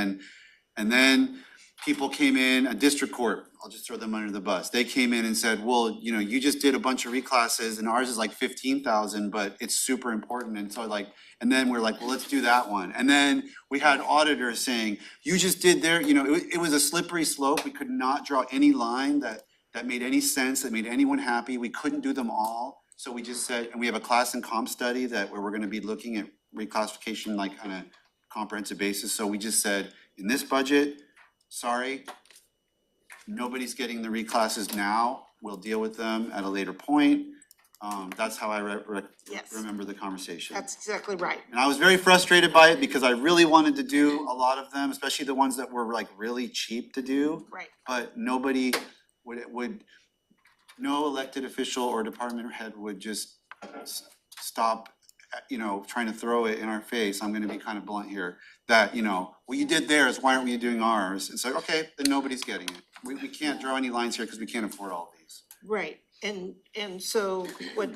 then people came in, a district court, I'll just throw them under the bus. They came in and said, well, you just did a bunch of reclasses and ours is like 15,000, but it's super important. And so and then we're like, well, let's do that one. And then we had auditors saying, you just did it was a slippery slope. We could not draw any line that made any sense, that made anyone happy. We couldn't do them all. So we just said, and we have a class and comp study where we're gonna be looking at reclassification like on a comprehensive basis. So we just said, in this budget, sorry, nobody's getting the reclasses now. We'll deal with them at a later point. That's how I Yes. remember the conversation. That's exactly right. And I was very frustrated by it because I really wanted to do a lot of them, especially the ones that were like really cheap to do. Right. But nobody no elected official or department head would just stop, trying to throw it in our face. I'm gonna be kind of blunt here, that, well, you did theirs, why aren't we doing ours? It's like, okay, then nobody's getting it. We can't draw any lines here because we can't afford all of these. Right, and so what,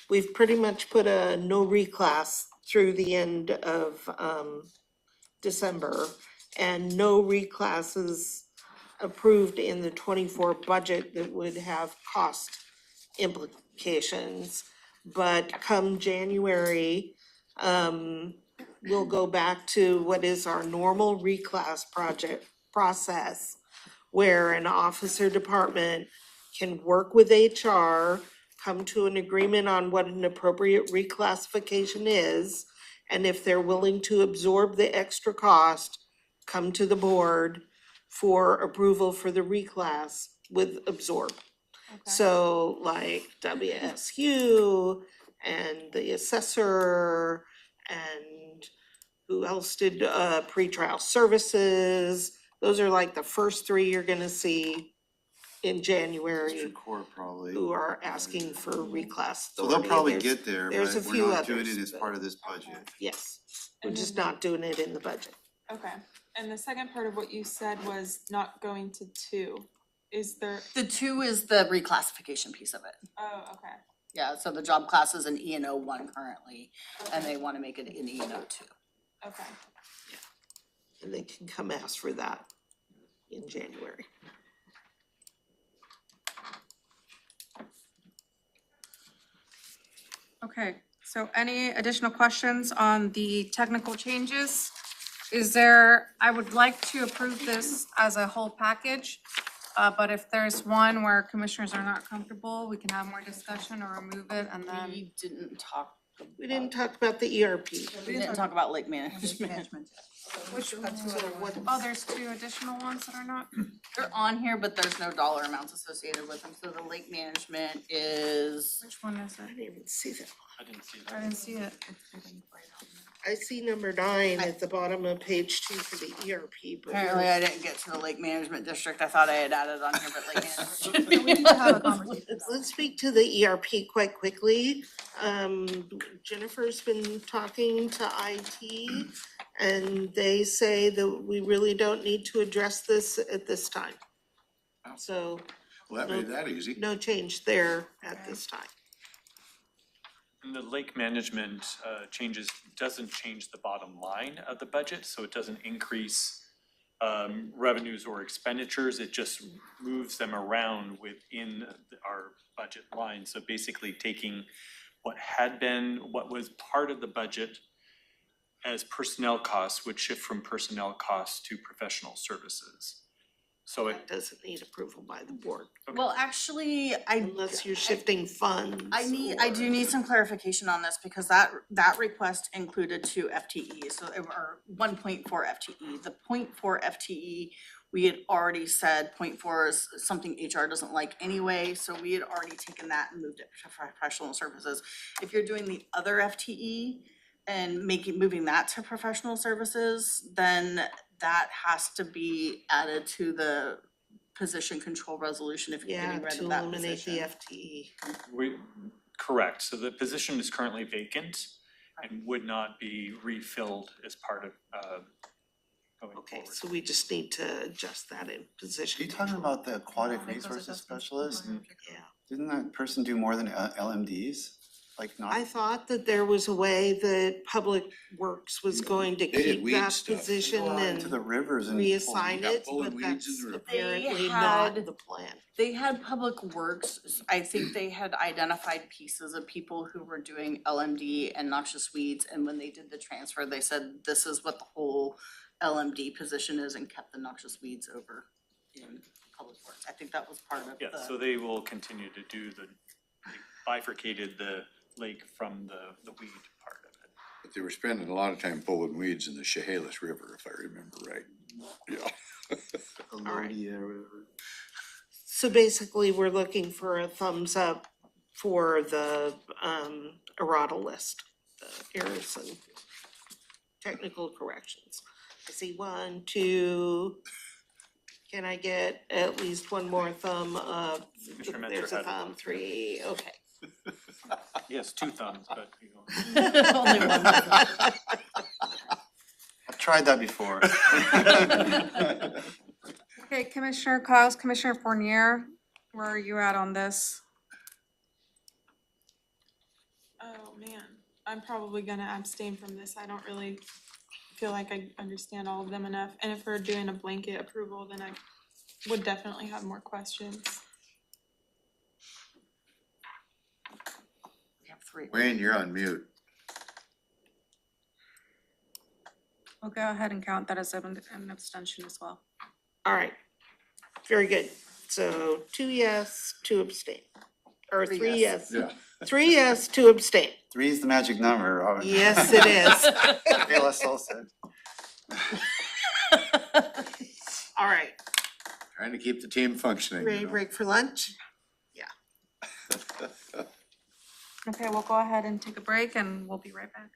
we've pretty much put a no reclass through the end of December, and no reclasses approved in the 24 budget that would have cost implications. But come January, we'll go back to what is our normal reclass project process, where an officer department can work with HR, come to an agreement on what an appropriate reclassification is, and if they're willing to absorb the extra cost, come to the board for approval for the reclass with absorb. Okay. So like WSU and the assessor and who else did pretrial services? Those are like the first three you're gonna see in January District Court probably. who are asking for reclass So authority. they'll probably There's- get there, there's but a we're few not doing others, it as but- part of this budget. Yes, we're And just then- not doing it in the budget. Okay, and the second part of what you said was not going to 2. Is there, The 2 is the reclassification piece of it. oh, okay. Yeah, so the job class is an E&O 1 currently, and they wanna make it an E&O 2. Okay, And they can come ask for that in January. Okay, so any additional questions on the technical changes? Is there, I would like to approve this as a whole package, but if there's one where commissioners are not comfortable, we can have more discussion or remove it and then. We didn't talk. We didn't talk about the ERP. We didn't talk about lake management. Which, what- oh, there's 2 additional ones that are not? They're on here, but there's no dollar amounts associated with them, so the lake management is, Which one is I it? didn't even see that. I didn't see I that. didn't see it. I see number 9 at the bottom of page 2 for the ERP, but apparently I didn't get to the lake management district, I thought I had added on here, but lake management. We need to have a conversation. let's speak to the ERP quite quickly. Jennifer's been talking to IT and they say that we really don't need to address this at this time. So Well, that made that easy. no change there at this time. And the lake management changes, doesn't change the bottom line of the budget, so it doesn't increase revenues or expenditures, it just moves them around within our budget line. So basically taking what was part of the budget as personnel costs would shift from personnel costs to professional services. So it, That doesn't need approval by the board, Well, actually, unless you're shifting funds. I do need some clarification on this, because that request included 2 FTEs, so or 1.4 FTE. The 0.4 FTE, we had already said 0.4 is something HR doesn't like anyway, so we had already taken that and moved it to professional services. If you're doing the other FTE and moving that to professional services, then that has to be added to the position control resolution if you're Yeah, getting rid to of that eliminate the position. FTE. correct, so the position is currently vacant and would not be refilled as part of going Okay, forward. so we just need to adjust that in Are position. you talking about the aquatic resources specialist? Yeah. Didn't that person do more than LMDs? Like not? I thought that there was a way that Public Works was going to They did keep weed that stuff. position Go out into the and rivers and. reassign Yeah, it, pulling but weeds that's in the river. apparently They not had- the plan. They had Public Works, I think they had identified pieces of people who were doing LMD and noxious weeds, and when they did the transfer, they said this is what the whole LMD position is, and kept the noxious weeds over in Public Works. I think that was part of Yeah, so they will continue to do they bifurcated the lake from the weed part of it. But they were spending a lot of time pulling weeds in the Chehalis River, if I remember right. Yeah. Alodia or whatever. So basically, we're looking for a thumbs up for the errata list, the errors and technical corrections. I see 1, 2. Can I get at least one more thumb up? Commissioner Mentor There's a had thumb, one. 3, okay. Yes, 2 thumbs, but you know. Only one. I've tried that before. Okay, Commissioner Cos, Commissioner Fournier, where are you at on this? Oh, man, I'm probably gonna abstain from this. I don't really feel like I understand all of them enough. And if we're doing a blanket approval, then I would definitely have more questions. We have three. Wayne, you're on mute. We'll go ahead and count that as an abstention as well. All right, very good. So 2 yes, 2 abstain, or 3 yes. Yeah. 3 yes, 2 abstain. 3 is the magic number, Robin. Yes, it is. Feel us all said. All right, Trying to keep the team functioning. ready you to know. break for lunch? Okay, we'll go ahead and take a break and we'll be right back.